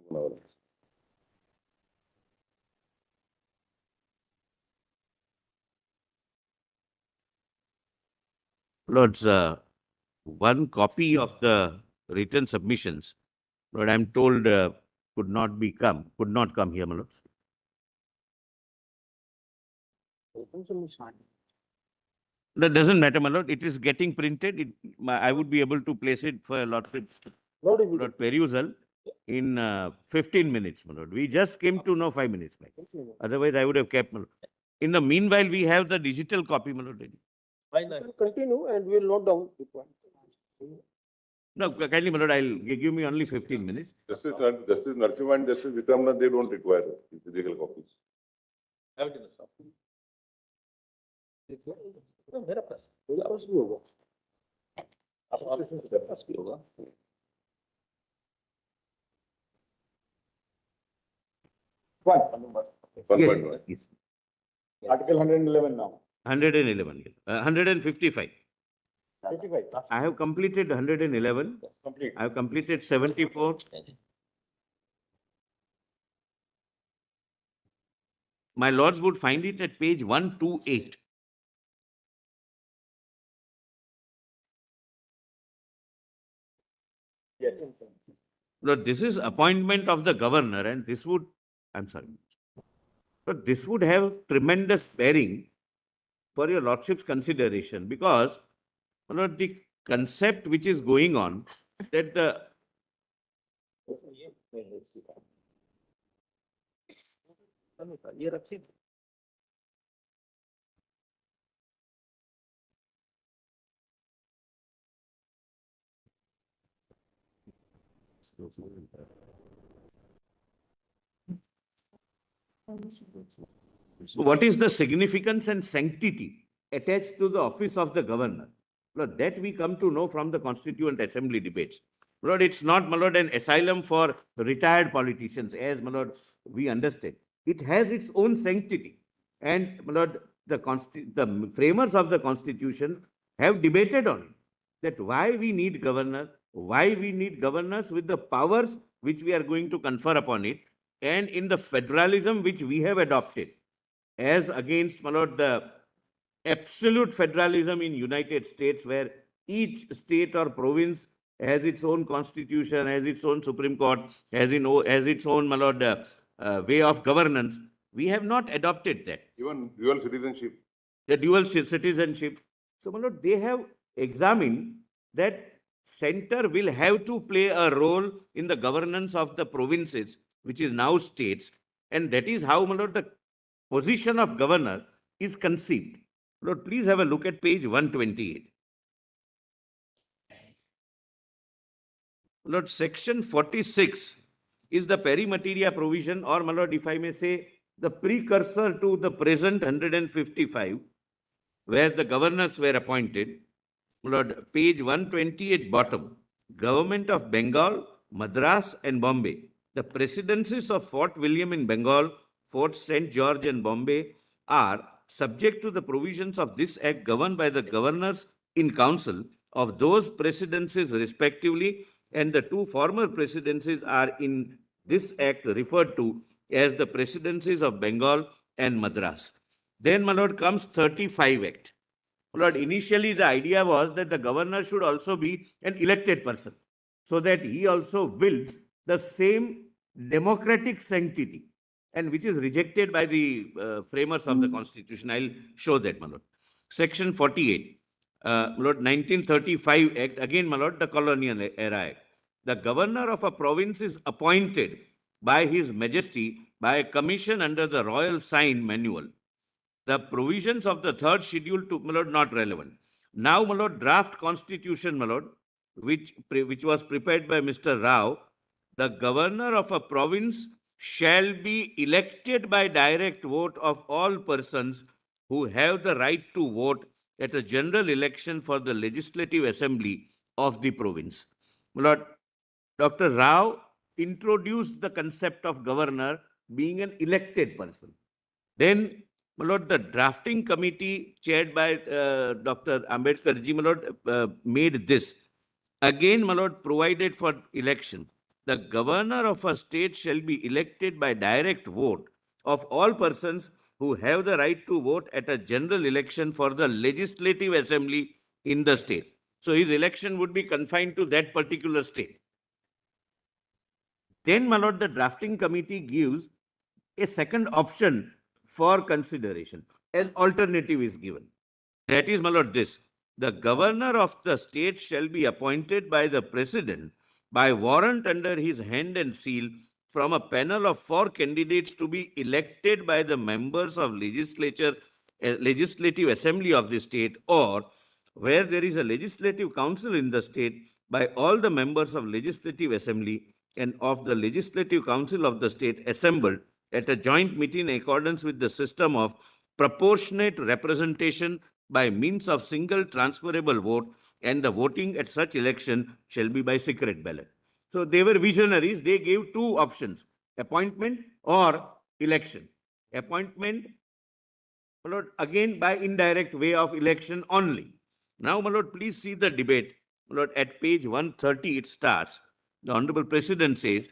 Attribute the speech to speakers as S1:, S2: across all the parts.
S1: 1 hour.
S2: Lords, one copy of the written submissions, but I'm told could not come here, my lords. That doesn't matter, my lord. It is getting printed. I would be able to place it for a lot of perusal in 15 minutes, my lord. We just came to know 5 minutes back. Otherwise, I would have kept, my lord. In the meanwhile, we have the digital copy, my lord.
S3: Continue and we'll note down the point.
S2: No, kindly, my lord, give me only 15 minutes.
S1: Justice Narasimha and Justice Vikramnath, they don't require physical copies.
S3: Have it in the shop. मेरा पास भी होगा आप office से मेरे पास भी होगा
S2: Yes.
S3: Article 111 now.
S2: 111, 155.
S3: 55.
S2: I have completed 111.
S3: Complete.
S2: I have completed 74. My lords would find it at page 128.
S3: Yes.
S2: Lord, this is appointment of the governor, and this would, I'm sorry, but this would have tremendous bearing for your lordship's consideration, because Lord, the concept which is going on that the
S3: ये रखिए
S2: what is the significance and sanctity attached to the office of the governor? Lord, that we come to know from the Constituent Assembly debates. Lord, it's not, my lord, an asylum for retired politicians, as, my lord, we understand. It has its own sanctity. And, my lord, the framers of the Constitution have debated on it, that why we need governor, why we need governors with the powers which we are going to confer upon it, and in the federalism which we have adopted, as against, my lord, the absolute federalism in United States, where each state or province has its own constitution, has its own Supreme Court, has its own, my lord, way of governance. We have not adopted that.
S1: Even dual citizenship.
S2: The dual citizenship. So, my lord, they have examined that center will have to play a role in the governance of the provinces, which is now states, and that is how, my lord, the position of governor is conceived. Lord, please have a look at page 128. Lord, section 46 is the perimateria provision, or, my lord, if I may say, the precursor to the present 155, where the governors were appointed. Lord, page 128 bottom, Government of Bengal, Madras and Bombay. The presidencies of Fort William in Bengal, Fort St. George and Bombay are subject to the provisions of this act, governed by the governors in council of those presidencies respectively, and the two former presidencies are in this act referred to as the presidencies of Bengal and Madras. Then, my lord, comes 35 Act. Lord, initially the idea was that the governor should also be an elected person, so that he also wields the same democratic sanctity, and which is rejected by the framers of the Constitution. I'll show that, my lord. Section 48, Lord, 1935 Act, again, my lord, the colonial era act. The governor of a province is appointed by His Majesty by a commission under the Royal Sign Manual. The provisions of the third schedule to, my lord, not relevant. Now, my lord, draft constitution, my lord, which was prepared by Mr. Rao, the governor of a province shall be elected by direct vote of all persons who have the right to vote at a general election for the legislative assembly of the province. My lord, Dr. Rao introduced the concept of governor being an elected person. Then, my lord, the drafting committee chaired by Dr. Ambedkar ji, my lord, made this. Again, my lord, provided for election. the governor of a state shall be elected by direct vote of all persons who have the right to vote at a general election for the legislative assembly in the state. So his election would be confined to that particular state. Then, my lord, the drafting committee gives a second option for consideration. An alternative is given. That is, my lord, this. The governor of the state shall be appointed by the president by warrant under his hand and seal from a panel of 4 candidates to be elected by the members of legislative assembly of the state, or where there is a legislative council in the state, by all the members of legislative assembly and of the legislative council of the state assembled at a joint meeting in accordance with the system of proportionate representation by means of single transferable vote, and the voting at such election shall be by secret ballot. So they were visionaries. They gave 2 options, appointment or election. Appointment, my lord, again by indirect way of election only. Now, my lord, please see the debate. My lord, at page 130 it starts. The Honorable President says,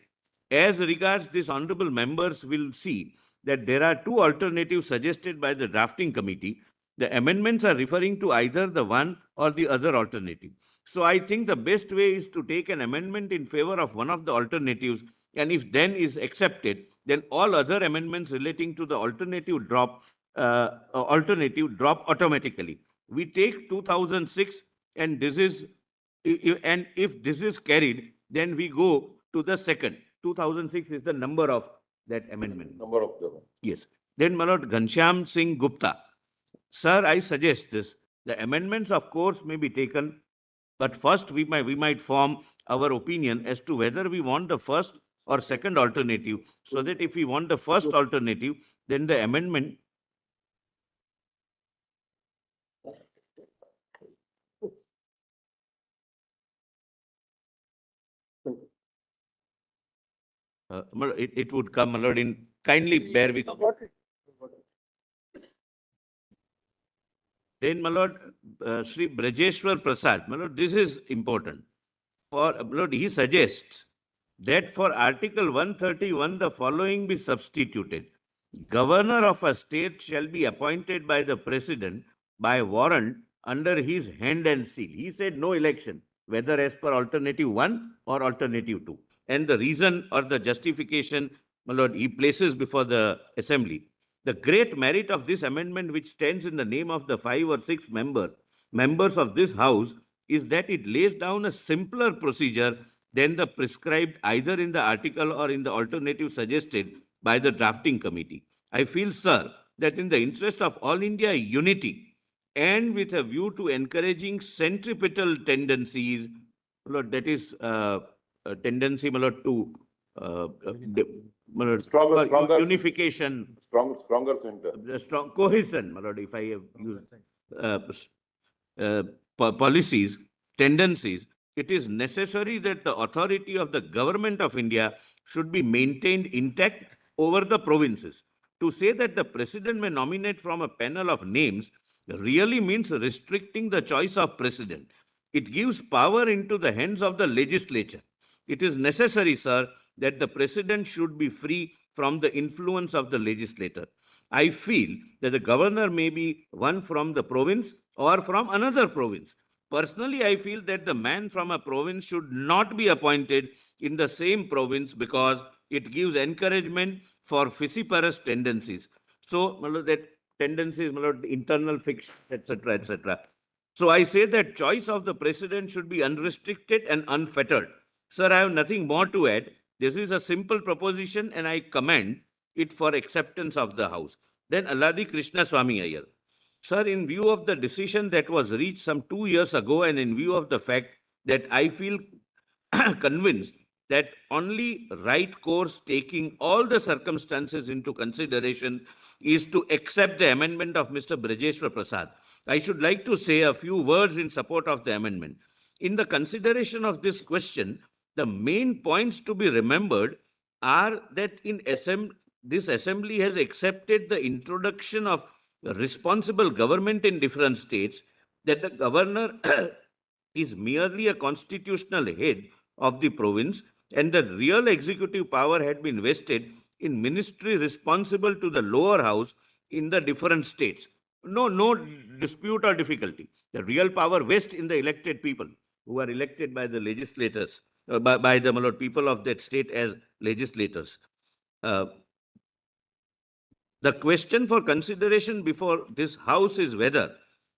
S2: as regards this, honorable members will see that there are 2 alternatives suggested by the drafting committee. The amendments are referring to either the one or the other alternative. So I think the best way is to take an amendment in favor of one of the alternatives, and if then is accepted, then all other amendments relating to the alternative drop automatically. We take 2006, and this is, and if this is carried, then we go to the second. 2006 is the number of that amendment.
S1: Number of them.
S2: Yes. Then, my lord, Ghanshyam Singh Gupta. Sir, I suggest this. The amendments, of course, may be taken, but first we might form our opinion as to whether we want the first or second alternative, so that if we want the first alternative, then the amendment it would come, my lord, in kindly bear with. Then, my lord, Sri Brajeshwar Prasad, my lord, this is important. For, my lord, he suggests that for Article 131, the following be substituted. Governor of a state shall be appointed by the president by warrant under his hand and seal. He said no election, whether as per alternative 1 or alternative 2. And the reason or the justification, my lord, he places before the assembly. The great merit of this amendment, which stands in the name of the 5 or 6 members of this house, is that it lays down a simpler procedure than the prescribed either in the article or in the alternative suggested by the drafting committee. I feel, sir, that in the interest of all India unity and with a view to encouraging centripetal tendencies, my lord, that is a tendency, my lord, to my lord,
S1: Stronger-
S2: unification,
S1: Stronger center.
S2: the strong cohesion, my lord, if I have used policies, tendencies, it is necessary that the authority of the government of India should be maintained intact over the provinces. To say that the president may nominate from a panel of names really means restricting the choice of president. It gives power into the hands of the legislature. It is necessary, sir, that the president should be free from the influence of the legislator. I feel that the governor may be one from the province or from another province. Personally, I feel that the man from a province should not be appointed in the same province because it gives encouragement for vociferous tendencies. So, my lord, that tendencies, my lord, internal fiction, etc., etc. So I say that choice of the president should be unrestricted and unfettered. Sir, I have nothing more to add. This is a simple proposition and I commend it for acceptance of the House. Then Alladi Krishna Swami Iyer. Sir, in view of the decision that was reached some 2 years ago and in view of the fact that I feel convinced that only right course, taking all the circumstances into consideration, is to accept the amendment of Mr. Brajeshwar Prasad. I should like to say a few words in support of the amendment. In the consideration of this question, the main points to be remembered are that this assembly has accepted the introduction of responsible government in different states, that the governor is merely a constitutional head of the province, and the real executive power had been vested in ministry responsible to the lower house in the different states. No dispute or difficulty. The real power vests in the elected people who are elected by the legislators, by the my lord, people of that state as legislators. Uh, the question for consideration before this House is whether,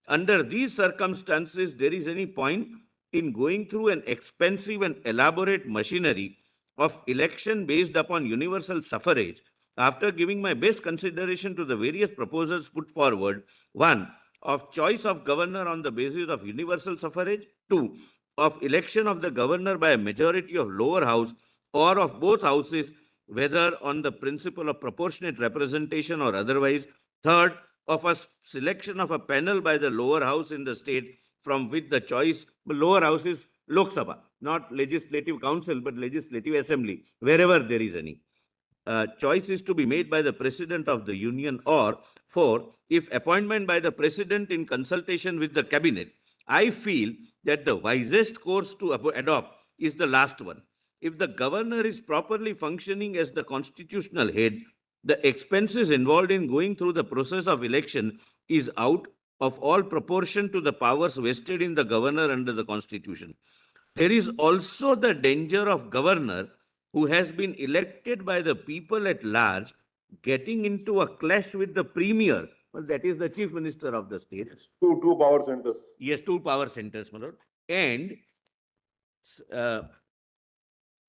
S2: under these circumstances, there is any point in going through an expensive and elaborate machinery of election based upon universal suffrage. After giving my best consideration to the various proposals put forward, one, of choice of governor on the basis of universal suffrage, two, of election of the governor by a majority of lower house or of both houses, whether on the principle of proportionate representation or otherwise. Third, of a selection of a panel by the lower house in the state from which the choice, the lower house is Lok Sabha, not legislative council, but legislative assembly, wherever there is any. Choice is to be made by the president of the union, or four, if appointment by the president in consultation with the cabinet. I feel that the wisest course to adopt is the last one. If the governor is properly functioning as the constitutional head, the expenses involved in going through the process of election is out of all proportion to the powers vested in the governor under the constitution. There is also the danger of governor who has been elected by the people at large getting into a clash with the premier. Well, that is the chief minister of the state.
S1: Two power centers.
S2: Yes, two power centers, my lord, uh,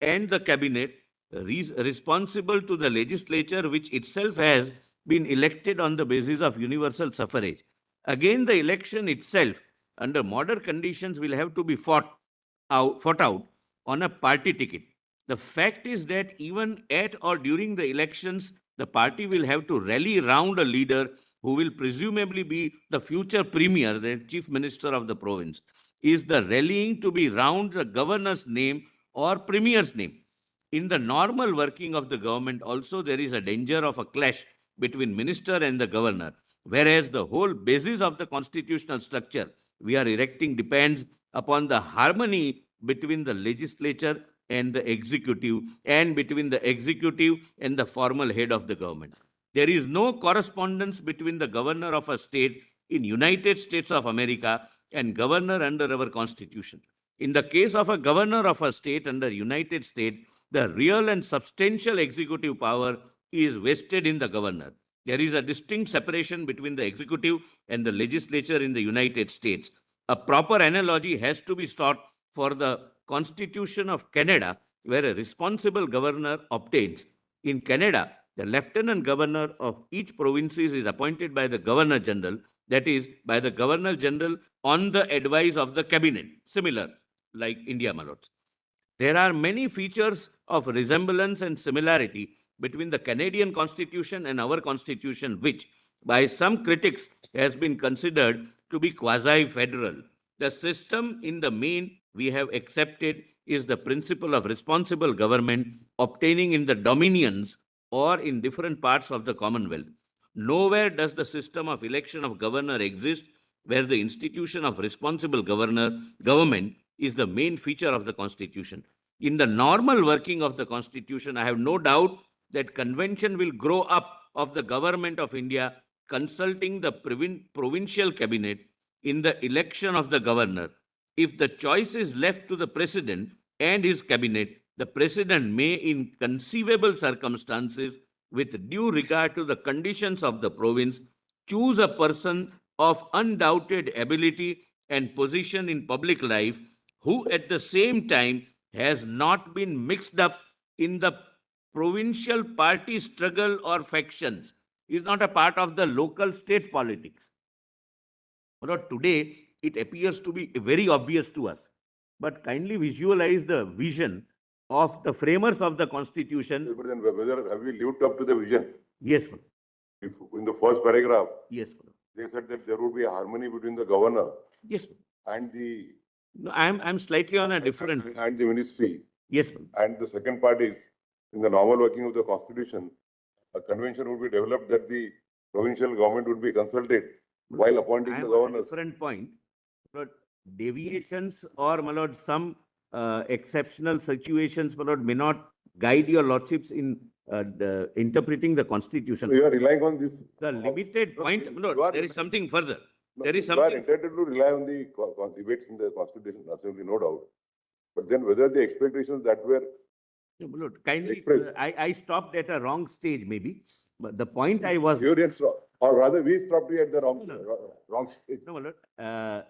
S2: and the cabinet responsible to the legislature, which itself has been elected on the basis of universal suffrage. Again, the election itself, under modern conditions, will have to be fought out on a party ticket. The fact is that even at or during the elections, the party will have to rally round a leader who will presumably be the future premier, the chief minister of the province. Is the rallying to be round the governor's name or premier's name? In the normal working of the government also, there is a danger of a clash between minister and the governor, whereas the whole basis of the constitutional structure we are erecting depends upon the harmony between the legislature and the executive, and between the executive and the formal head of the government. There is no correspondence between the governor of a state in United States of America and governor under our constitution. In the case of a governor of a state under United States, the real and substantial executive power is vested in the governor. There is a distinct separation between the executive and the legislature in the United States. A proper analogy has to be sought for the Constitution of Canada, where a responsible governor obtains. In Canada, the lieutenant governor of each province is appointed by the governor general, that is, by the governor general on the advice of the cabinet, similar like India, my lords. There are many features of resemblance and similarity between the Canadian Constitution and our Constitution, which, by some critics, has been considered to be quasi-federal. The system, in the main, we have accepted is the principle of responsible government obtaining in the dominions or in different parts of the Commonwealth. Nowhere does the system of election of governor exist where the institution of responsible government is the main feature of the Constitution. In the normal working of the Constitution, I have no doubt that convention will grow up of the government of India, consulting the provincial cabinet in the election of the governor. If the choice is left to the president and his cabinet, the president may, in conceivable circumstances, with due regard to the conditions of the province, choose a person of undoubted ability and position in public life, who at the same time has not been mixed up in the provincial party struggle or factions, is not a part of the local state politics. But today, it appears to be very obvious to us. But kindly visualize the vision of the framers of the Constitution.
S1: But then whether have we lived up to the vision?
S2: Yes, sir.
S1: If in the first paragraph,
S2: Yes, sir.
S1: they said that there would be a harmony between the governor
S2: Yes, sir.
S1: and the
S2: No, I'm slightly on a different.
S1: and the ministry.
S2: Yes, sir.
S1: And the second part is, in the normal working of the Constitution, a convention would be developed that the provincial government would be consulted while appointing
S2: I
S1: the
S2: am on a
S1: governors.
S2: different point. But deviations or, my lord, some exceptional situations, my lord, may not guide your lordships in interpreting the
S1: So
S2: constitution.
S1: you are relying on this.
S2: The limited
S1: No,
S2: point,
S1: you
S2: my lord,
S1: are-
S2: there is something further.
S1: No,
S2: There is
S1: you are
S2: something.
S1: entitled to rely on the debates in the Constitution Assembly, no doubt. But then whether the expectations that were,
S2: No, my lord, kindly,
S1: Express.
S2: I stopped at a wrong stage maybe, but the point I was.
S1: or rather we stopped you at the wrong,
S2: No,
S1: wrong stage.
S2: No, my lord,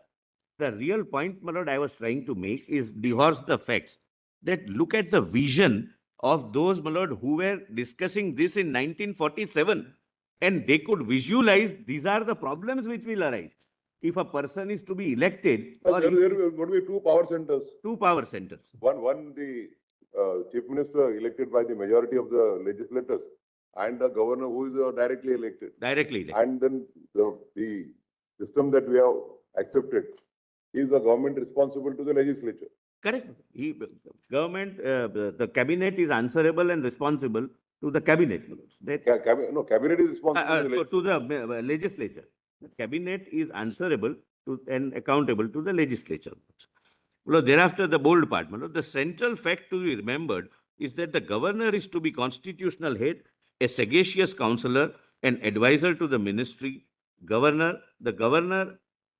S2: the real point, my lord, I was trying to make is divorce the facts. That look at the vision of those, my lord, who were discussing this in 1947. And they could visualize these are the problems which will arise. If a person is to be elected or
S1: There
S2: if
S1: are going to be two power centers.
S2: two power centers.
S1: One the chief minister elected by the majority of the legislators and the governor who is directly elected.
S2: Directly elected.
S1: And then the system that we have accepted is the government responsible to the legislature.
S2: Correct. Government, the cabinet is answerable and responsible to the cabinet. my lords. That,
S1: No, cabinet is responsible to the
S2: to the legislature. The cabinet is answerable to and accountable to the legislature. Well, thereafter, the bold part. my lord, the central fact to be remembered is that the governor is to be constitutional head, a sagacious counselor, and advisor to the ministry. The governor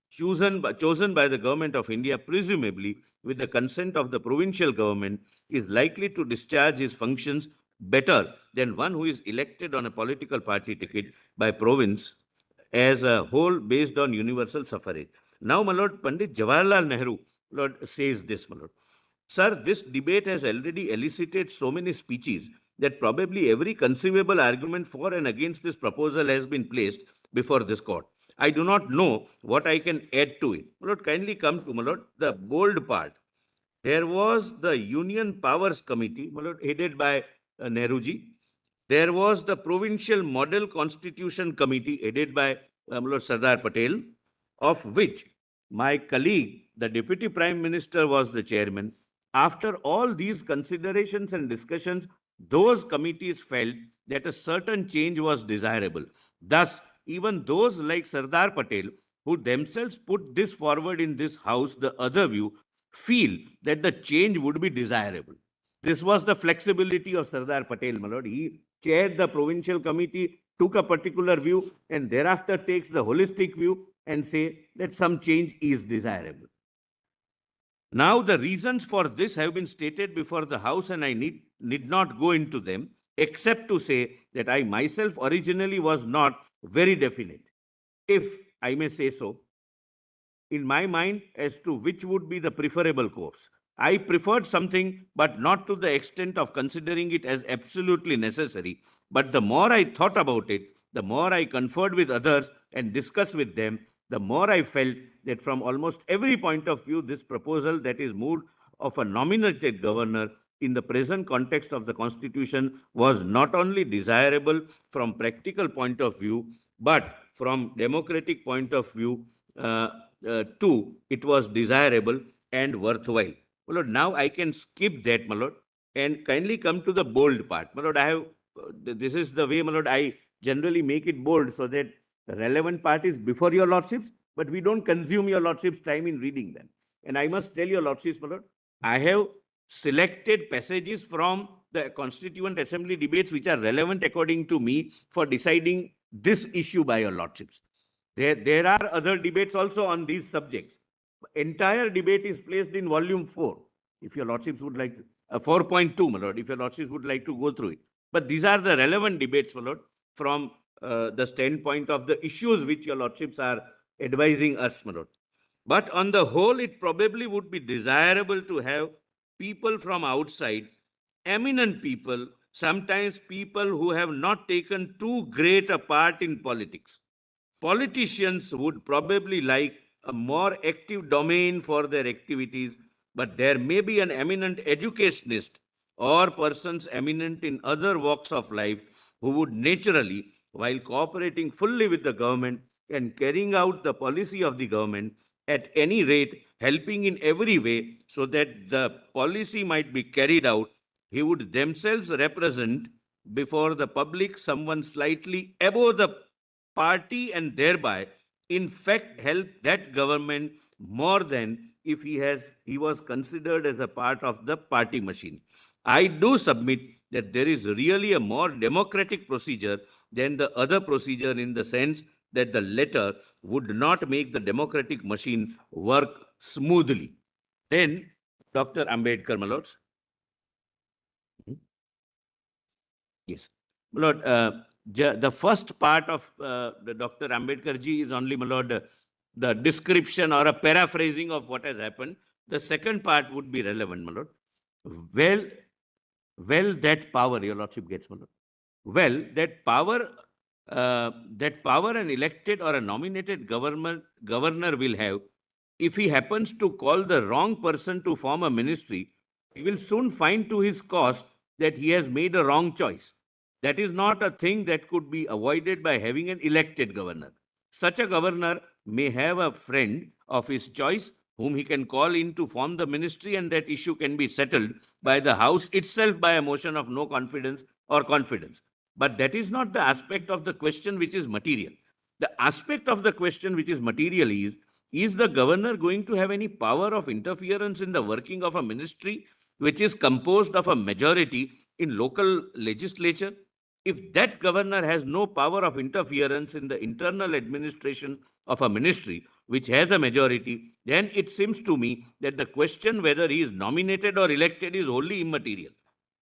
S2: chosen by the government of India, presumably with the consent of the provincial government, is likely to discharge his functions better than one who is elected on a political party ticket by province as a whole based on universal suffrage. Now, my lord, Pandit Jawaharlal Nehru, lord, says this, my lord. Sir, this debate has already elicited so many speeches that probably every conceivable argument for and against this proposal has been placed before this court. I do not know what I can add to it. My lord, kindly come to, my lord, the bold part. There was the Union Powers Committee, my lord, headed by Nehruji. There was the Provincial Model Constitution Committee headed by my lord Sardar Patel, of which my colleague, the Deputy Prime Minister, was the chairman. After all these considerations and discussions, those committees felt that a certain change was desirable. Thus, even those like Sardar Patel, who themselves put this forward in this house, the other view, feel that the change would be desirable. This was the flexibility of Sardar Patel, my lord. He chaired the provincial committee, took a particular view, and thereafter takes the holistic view and say that some change is desirable. Now, the reasons for this have been stated before the House, and I need not go into them, except to say that I myself originally was not very definite, if I may say so, in my mind as to which would be the preferable course. I preferred something, but not to the extent of considering it as absolutely necessary. But the more I thought about it, the more I conferred with others and discussed with them, the more I felt that from almost every point of view, this proposal that is moved of a nominated governor in the present context of the Constitution was not only desirable from practical point of view, but from democratic point of view too, it was desirable and worthwhile. My lord, now I can skip that, my lord, and kindly come to the bold part. My lord, I have, this is the way, my lord, I generally make it bold so that the relevant part is before your lordships, but we don't consume your lordships' time in reading them. And I must tell your lordships, my lord, I have selected passages from the Constituent Assembly debates which are relevant according to me for deciding this issue by your lordships. There are other debates also on these subjects. Entire debate is placed in volume 4. If your lordships would like to, 4.2, my lord, if your lordships would like to go through it. But these are the relevant debates, my lord, from the standpoint of the issues which your lordships are advising us, my lord. But on the whole, it probably would be desirable to have people from outside, eminent people, sometimes people who have not taken too great a part in politics. Politicians would probably like a more active domain for their activities, but there may be an eminent educationist or persons eminent in other walks of life who would naturally, while cooperating fully with the government and carrying out the policy of the government, at any rate, helping in every way so that the policy might be carried out, he would themselves represent before the public someone slightly above the party and thereby in fact help that government more than if he was considered as a part of the party machine. I do submit that there is really a more democratic procedure than the other procedure, in the sense that the latter would not make the democratic machine work smoothly. Then, Dr. Ambedkar, my lords. Yes. My lord, the first part of the Dr. Ambedkar ji is only, my lord, the description or a paraphrasing of what has happened. The second part would be relevant, my lord. Well, that power, your lordship gets, my lord. Well, that power an elected or a nominated governor will have, if he happens to call the wrong person to form a ministry, he will soon find to his cost that he has made a wrong choice. That is not a thing that could be avoided by having an elected governor. Such a governor may have a friend of his choice whom he can call in to form the ministry, and that issue can be settled by the House itself by a motion of no confidence or confidence. But that is not the aspect of the question which is material. The aspect of the question which is material is the governor going to have any power of interference in the working of a ministry which is composed of a majority in local legislature? If that governor has no power of interference in the internal administration of a ministry which has a majority, then it seems to me that the question whether he is nominated or elected is wholly immaterial.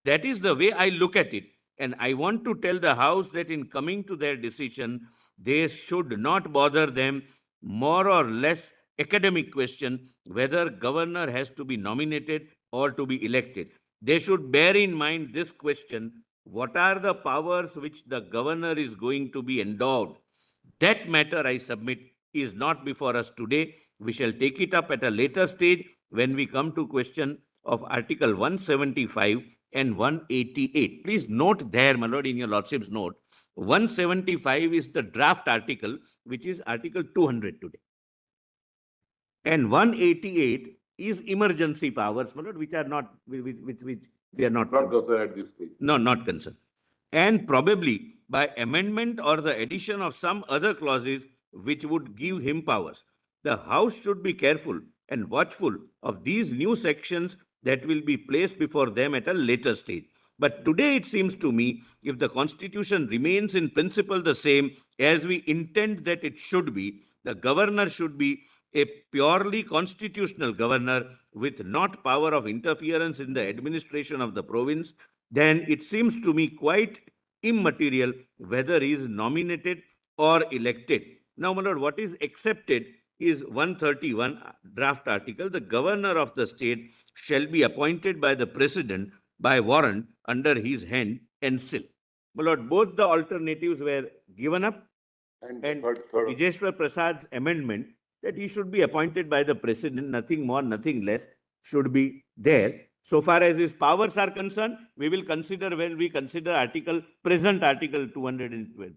S2: That is the way I look at it. And I want to tell the House that in coming to their decision, they should not bother them more or less academic question whether governor has to be nominated or to be elected. They should bear in mind this question: what are the powers which the governor is going to be endowed? That matter, I submit, is not before us today. We shall take it up at a later stage when we come to question of Article 175 and 188. Please note there, my lord, in your lordship's note, 175 is the draft article, which is Article 200 today. And 188 is emergency powers, my lord, which are not, which we are not
S1: concerned at this stage.
S2: No, not concerned. And probably by amendment or the addition of some other clauses which would give him powers. The House should be careful and watchful of these new sections that will be placed before them at a later stage. But today it seems to me, if the Constitution remains in principle the same as we intend that it should be, the governor should be a purely constitutional governor with not power of interference in the administration of the province. Then it seems to me quite immaterial whether he is nominated or elected. Now, my lord, what is accepted is 131 draft article. The governor of the state shall be appointed by the president by warrant under his hand and seal. My lord, both the alternatives were given up, and
S1: third.
S2: Vijeshwar Prasad's amendment that he should be appointed by the president, nothing more, nothing less, should be there. So far as his powers are concerned, we will consider when we consider present article 200,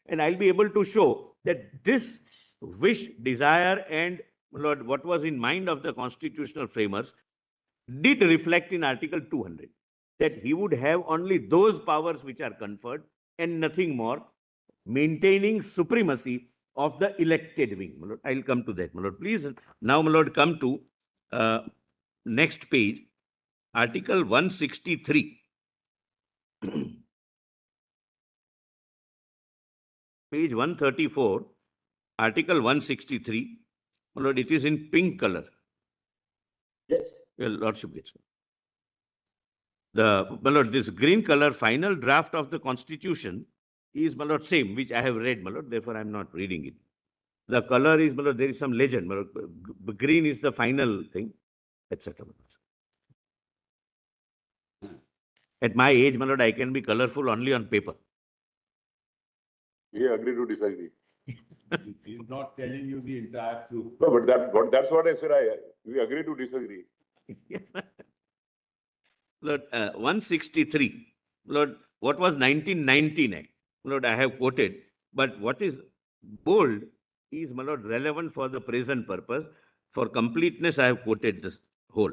S2: and I'll be able to show that this wish, desire, and Lord, what was in mind of the constitutional framers did reflect in Article 200, that he would have only those powers which are conferred and nothing more, maintaining supremacy of the elected wing. My lord, I'll come to that. My lord, please. Now, my lord, come to next page, Article 163. Page 134, Article 163. My lord, it is in pink color.
S3: Yes.
S2: Your lordship gets my lord, this green color final draft of the Constitution is, my lord, same, which I have read, my lord, therefore I am not reading it. The color is, my lord, there is some legend, my lord, green is the final thing, etc. At my age, my lord, I can be colorful only on paper.
S1: We agree to disagree.
S4: He's not telling you the entire truth.
S1: No, but that's what I said. We agree to disagree.
S2: Yes. Lord, 163. Lord, what was 1999? Lord, I have quoted, but what is bold is, my lord, relevant for the present purpose. For completeness, I have quoted this whole.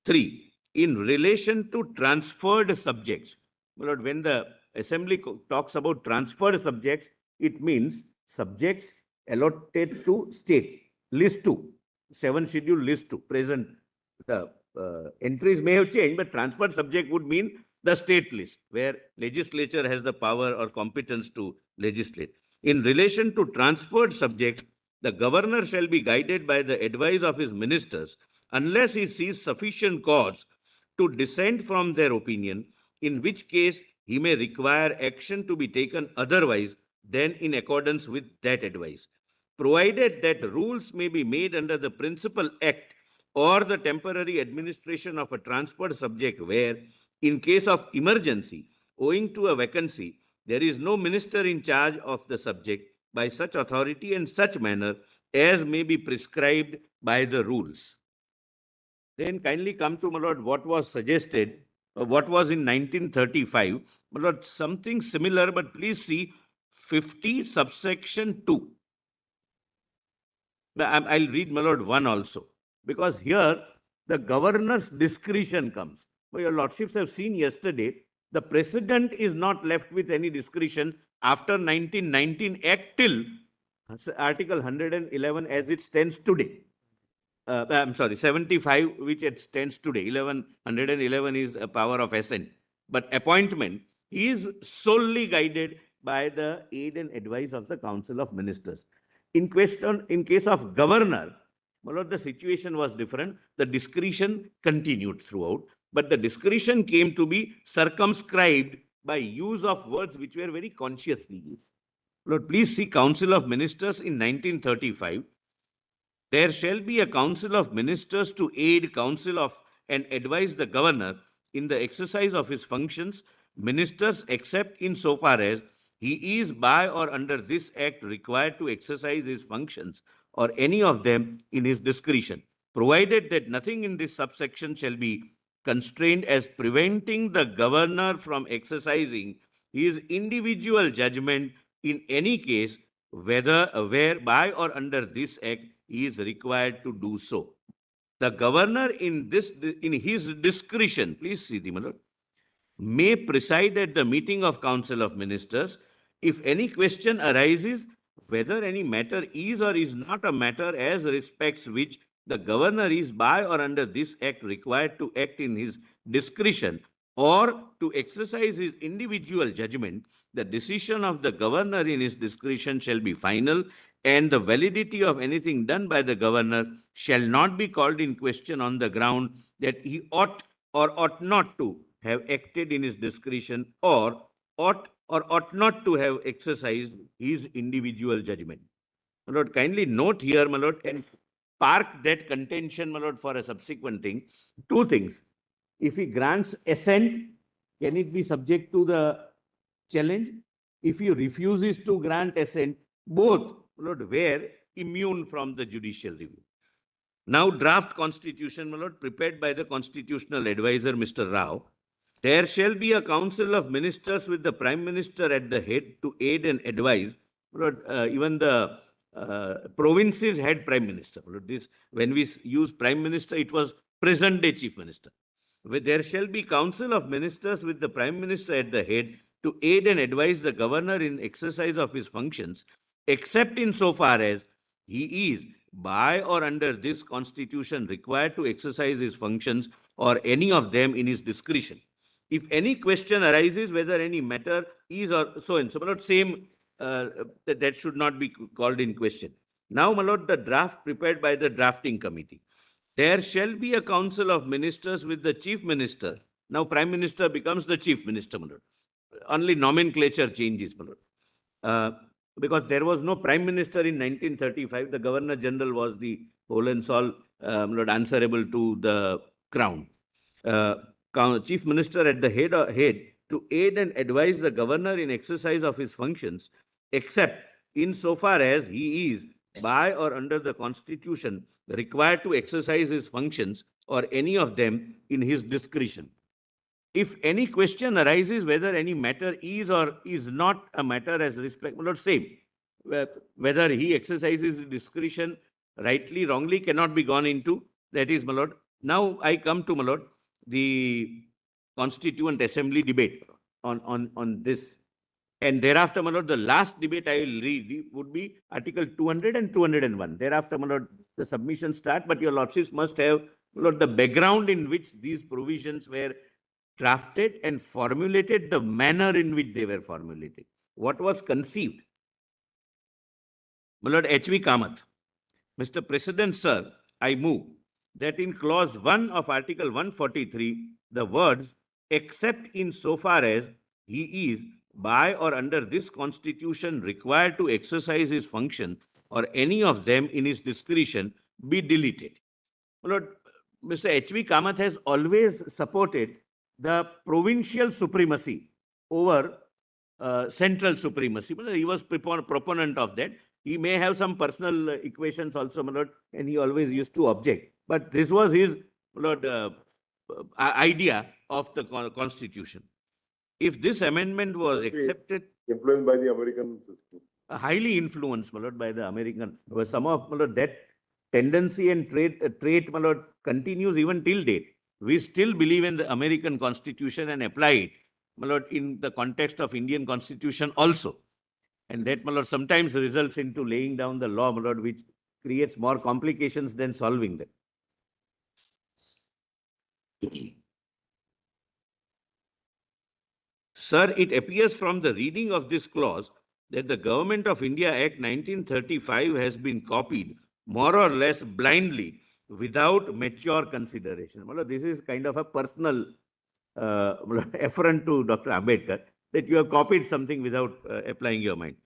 S2: 3. In relation to transferred subjects. My lord, when the assembly talks about transferred subjects, it means subjects allotted to state, list 2, 7 schedule list 2, present. The entries may have changed, but transferred subject would mean the state list, where legislature has the power or competence to legislate. In relation to transferred subjects, the governor shall be guided by the advice of his ministers unless he sees sufficient cause to dissent from their opinion, in which case he may require action to be taken otherwise than in accordance with that advice, provided that rules may be made under the principal act or the temporary administration of a transferred subject where, in case of emergency, owing to a vacancy, there is no minister in charge of the subject by such authority and such manner as may be prescribed by the rules. Then kindly come to, my lord, what was suggested, what was in 1935. My lord, something similar, but please see 50 subsection 2. I'll read, my lord, 1 also, because here the governor's discretion comes. Well, your lordships have seen yesterday, the president is not left with any discretion after 1919 Act till Article 111 as it stands today. I'm sorry, 75, which it stands today. 111 is a power of assent. But appointment is solely guided by the aid and advice of the Council of Ministers. In case of governor, my lord, the situation was different. The discretion continued throughout, but the discretion came to be circumscribed by use of words which were very consciously used. Lord, please see Council of Ministers in 1935. There shall be a council of ministers to aid, counsel of, and advise the governor in the exercise of his functions, ministers except in so far as he is by or under this act required to exercise his functions or any of them in his discretion, provided that nothing in this subsection shall be constrained as preventing the governor from exercising his individual judgment in any case, whether where by or under this act he is required to do so. The governor in his discretion, please see the, my lord, may preside at the meeting of Council of Ministers if any question arises whether any matter is or is not a matter as respects which the governor is by or under this act required to act in his discretion or to exercise his individual judgment, the decision of the governor in his discretion shall be final, and the validity of anything done by the governor shall not be called in question on the ground that he ought or ought not to have acted in his discretion or ought not to have exercised his individual judgment. My lord, kindly note here, my lord, and park that contention, my lord, for a subsequent thing. 2 things. If he grants assent, can it be subject to the challenge? If he refuses to grant assent, both, my lord, were immune from the judicial review. Now, draft constitution, my lord, prepared by the constitutional advisor, Mr. Rao. There shall be a council of ministers with the prime minister at the head to aid and advise. My lord, even the provinces had prime minister. My lord, this, when we use prime minister, it was present day chief minister. There shall be council of ministers with the prime minister at the head to aid and advise the governor in exercise of his functions, except in so far as he is by or under this constitution required to exercise his functions or any of them in his discretion. If any question arises whether any matter is or so and so, my lord, same, that should not be called in question. Now, my lord, the draft prepared by the drafting committee. There shall be a council of ministers with the chief minister. Now, prime minister becomes the chief minister, my lord. Only nomenclature changes, my lord. Because there was no prime minister in 1935, the governor general was the whole and all, my lord, answerable to the crown. Chief minister at the head to aid and advise the governor in exercise of his functions, except in so far as he is by or under the constitution required to exercise his functions or any of them in his discretion. If any question arises whether any matter is or is not a matter as respect, my lord, same, whether he exercises his discretion rightly, wrongly, cannot be gone into. That is, my lord. Now I come to, my lord, the Constituent Assembly debate on this. And thereafter, my lord, the last debate I will read would be Article 200 and 201. Thereafter, my lord, the submissions start, but your lordships must have, my lord, the background in which these provisions were drafted and formulated, the manner in which they were formulated, what was conceived. My lord H.V. Kamath, Mr. President, sir, I move that in clause 1 of Article 143, the words except in so far as he is by or under this constitution required to exercise his function or any of them in his discretion be deleted. My lord, Mr. H.V. Kamath has always supported the provincial supremacy over central supremacy. Well, he was proponent of that. He may have some personal equations also, my lord, and he always used to object. But this was his, my lord, idea of the constitution. If this amendment was accepted,
S1: Influenced by the American system.
S2: highly influenced, my lord, by the Americans, because some of, my lord, that tendency and trait, my lord, continues even till date. We still believe in the American Constitution and apply it, my lord, in the context of Indian Constitution also. And that, my lord, sometimes results into laying down the law, my lord, which creates more complications than solving them. Sir, it appears from the reading of this clause that the Government of India Act 1935 has been copied more or less blindly without mature consideration. My lord, this is kind of a personal affront to Dr. Ambedkar, that you have copied something without applying your mind.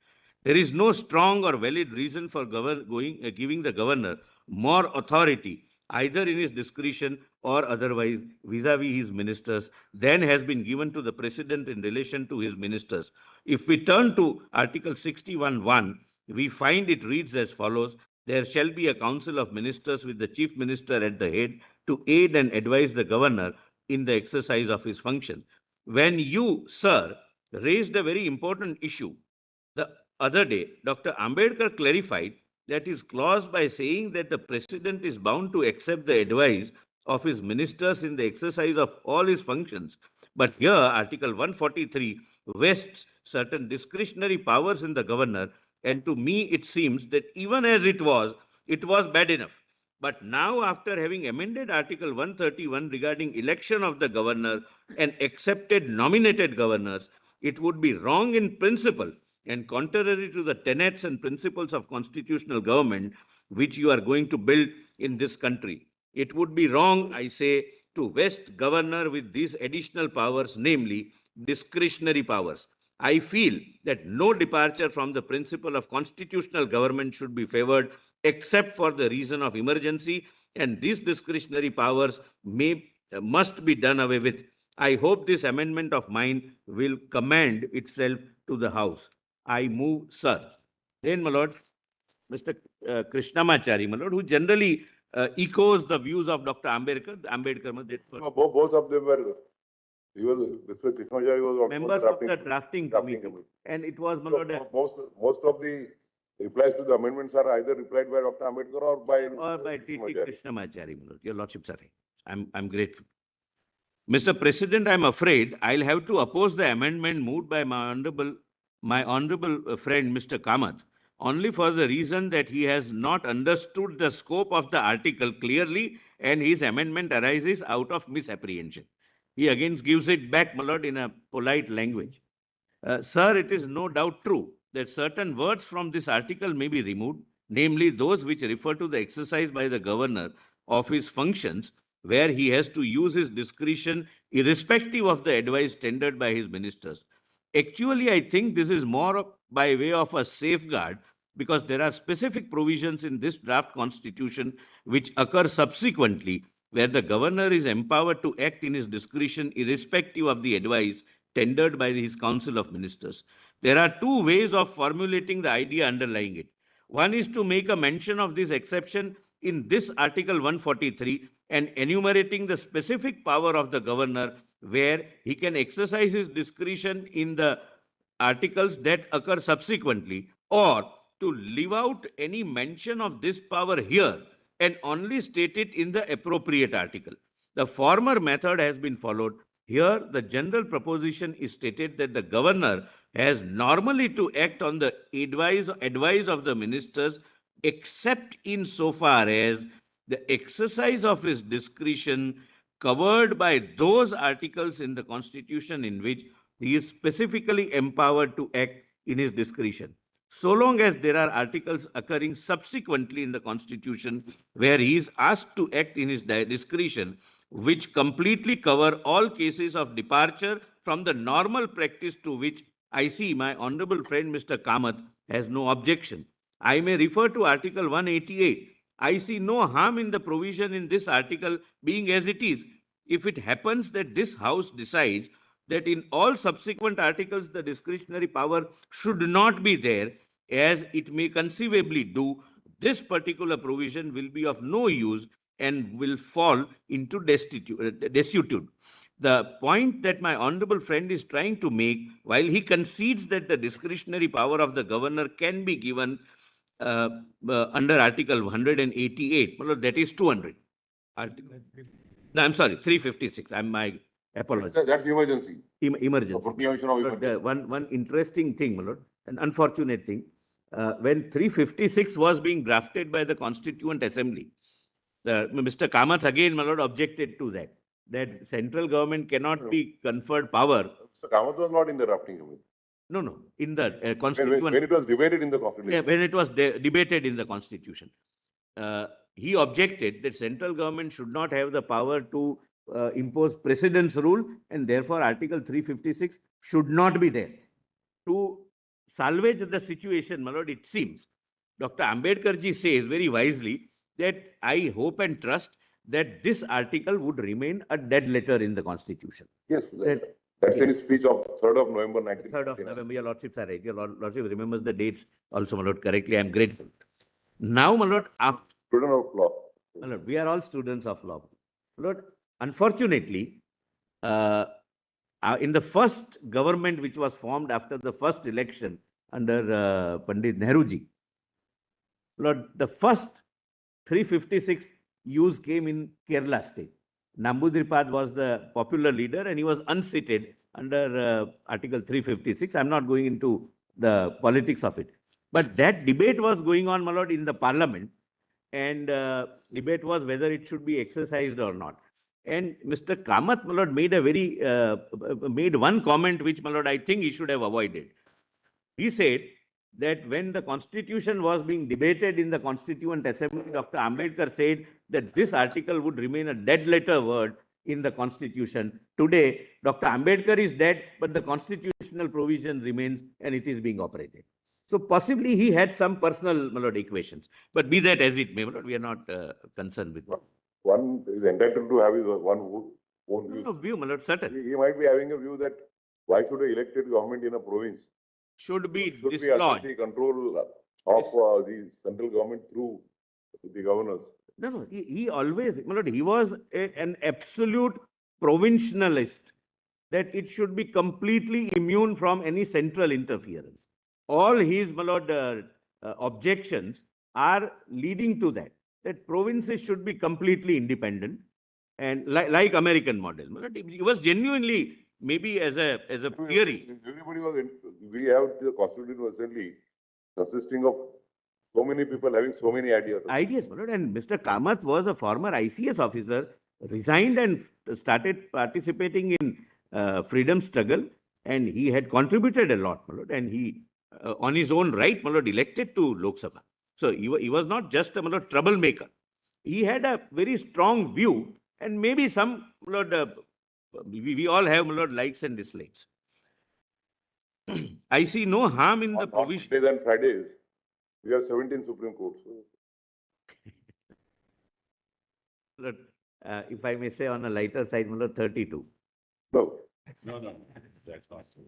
S2: There is no strong or valid reason for giving the governor more authority, either in his discretion or otherwise, vis-a-vis his ministers, than has been given to the president in relation to his ministers. If we turn to Article 61(1), we find it reads as follows: there shall be a council of ministers with the chief minister at the head to aid and advise the governor in the exercise of his function. When you, sir, raised a very important issue the other day, Dr. Ambedkar clarified that his clause by saying that the president is bound to accept the advice of his ministers in the exercise of all his functions. But here, Article 143 vests certain discretionary powers in the governor, and to me it seems that even as it was bad enough. But now, after having amended Article 131 regarding election of the governor and accepted nominated governors, it would be wrong in principle and contrary to the tenets and principles of constitutional government which you are going to build in this country. It would be wrong, I say, to vest governor with these additional powers, namely discretionary powers. I feel that no departure from the principle of constitutional government should be favored except for the reason of emergency, and these discretionary powers must be done away with. I hope this amendment of mine will commend itself to the House. I move, sir. Then, my lord, Mr. Krishnamachari, my lord, who generally echoes the views of Dr. Ambedkar.
S1: No, both of them were, Mr. Krishnamachari was
S2: members of the drafting committee. And it was, my lord,
S1: most of the replies to the amendments are either replied by Dr. Ambedkar or by
S2: T.T. Krishnamachari, my lord. Your lordships are right. I'm grateful. Mr. President, I'm afraid I'll have to oppose the amendment moved by my honorable friend, Mr. Kamath, only for the reason that he has not understood the scope of the article clearly, and his amendment arises out of misapprehension. He again gives it back, my lord, in a polite language. Sir, it is no doubt true that certain words from this article may be removed, namely those which refer to the exercise by the governor of his functions, where he has to use his discretion irrespective of the advice tendered by his ministers. Actually, I think this is more by way of a safeguard, because there are specific provisions in this draft constitution which occur subsequently, where the governor is empowered to act in his discretion irrespective of the advice tendered by his council of ministers. There are two ways of formulating the idea underlying it. One is to make a mention of this exception in this Article 143 and enumerating the specific power of the governor where he can exercise his discretion in the articles that occur subsequently, or to leave out any mention of this power here and only state it in the appropriate article. The former method has been followed. Here, the general proposition is stated that the governor has normally to act on the advice of the ministers, except insofar as the exercise of his discretion covered by those articles in the Constitution in which he is specifically empowered to act in his discretion. So long as there are articles occurring subsequently in the Constitution where he is asked to act in his discretion, which completely cover all cases of departure from the normal practice to which I see my honorable friend Mr. Kamath has no objection. I may refer to Article 188. I see no harm in the provision in this article being as it is. If it happens that this House decides that in all subsequent articles the discretionary power should not be there, as it may conceivably do, this particular provision will be of no use and will fall into desuetude. The point that my honorable friend is trying to make, while he concedes that the discretionary power of the governor can be given under Article 188, well, that is 200. No, I'm sorry, 356. My apologies.
S1: That's emergency.
S2: Emergency.
S1: Proclamation of
S2: But,
S1: emergency.
S2: one interesting thing, my lord, an unfortunate thing, when 356 was being drafted by the Constituent Assembly, Mr. Kamath again, my lord, objected to that central government cannot be conferred power.
S1: So Kamath was not in the drafting committee.
S2: No, in the
S1: When
S2: Constituent.
S1: it was debated in the Constitution.
S2: Yeah, when it was debated in the Constitution, he objected that central government should not have the power to impose precedence rule, and therefore Article 356 should not be there. To salvage the situation, my lord, it seems, Dr. Ambedkar ji says very wisely that I hope and trust that this article would remain a dead letter in the Constitution.
S1: Yes,
S2: That-
S1: that's in his speech of 3rd of November 19.
S2: 3rd of November, your lordships are right. Your lordship remembers the dates also, my lord, correctly. I am grateful. Now, my lord,
S1: Student of law.
S2: my lord, we are all students of law. My lord, unfortunately, in the first government which was formed after the first election under Pandit Nehruji, Lord, the first 356 use came in Kerala state. Nambudripad was the popular leader and he was unseated under Article 356. I'm not going into the politics of it. But that debate was going on, my lord, in the parliament, and debate was whether it should be exercised or not. And Mr. Kamath, my lord, made one comment which, my lord, I think he should have avoided. He said that when the Constitution was being debated in the Constituent Assembly, Dr. Ambedkar said that this article would remain a dead letter word in the Constitution. Today, Dr. Ambedkar is dead, but the constitutional provision remains and it is being operated. So possibly he had some personal, my lord, equations. But be that as it may, my lord, we are not concerned with that.
S1: One is entitled to have his own view.
S2: No view, my lord, certainly.
S1: He might be having a view that why should an elected government in a province
S2: Should be
S1: should be
S2: dislodged.
S1: under the control of the central government through the governors.
S2: No, he always, my lord, he was an absolute provincialist, that it should be completely immune from any central interference. All his, my lord, objections are leading to that provinces should be completely independent and like American model. My lord, he was genuinely, maybe as a theory.
S1: Everybody was, we have the Constitution Assembly consisting of so many people having so many ideas.
S2: Ideas, my lord, and Mr. Kamath was a former ICS officer, resigned and started participating in freedom struggle, and he had contributed a lot, my lord, and he, on his own right, my lord, elected to Lok Sabha. So he was not just a, my lord, troublemaker. He had a very strong view, and maybe some, my lord, we all have, my lord, likes and dislikes. I see no harm in the
S1: On
S2: provision.
S1: Mondays and Fridays, we have 17 Supreme Courts.
S2: Lord, if I may say on a lighter side, my lord, 32.
S1: No,
S4: No, that's not true.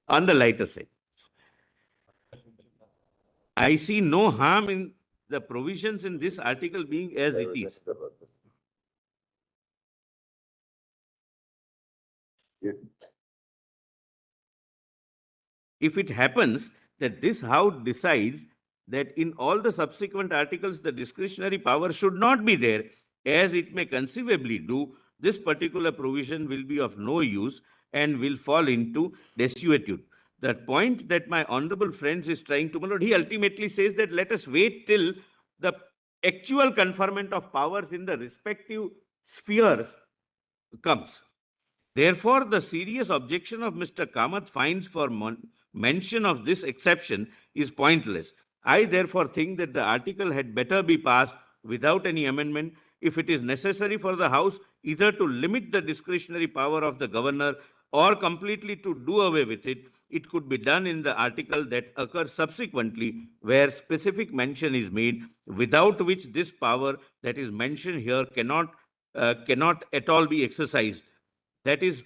S2: On the lighter side. I see no harm in the provisions in this article being as it is.
S1: Yes.
S2: If it happens that this House decides that in all the subsequent articles, the discretionary power should not be there, as it may conceivably do, this particular provision will be of no use and will fall into desuetude. That point that my honorable friends is trying to, my lord, he ultimately says that let us wait till the actual conferment of powers in the respective spheres comes. Therefore, the serious objection of Mr. Kamath finds for mention of this exception is pointless. I therefore think that the article had better be passed without any amendment if it is necessary for the House either to limit the discretionary power of the governor or completely to do away with it. It could be done in the article that occurs subsequently where specific mention is made, without which this power that is mentioned here cannot at all be exercised. That is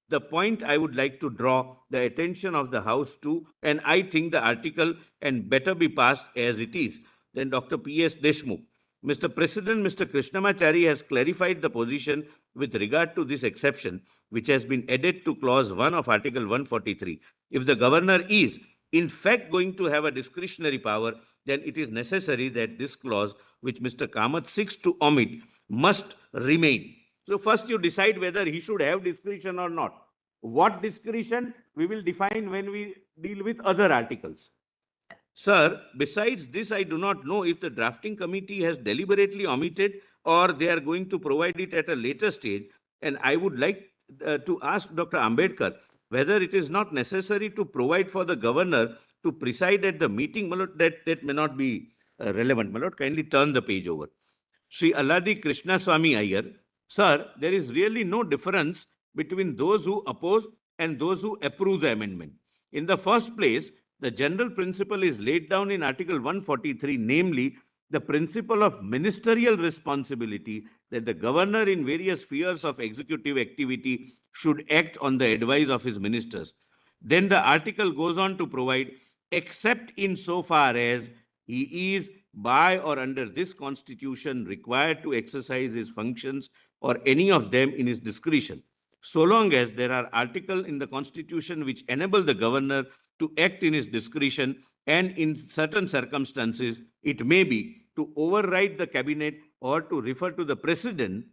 S2: the point I would like to draw the attention of the House to, and I think the article can better be passed as it is. Then Dr. P.S. Deshmukh. Mr. President, Mr. Krishnamachari has clarified the position with regard to this exception, which has been added to clause 1 of Article 143. If the governor is, in fact, going to have a discretionary power, then it is necessary that this clause, which Mr. Kamath seeks to omit, must remain. So first you decide whether he should have discretion or not. What discretion we will define when we deal with other articles. Sir, besides this, I do not know if the drafting committee has deliberately omitted or they are going to provide it at a later stage. And I would like to ask Dr. Ambedkar whether it is not necessary to provide for the governor to preside at the meeting. That may not be relevant. My lord, kindly turn the page over. Sri Alladi Krishnaswamy Iyer. Sir, there is really no difference between those who oppose and those who approve the amendment. In the first place, the general principle is laid down in Article 143, namely the principle of ministerial responsibility that the governor in various spheres of executive activity should act on the advice of his ministers. Then the article goes on to provide, except insofar as he is by or under this constitution required to exercise his functions or any of them in his discretion. So long as there are articles in the constitution which enable the governor to act in his discretion and in certain circumstances, it may be to override the cabinet or to refer to the president,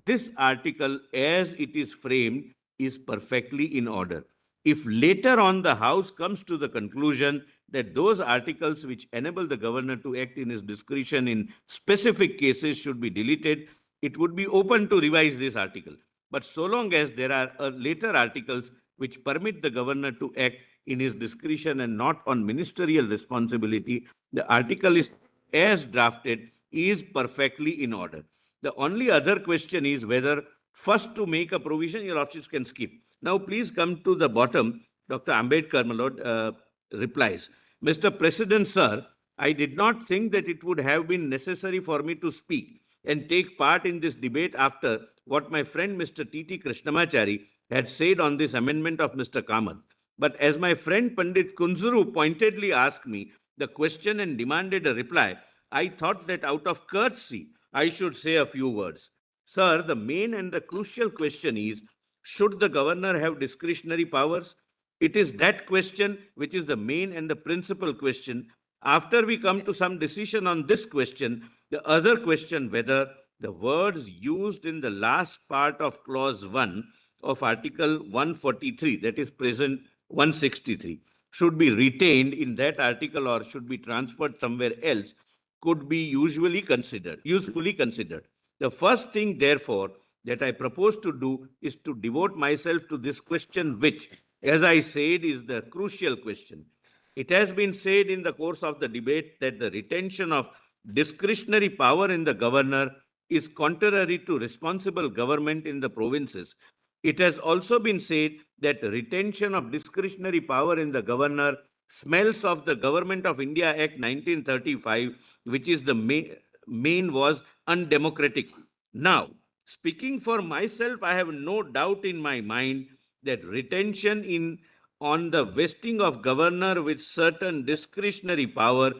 S2: this article as it is framed is perfectly in order. If later on the House comes to the conclusion that those articles which enable the governor to act in his discretion in specific cases should be deleted, it would be open to revise this article. But so long as there are later articles which permit the governor to act in his discretion and not on ministerial responsibility, the article is as drafted is perfectly in order. The only other question is whether first to make a provision, your lordships can skip. Now please come to the bottom. Dr. Ambedkar, my lord, replies, Mr. President, sir, I did not think that it would have been necessary for me to speak and take part in this debate after what my friend Mr. T.T. Krishnamachari had said on this amendment of Mr. Kamath. But as my friend Pandit Kunzuru pointedly asked me the question and demanded a reply, I thought that out of courtesy, I should say a few words. Sir, the main and the crucial question is, should the governor have discretionary powers? It is that question which is the main and the principal question. After we come to some decision on this question, the other question whether the words used in the last part of clause 1 of Article 143, that is present 163, should be retained in that article or should be transferred somewhere else, could be usefully considered. The first thing, therefore, that I propose to do is to devote myself to this question, which, as I said, is the crucial question. It has been said in the course of the debate that the retention of discretionary power in the governor is contrary to responsible government in the provinces. It has also been said that retention of discretionary power in the governor smells of the Government of India Act 1935, which is the main was undemocratic. Now, speaking for myself, I have no doubt in my mind that retention on the vesting of governor with certain discretionary power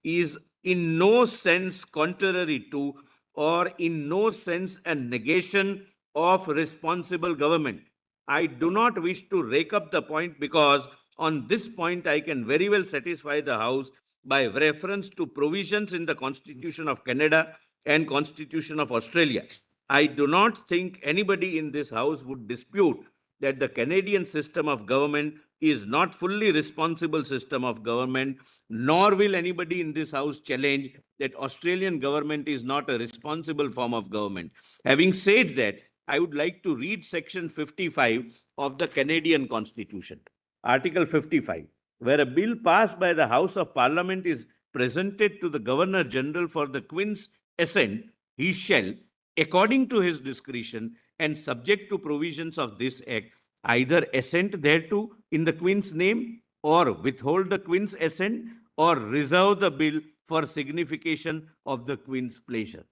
S2: is in no sense contrary to or in no sense a negation of responsible government. I do not wish to rake up the point because on this point I can very well satisfy the House by reference to provisions in the Constitution of Canada and Constitution of Australia. I do not think anybody in this House would dispute that the Canadian system of government is not fully responsible system of government, nor will anybody in this house challenge that Australian government is not a responsible form of government. Having said that, I would like to read section 55 of the Canadian Constitution, Article 55, where a bill passed by the House of Parliament is presented to the Governor General for the Queen's assent, he shall, according to his discretion and subject to provisions of this Act, either assent thereto in the Queen's name, or withhold the Queen's assent, or reserve the bill for signification of the Queen's pleasure.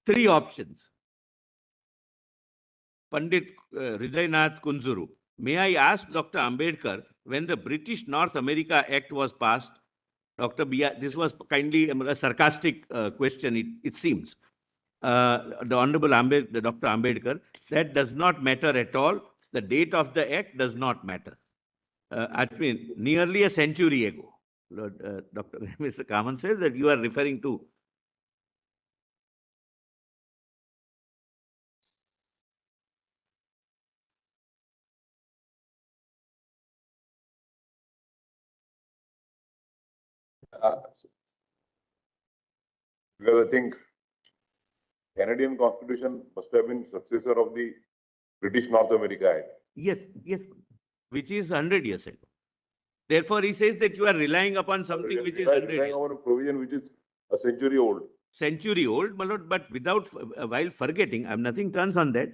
S2: Three options. Pandit Hridaynath Kunzuru, may I ask Dr. Ambedkar, when the British North America Act was passed, Dr. This was kindly a sarcastic question, it seems. The Honorable Dr. Ambedkar, that does not matter at all. The date of the act does not matter. I mean, nearly a century ago. Dr. Mr. Kaman says that you are referring to.
S1: Because I think Canadian Constitution must have been successor of the British North America Act.
S2: Yes, which is 100 years ago. Therefore, he says that you are relying upon something which is 100
S1: relying
S2: years.
S1: on a provision which is a century old.
S2: Century old, my lord, but without, while forgetting, I have nothing turns on that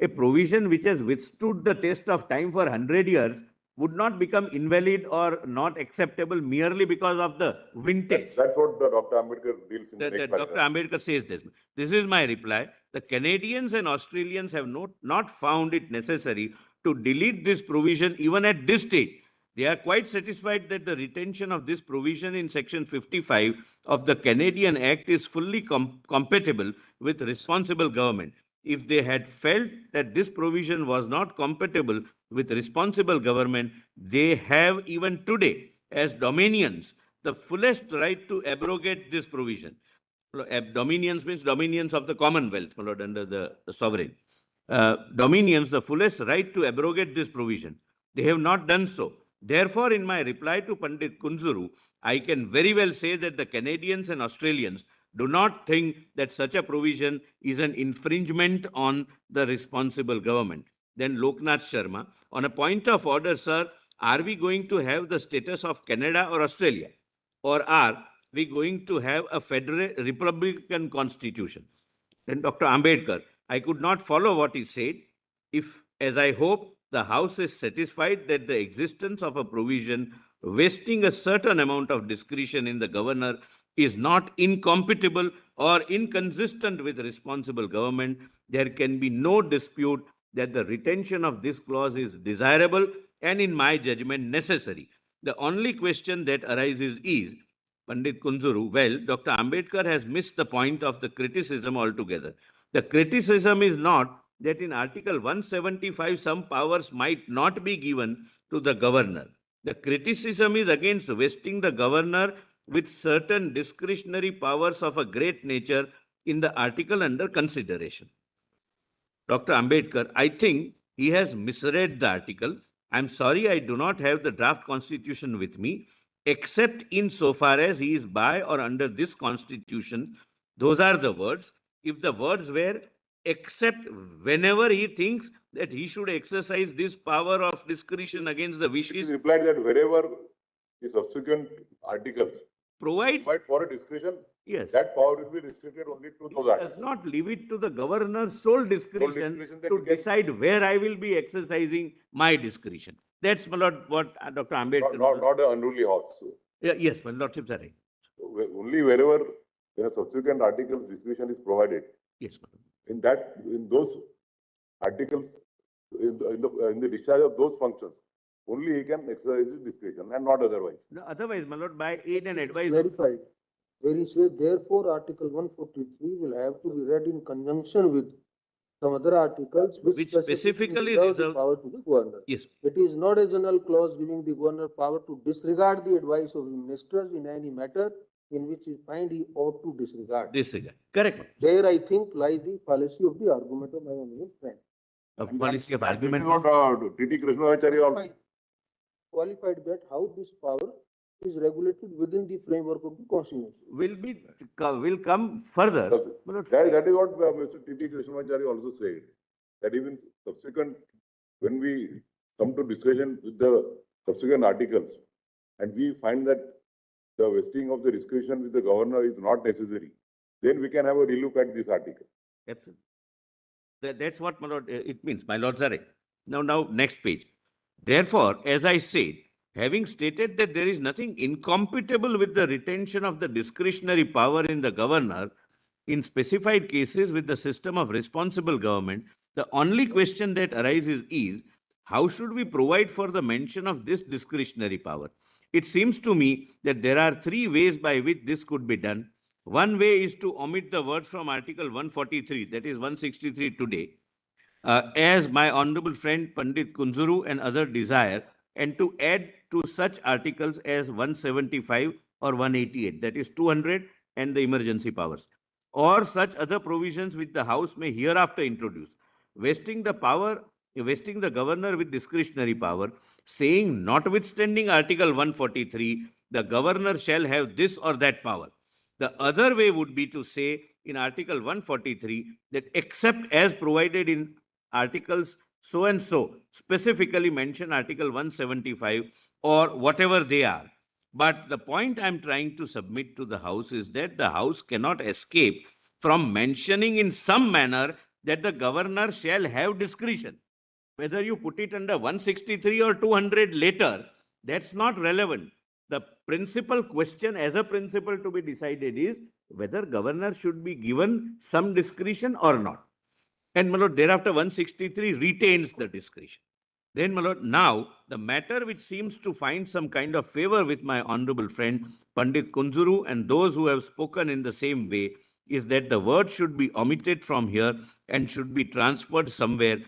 S2: a provision which has withstood the test of time for 100 years would not become invalid or not acceptable merely because of the vintage.
S1: That's what Dr. Ambedkar deals in the next
S2: Dr.
S1: paragraph.
S2: Ambedkar says this. This is my reply. The Canadians and Australians have not found it necessary to delete this provision even at this stage. They are quite satisfied that the retention of this provision in section 55 of the Canadian Act is fully compatible with responsible government. If they had felt that this provision was not compatible with responsible government, they have even today, as dominions, the fullest right to abrogate this provision. Dominions means dominions of the Commonwealth, my lord, under the sovereign. Dominions, the fullest right to abrogate this provision. They have not done so. Therefore, in my reply to Pandit Kunzuru, I can very well say that the Canadians and Australians do not think that such a provision is an infringement on the responsible government. Then Loknath Sharma, on a point of order, sir, are we going to have the status of Canada or Australia? Or are we going to have a federal republican constitution? Then Dr. Ambedkar, I could not follow what he said. If, as I hope, the House is satisfied that the existence of a provision vesting a certain amount of discretion in the governor is not incompatible or inconsistent with responsible government, there can be no dispute that the retention of this clause is desirable and, in my judgment, necessary. The only question that arises is, Pandit Kunzuru, well, Dr. Ambedkar has missed the point of the criticism altogether. The criticism is not that in Article 175 some powers might not be given to the governor. The criticism is against vesting the governor with certain discretionary powers of a great nature in the article under consideration. Dr. Ambedkar, I think he has misread the article. I am sorry I do not have the draft constitution with me, except insofar as he is by or under this constitution. Those are the words. If the words were except whenever he thinks that he should exercise this power of discretion against the
S1: It
S2: wishes,
S1: is implied that wherever the subsequent articles
S2: provides,
S1: provide for a discretion,
S2: yes,
S1: that power will be restricted only to those
S2: does
S1: articles.
S2: not leave it to the governor's sole discretion
S1: discretion that
S2: to
S1: he can-
S2: decide where I will be exercising my discretion. That's my lord, what Dr. Ambedkar.
S1: Not an unruly horse.
S2: Yes, my lordships are right.
S1: Only wherever in a subsequent article discretion is provided,
S2: Yes, my lord.
S1: in those articles, in the discharge of those functions, only he can exercise his discretion and not otherwise.
S2: No, otherwise, my lord, by aid and advice.
S5: Clarified. Where you say therefore Article 143 will have to be read in conjunction with some other articles
S2: Which specifically
S5: reserve the
S2: reserve-
S5: power to the governor.
S2: Yes,
S5: It is not a general clause giving the governor power to disregard the advice of the ministers in any matter in which he find he ought to disregard.
S2: disregard. Correct.
S5: There I think lies the fallacy of the argument of my honorable friend.
S2: a policy of
S1: This
S2: argument.
S1: is what T.T. Krishnamacharya also.
S5: Qualified that how this power is regulated within the framework of the Constitution.
S2: Will come further. My lord,
S1: That is what Mr. T.T. Krishnamacharya also said, that even subsequent, when we come to discussion with the subsequent articles, and we find that the vesting of the discretion with the governor is not necessary, then we can have a relook at this article.
S2: Absolutely. That's what, my lord, it means. My lords are right. Now, next page. Therefore, as I said, having stated that there is nothing incompatible with the retention of the discretionary power in the governor in specified cases with the system of responsible government, the only question that arises is, how should we provide for the mention of this discretionary power? It seems to me that there are three ways by which this could be done. One way is to omit the words from Article 143, that is 163 today, as my honorable friend Pandit Kunzuru and other desire, and to add to such articles as 175 or 188, that is 200 and the emergency powers, or such other provisions which the House may hereafter introduce, vesting the governor with discretionary power, saying notwithstanding Article 143, the governor shall have this or that power. The other way would be to say in Article 143 that except as provided in articles so and so, specifically mention Article 175 or whatever they are. But the point I'm trying to submit to the House is that the House cannot escape from mentioning in some manner that the governor shall have discretion. Whether you put it under 163 or 200 later, that's not relevant. The principal question as a principle to be decided is whether governor should be given some discretion or not. And my lord, thereafter 163 retains the discretion. Then, my lord, now the matter which seems to find some kind of favor with my honorable friend Pandit Kunzuru and those who have spoken in the same way is that the word should be omitted from here and should be transferred somewhere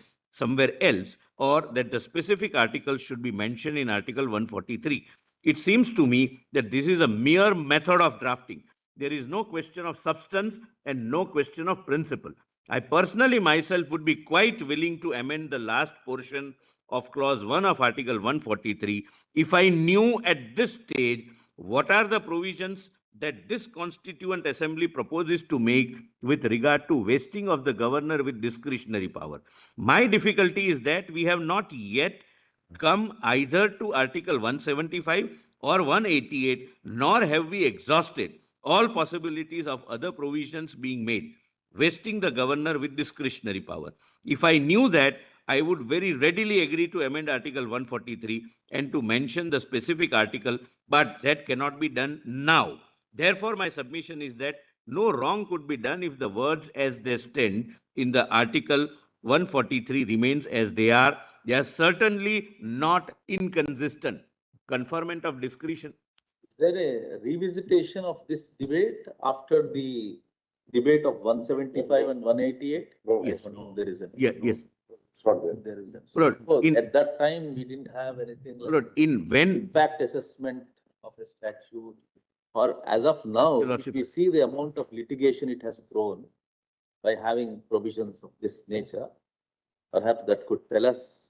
S2: else, or that the specific article should be mentioned in Article 143. It seems to me that this is a mere method of drafting. There is no question of substance and no question of principle. I personally myself would be quite willing to amend the last portion of clause 1 of Article 143 if I knew at this stage what are the provisions that this Constituent Assembly proposes to make with regard to vesting of the governor with discretionary power. My difficulty is that we have not yet come either to Article 175 or 188, nor have we exhausted all possibilities of other provisions being made, vesting the governor with discretionary power. If I knew that, I would very readily agree to amend Article 143 and to mention the specific article, but that cannot be done now. Therefore, my submission is that no wrong could be done if the words as they stand in the Article 143 remains as they are. They are certainly not inconsistent. Conferment of discretion.
S3: Is there a revisitation of this debate after the debate of 175 and 188?
S1: No,
S2: Yes.
S3: No, there isn't.
S2: Yeah, yes.
S1: it's not there.
S3: There isn't.
S2: Lord,
S3: Suppose
S2: in-
S3: at that time, we didn't have anything like
S2: Lord, in when
S3: impact assessment of a statute. Or as of now,
S2: Your
S3: if
S2: Lordship.
S3: we see the amount of litigation it has thrown by having provisions of this nature, perhaps that could tell us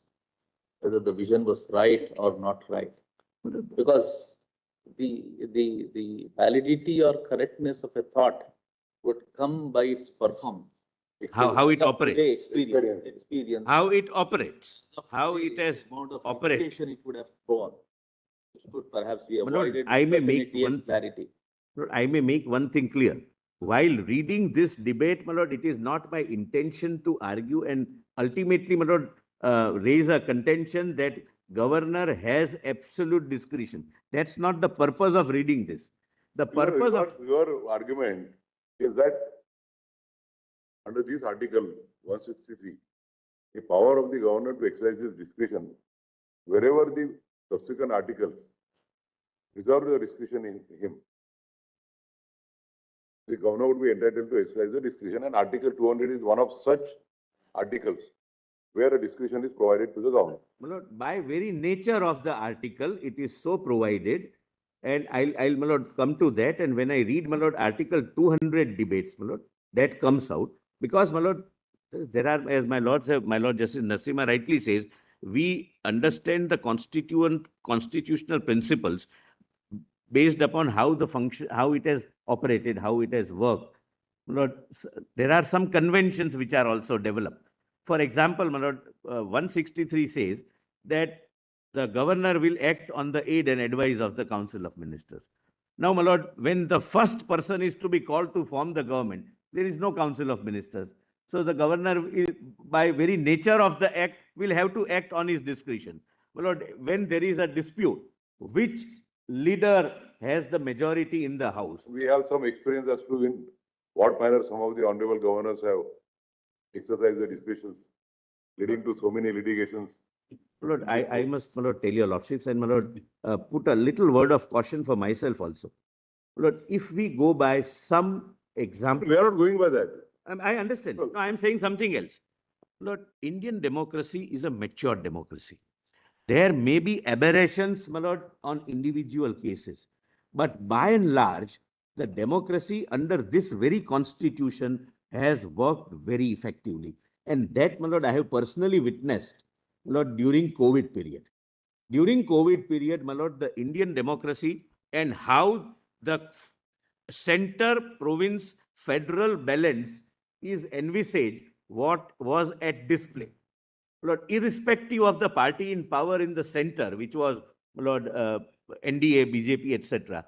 S3: whether the vision was right or not right. Because the validity or correctness of a thought would come by its performance.
S2: How it
S3: End of
S2: operates.
S3: today, experience.
S2: how it operates,
S3: Of
S2: how
S3: today,
S2: it has
S3: amount of
S2: operated.
S3: litigation it would have thrown. Which could perhaps be
S2: My lord,
S3: avoided.
S2: I may
S3: with
S2: make
S3: certainty and
S2: one-
S3: clarity.
S2: Lord, I may make one thing clear. While reading this debate, my lord, it is not my intention to argue and ultimately, my lord, raise a contention that governor has absolute discretion. That's not the purpose of reading this. The purpose of
S1: Your argument is that under this article 163, the power of the governor to exercise his discretion, wherever the subsequent articles reserve the discretion in him, the governor would be entitled to exercise the discretion, and Article 200 is one of such articles where a discretion is provided to the governor.
S2: my lord, by very nature of the article, it is so provided. And I'll, my lord, come to that. And when I read, my lord, Article 200 debates, my lord, that comes out. Because, my lord, There are, as my Lord Justice Nasima rightly says, we understand the constitutional principles based upon how the function, how it has operated, how it has worked. My Lord, there are some conventions which are also developed. For example, my Lord, 163 says that the governor will act on the aid and advice of the Council of Ministers. Now, my Lord, when the first person is to be called to form the government, there is no Council of Ministers. So the governor, by very nature of the act, will have to act on his discretion. My Lord, when there is a dispute, which leader has the majority in the house?
S1: We have some experience as to in what manner some of the honorable governors have exercised their discretions, leading to so many litigations.
S2: My Lord, I must, my Lord, tell your lordships and my Lord, put a little word of caution for myself also. My Lord, if we go by some example,
S1: We are not going by that.
S2: I understand. No, I am saying something else. Lord, Indian democracy is a mature democracy. There may be aberrations, my Lord, on individual cases. But by and large, the democracy under this very constitution has worked very effectively. And that, my Lord, I have personally witnessed, my Lord, during COVID period. During COVID period, my Lord, the Indian democracy and how the center, province, federal balance is envisaged what was at display. Lord, irrespective of the party in power in the center, which was, Lord, NDA, BJP, etc.,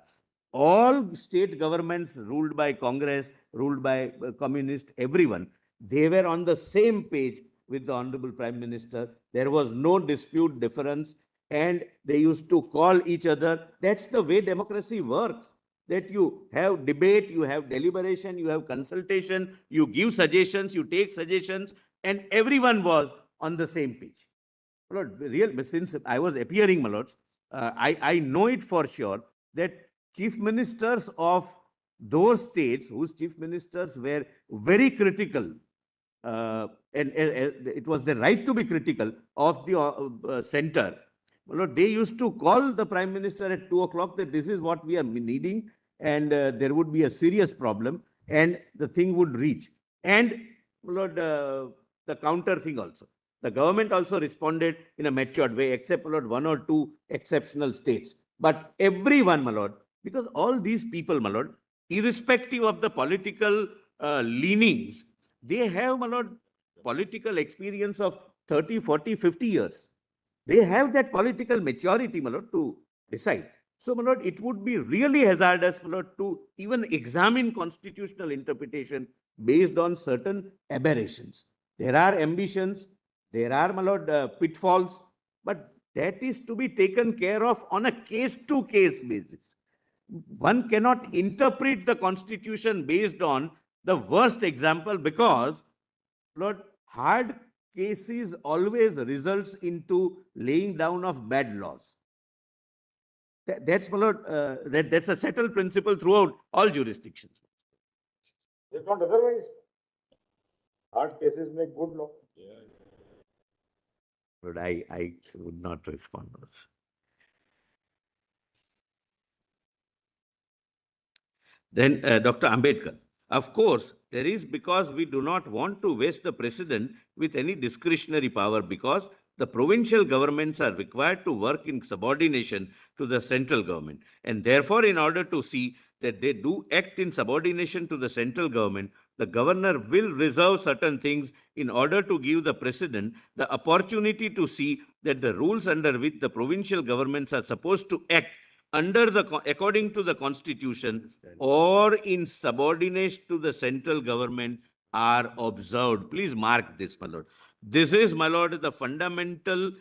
S2: all state governments ruled by Congress, ruled by communist, everyone, they were on the same page with the Honorable Prime Minister. There was no dispute, difference, and they used to call each other. That's the way democracy works. That you have debate, you have deliberation, you have consultation, you give suggestions, you take suggestions, and everyone was on the same page. My Lord, since I was appearing, my Lords, I know it for sure that chief ministers of those states whose chief ministers were very critical, and it was their right to be critical of the center. My Lord, they used to call the Prime Minister at 2 o'clock that this is what we are needing, and there would be a serious problem, and the thing would reach. And, my Lord, the counter thing also. The government also responded in a matured way, except, my Lord, 1 or 2 exceptional states. But everyone, my Lord, because all these people, my Lord, irrespective of the political leanings, they have, my Lord, political experience of 30, 40, 50 years. They have that political maturity, my Lord, to decide. So, my Lord, it would be really hazardous, my Lord, to even examine constitutional interpretation based on certain aberrations. There are ambitions, there are, my Lord, pitfalls, but that is to be taken care of on a case-to-case basis. One cannot interpret the constitution based on the worst example because, Lord, hard cases always results into laying down of bad laws. That's, my Lord, that's a settled principle throughout all jurisdictions.
S6: If not otherwise, hard cases make good law.
S2: But I would not respond. Then Dr. Ambedkar. Of course, there is because we do not want to waste the precedent with any discretionary power because the provincial governments are required to work in subordination to the central government. And therefore, in order to see that they do act in subordination to the central government, the governor will reserve certain things in order to give the president the opportunity to see that the rules under which the provincial governments are supposed to act under the according to the constitution or in subordination to the central government are observed. Please mark this, my Lord. This is, my Lord, the fundamental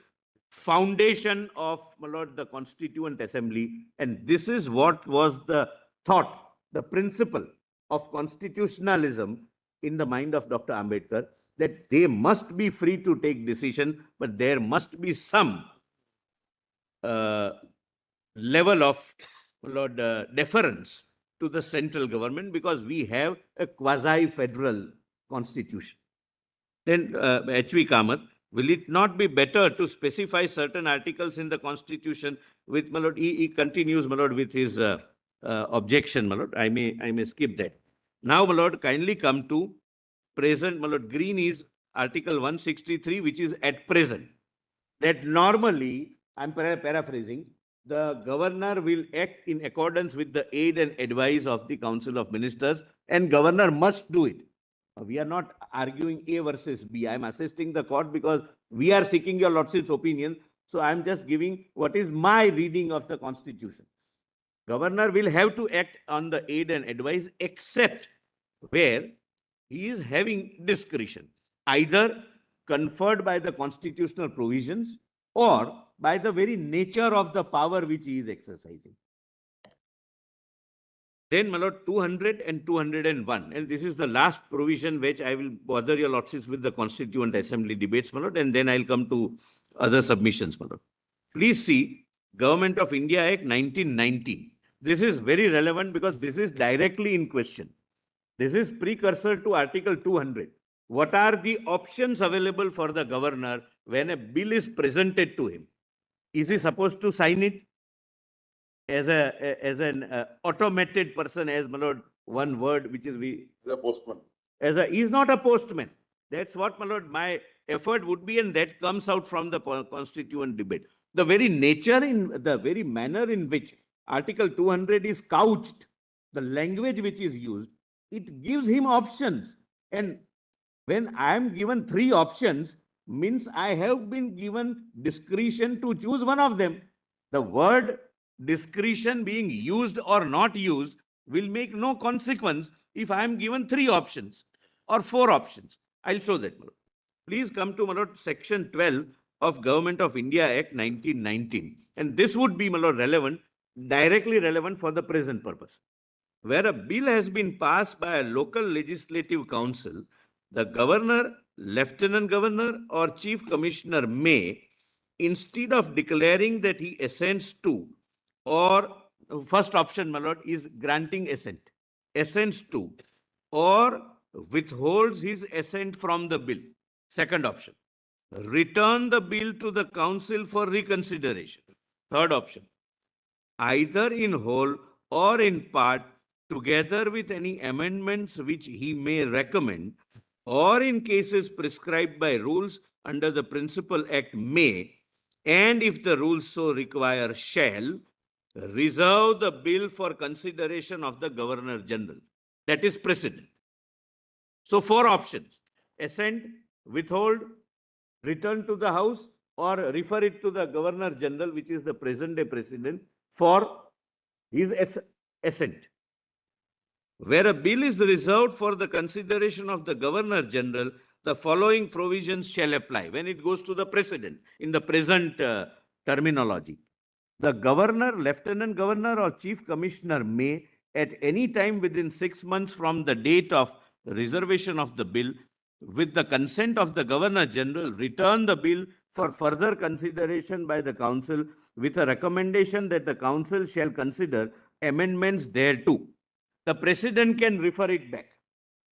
S2: foundation of, my Lord, the Constituent Assembly. And this is what was the thought, the principle of constitutionalism in the mind of Dr. Ambedkar, that they must be free to take decision, but there must be some level of, Lord, deference to the central government because we have a quasi-federal constitution. Then H.V. Kamath, will it not be better to specify certain articles in the constitution with, my Lord, he continues, my Lord, with his objection, my Lord. I may skip that. Now, my Lord, kindly come to present, my Lord, green is Article 163, which is at present, that normally, I'm paraphrasing, the governor will act in accordance with the aid and advice of the Council of Ministers, and governor must do it. We are not arguing A versus B. I'm assisting the court because we are seeking your lordship's opinion. So I'm just giving what is my reading of the Constitution. Governor will have to act on the aid and advice except where he is having discretion, either conferred by the constitutional provisions or by the very nature of the power which he is exercising. Then, my lord, 200 and 201, and this is the last provision which I will bother your lordships with the Constituent Assembly debates, my lord, and then I'll come to other submissions, my lord. Please see Government of India Act 1919. This is very relevant because this is directly in question. This is precursor to Article 200. What are the options available for the governor when a bill is presented to him? Is he supposed to sign it as an automated person, as my lord, one word which is
S1: The postman.
S2: he's not a postman. That's what, my lord, my effort would be, and that comes out from the constituent debate. The very nature, in the very manner in which Article 200 is couched, the language which is used, it gives him options. And when I am given 3 options, means I have been given discretion to choose one of them. The word discretion being used or not used will make no consequence if I am given 3 options or 4 options. I'll show that, my lord. Please come to, my lord, section 12 of Government of India Act 1919. And this would be, my lord, relevant, directly relevant for the present purpose. Where a bill has been passed by a local legislative council, the governor, lieutenant governor, or chief commissioner may, instead of declaring that he assents to, or first option, my lord, is granting assent, assents to, or withholds his assent from the bill. Second option, return the bill to the council for reconsideration. Third option, either in whole or in part, together with any amendments which he may recommend, or in cases prescribed by rules under the Principal Act may, and if the rules so require shall, reserve the bill for consideration of the Governor General. That is precedent. So 4 options: assent, withhold, return to the House, or refer it to the Governor General, which is the present day president, for his assent. Where a bill is reserved for the consideration of the Governor General, the following provisions shall apply when it goes to the President in the present terminology. The Governor, Lieutenant Governor, or Chief Commissioner may, at any time within 6 months from the date of reservation of the bill, with the consent of the Governor General, return the bill for further consideration by the Council with a recommendation that the Council shall consider amendments thereto. The President can refer it back.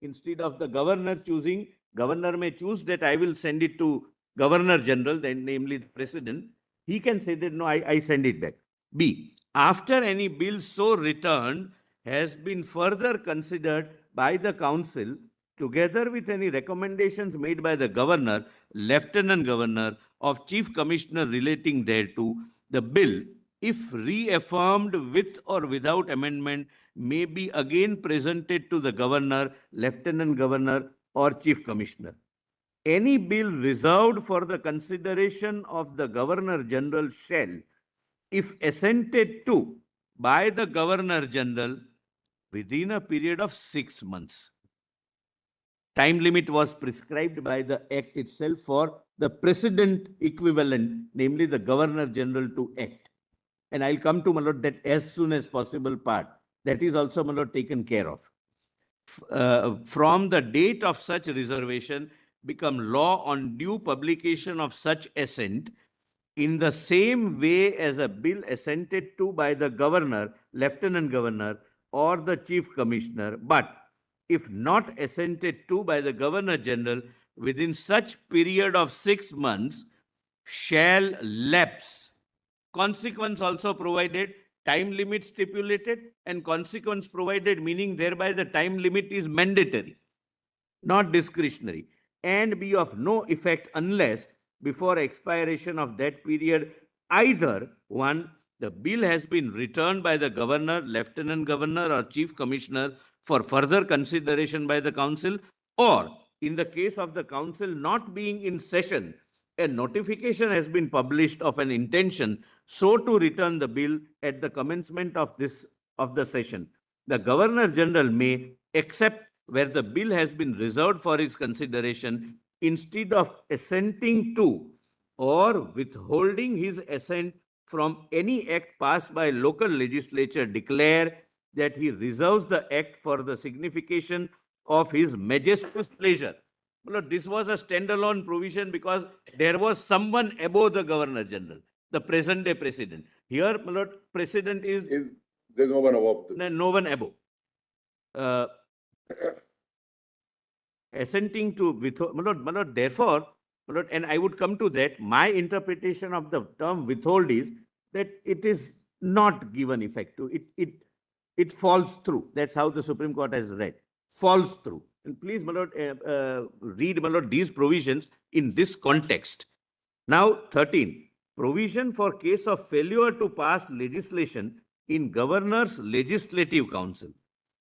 S2: Instead of the Governor choosing, Governor may choose that I will send it to Governor General, then namely the President. He can say that no, I send it back. B, after any bill so returned has been further considered by the Council, together with any recommendations made by the Governor, Lieutenant Governor, of Chief Commissioner relating thereto, the bill, if reaffirmed with or without amendment, may be again presented to the Governor, Lieutenant Governor, or Chief Commissioner. Any bill reserved for the consideration of the Governor General shall, if assented to by the Governor General within a period of 6 months. Time limit was prescribed by the Act itself for the President equivalent, namely the Governor General, to act. And I'll come to, my lord, that as soon as possible part. That is also, my lord, taken care of. From the date of such reservation become law on due publication of such assent, in the same way as a bill assented to by the Governor, Lieutenant Governor, or the Chief Commissioner, but if not assented to by the Governor General within such period of 6 months, shall lapse. Consequence also provided, time limit stipulated, and consequence provided, meaning thereby the time limit is mandatory, not discretionary. and be of no effect unless before expiration of that period, either one, the bill has been returned by the governor, lieutenant governor, or chief commissioner for further consideration by the council, or in the case of the council not being in session, a notification has been published of an intention so to return the bill at the commencement of the session. The Governor General may, except where the bill has been reserved for his consideration, instead of assenting to or withholding his assent from any act passed by local legislature, declare that he reserves the act for the signification of his majesty's pleasure. Well, this was a standalone provision because there was someone above the Governor General, the present day president. Here, my lord, president is
S1: There's no one above.
S2: no one above. Assenting to withhold, my lord, therefore, my lord, and I would come to that, my interpretation of the term withhold is that it is not given effect to it falls through. That's how the Supreme Court has read. Falls through. And please, my lord, read, my lord, these provisions in this context. Now, 13. Provision for case of failure to pass legislation in Governor's Legislative Council.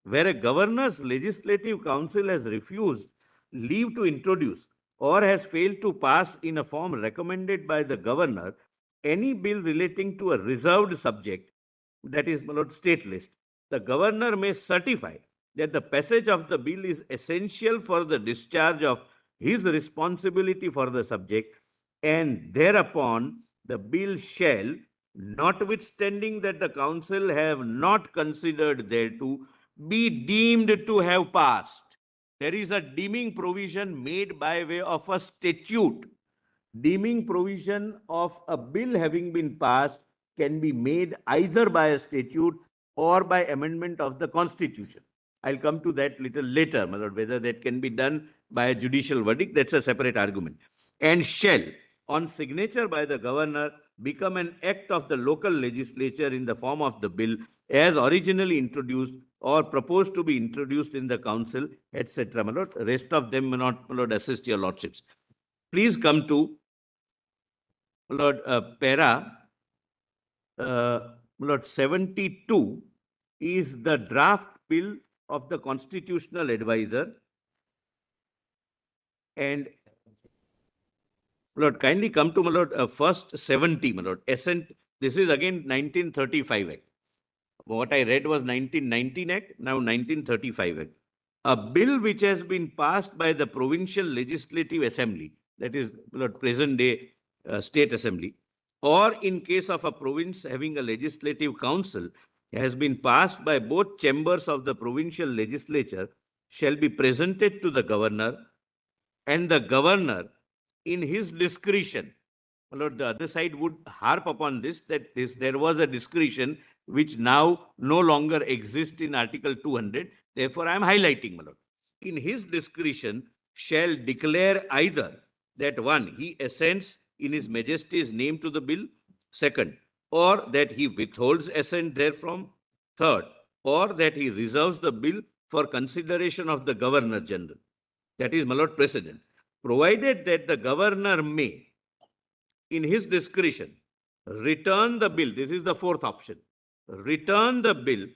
S2: Where a Governor's Legislative Council has refused leave to introduce or has failed to pass in a form recommended by the Governor any bill relating to a reserved subject, that is, my lord, state list, the Governor may certify that the passage of the bill is essential for the discharge of his responsibility for the subject, and thereupon the bill shall, notwithstanding that the council have not considered thereto, be deemed to have passed. There is a deeming provision made by way of a statute. Deeming provision of a bill having been passed can be made either by a statute or by amendment of the Constitution. I'll come to that little later, my lord, whether that can be done by a judicial verdict, that's a separate argument. And shall, on signature by the governor, become an act of the local legislature in the form of the bill as originally introduced or proposed to be introduced in the council, etc. My lord, rest of them may not, my lord, assist your lordships. Please come to, my lord, my lord, 72 is the draft bill of the constitutional advisor. And my lord, kindly come to, my lord, first 70, my lord, Assent. This is again 1935 Act. What I read was 1919 Act, now 1935 Act. A bill which has been passed by the Provincial Legislative Assembly, that is, my lord, present day State Assembly, or in case of a province having a legislative council, has been passed by both chambers of the provincial legislature, shall be presented to the governor, and the governor, in his discretion, my lord, the other side would harp upon this, that there was a discretion which now no longer exists in Article 200. Therefore, I am highlighting, my lord. In his discretion, shall declare either that one, he assents in his majesty's name to the bill, second, or that he withholds assent therefrom, third, or that he reserves the bill for consideration of the Governor General, that is, my lord, President, provided that the governor may, in his discretion, return the bill. This is the fourth option. Return the bill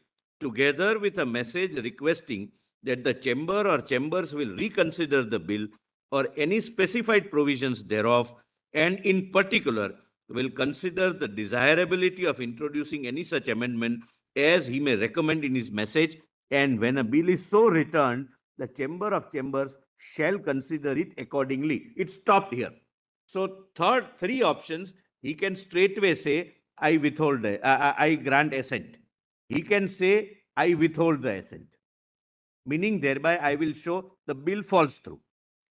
S2: together with a message requesting that the chamber or chambers will reconsider the bill or any specified provisions thereof, and in particular will consider the desirability of introducing any such amendment as he may recommend in his message. And when a bill is so returned, the chamber of chambers shall consider it accordingly. It stopped here. So three options, he can straightway say, I withhold, I grant assent. He can say, I withhold the assent, meaning thereby I will show the bill falls through.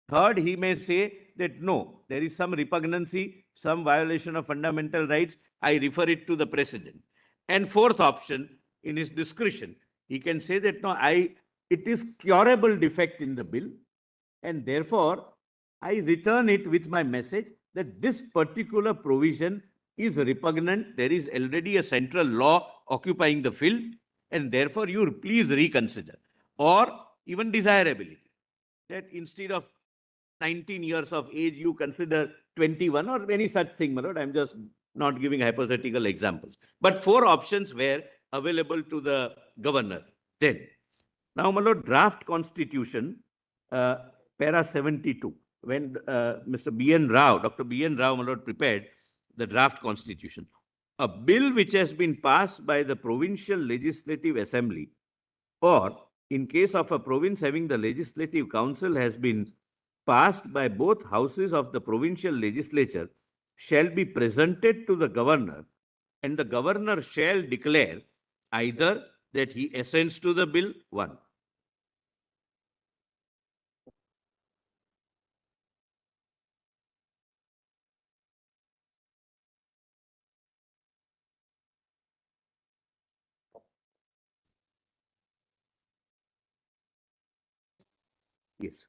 S2: Third, he may say that no, there is some repugnancy, some violation of fundamental rights, I refer it to the president. And fourth option, in his discretion, he can say that no, it is curable defect in the bill, and therefore I return it with my message that this particular provision is repugnant. There is already a central law occupying the field, and therefore you please reconsider. Or even desirability, that instead of 19 years of age, you consider 21 or any such thing, my lord. I'm just not giving hypothetical examples. But 4 options were available to the governor then. Now, my lord, draft constitution, para 72, when Mr. B.N. Rao, Dr. B.N. Rao, my lord, prepared the draft constitution. A bill which has been passed by the provincial legislative assembly, or in case of a province having the legislative council, has been passed by both houses of the provincial legislature, shall be presented to the governor, and the governor shall declare either that he assents to the bill, 1. Yes.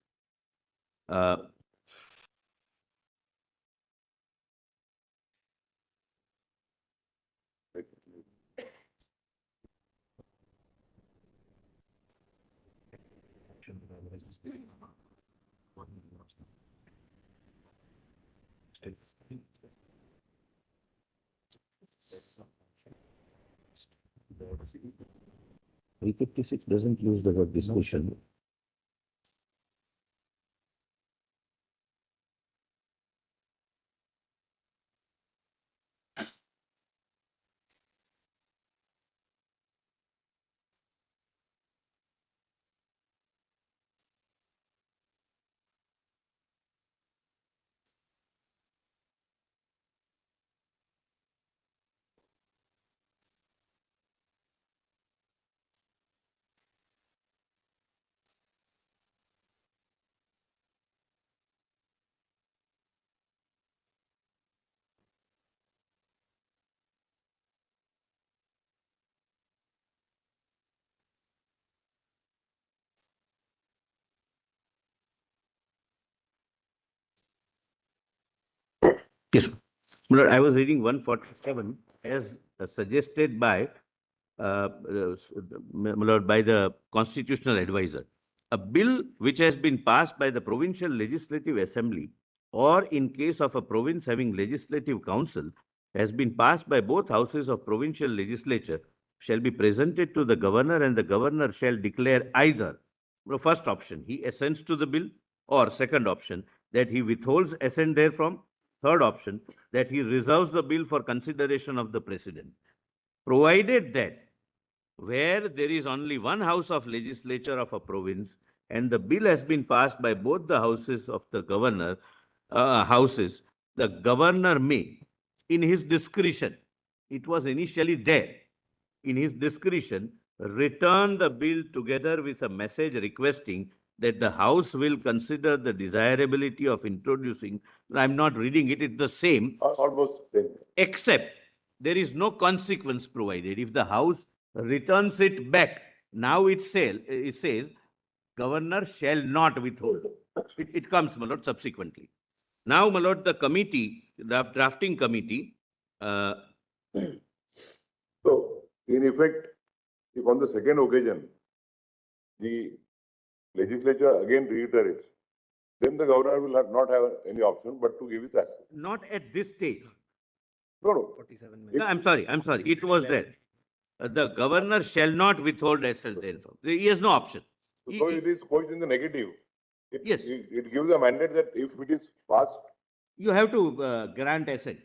S2: Three 56 doesn't use the word discussion. Yes. My lord, I was reading 147 as suggested by, my lord, by the constitutional advisor. A bill which has been passed by the provincial legislative assembly, or in case of a province having legislative council, has been passed by both houses of provincial legislature, shall be presented to the governor, and the governor shall declare either, the first option, he assents to the bill, or second option, that he withholds assent therefrom, third option, that he reserves the bill for consideration of the president, provided that where there is only one house of legislature of a province and the bill has been passed by both the houses of the governor, houses, the governor may, in his discretion, it was initially there, in his discretion, return the bill together with a message requesting that the House will consider the desirability of introducing, I'm not reading it, it's the same,
S1: Almost same.
S2: except there is no consequence provided. If the House returns it back, now it says, governor shall not withhold. It comes, my lord, subsequently. Now, my lord, the committee, the drafting committee,
S1: So, in effect, if on the second occasion, the legislature again reiterates, then the governor will not have any option but to give it as.
S2: not at this stage.
S1: No, no.
S2: No, I'm sorry, it was there. The governor shall not withhold assent therefrom. He has no option.
S1: So it is quite in the negative.
S2: Yes.
S1: It gives a mandate that if it is passed,
S2: You have to grant assent.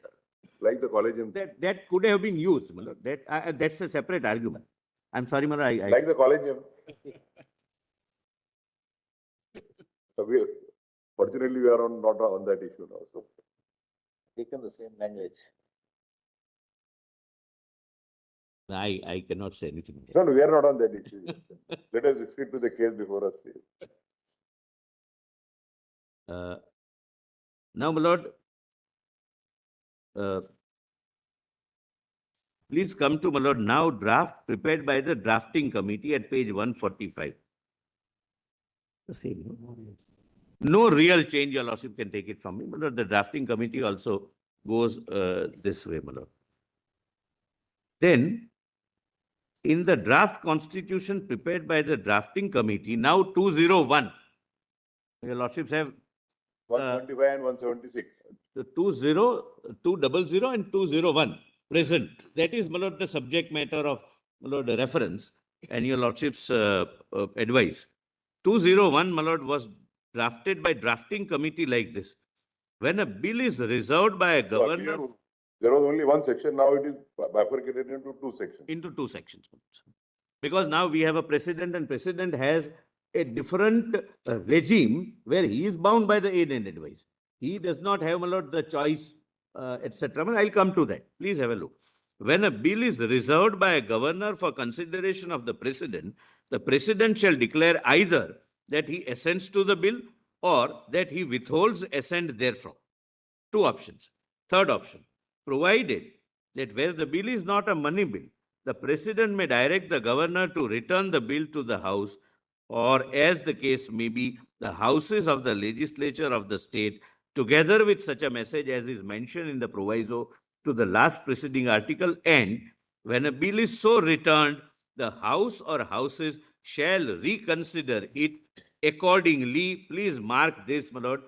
S1: like the collegium,
S2: That could have been used, my lord. That's a separate argument. I'm sorry, my lord,
S1: like the collegium. Fortunately, we are not on that issue now, so.
S3: Taken the same language.
S2: I cannot say anything.
S1: No, we are not on that issue. Let us stick to the case before us.
S2: Now, my lord, please come to, my lord, now draft prepared by the drafting committee at page 145. The same. No real change, your lordship can take it from me. My lord, the drafting committee also goes this way, my lord. Then, in the draft constitution prepared by the drafting committee, now 201, your lordships have
S1: 175 and 176.
S2: the 200 and 201 present. That is, my lord, the subject matter of, my lord, the reference and your lordship's advice. 201, my lord, was drafted by drafting committee like this. When a bill is reserved by a
S1: So
S2: governor
S1: earlier, there was only one section, now it is bifurcated into two sections.
S2: into two sections. Because now we have a president and president has a different regime where he is bound by the aid and advice. He does not have, my lord, the choice, etc. I'll come to that. Please have a look. When a bill is reserved by a governor for consideration of the president shall declare either that he assents to the bill or that he withholds assent therefrom. Two options. Third option, provided that where the bill is not a money bill, the president may direct the governor to return the bill to the house, or as the case may be, the houses of the legislature of the state, together with such a message as is mentioned in the proviso to the last preceding article. And when a bill is so returned, the house or houses shall reconsider it accordingly. Please mark this, my lord,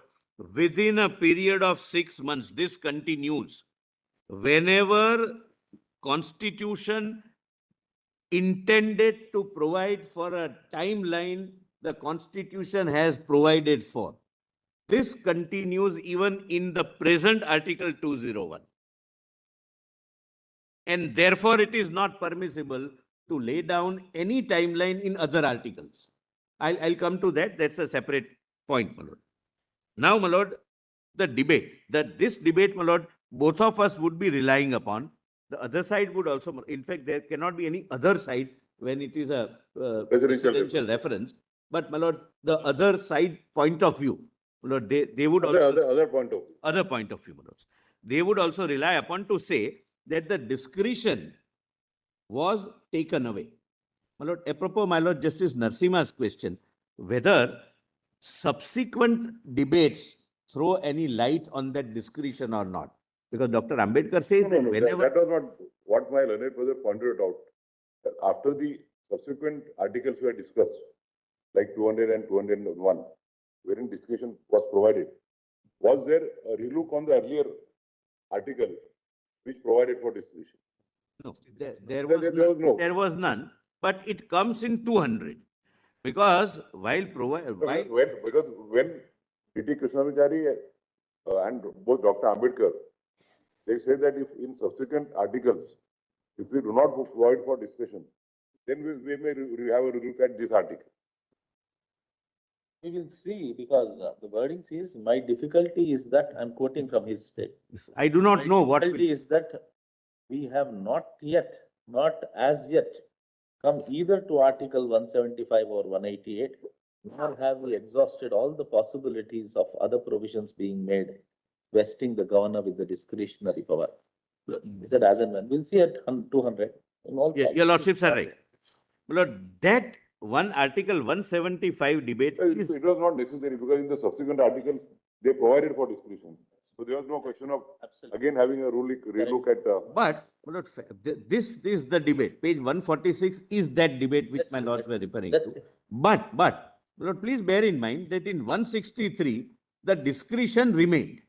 S2: within a period of 6 months. This continues. Whenever Constitution intended to provide for a timeline, the Constitution has provided for. This continues even in the present Article 201. And therefore, it is not permissible to lay down any timeline in other articles. I'll come to that. That's a separate point, my lord. Now, my lord, the debate, this debate, my lord, both of us would be relying upon. The other side would also, in fact, there cannot be any other side when it is a presidential reference. But, my lord, the other side point of view, my lord, they would also,
S1: Other point of view.
S2: other point of view, my lords, they would also rely upon to say that the discretion was taken away. My lord, apropos, my lord, Justice Narsimha's question, whether subsequent debates throw any light on that discretion or not. Because Dr. Ambedkar says that whenever...
S1: That was not what my learned brother pointed out. That after the subsequent articles were discussed, like 200 and 201, wherein discretion was provided, was there a relook on the earlier article which provided for discretion?
S2: No,
S1: There was no.
S2: there was none, but it comes in 200. Because
S1: Because when P.T. Krishnamachari and both Dr. Ambedkar, they say that if in subsequent articles, if we do not provide for discussion, then we may have a look at this article.
S3: We will see, because the wording says, my difficulty is that, I'm quoting from his state.
S2: I do not know what...
S3: Difficulty is that we have not as yet come either to Article 175 or 188, nor have we exhausted all the possibilities of other provisions being made, vesting the governor with the discretionary power. He said as and when. We'll see at 200. In all
S2: Yeah, your lordships are right. My lord, that one Article 175 debate is...
S1: It was not necessary because in the subsequent articles, they provided for discretion. So there was no question of again having a relook at.
S2: But, my lord, this is the debate. Page 146 is that debate which my lords were referring to. But, my lord, please bear in mind that in 163, the discretion remained.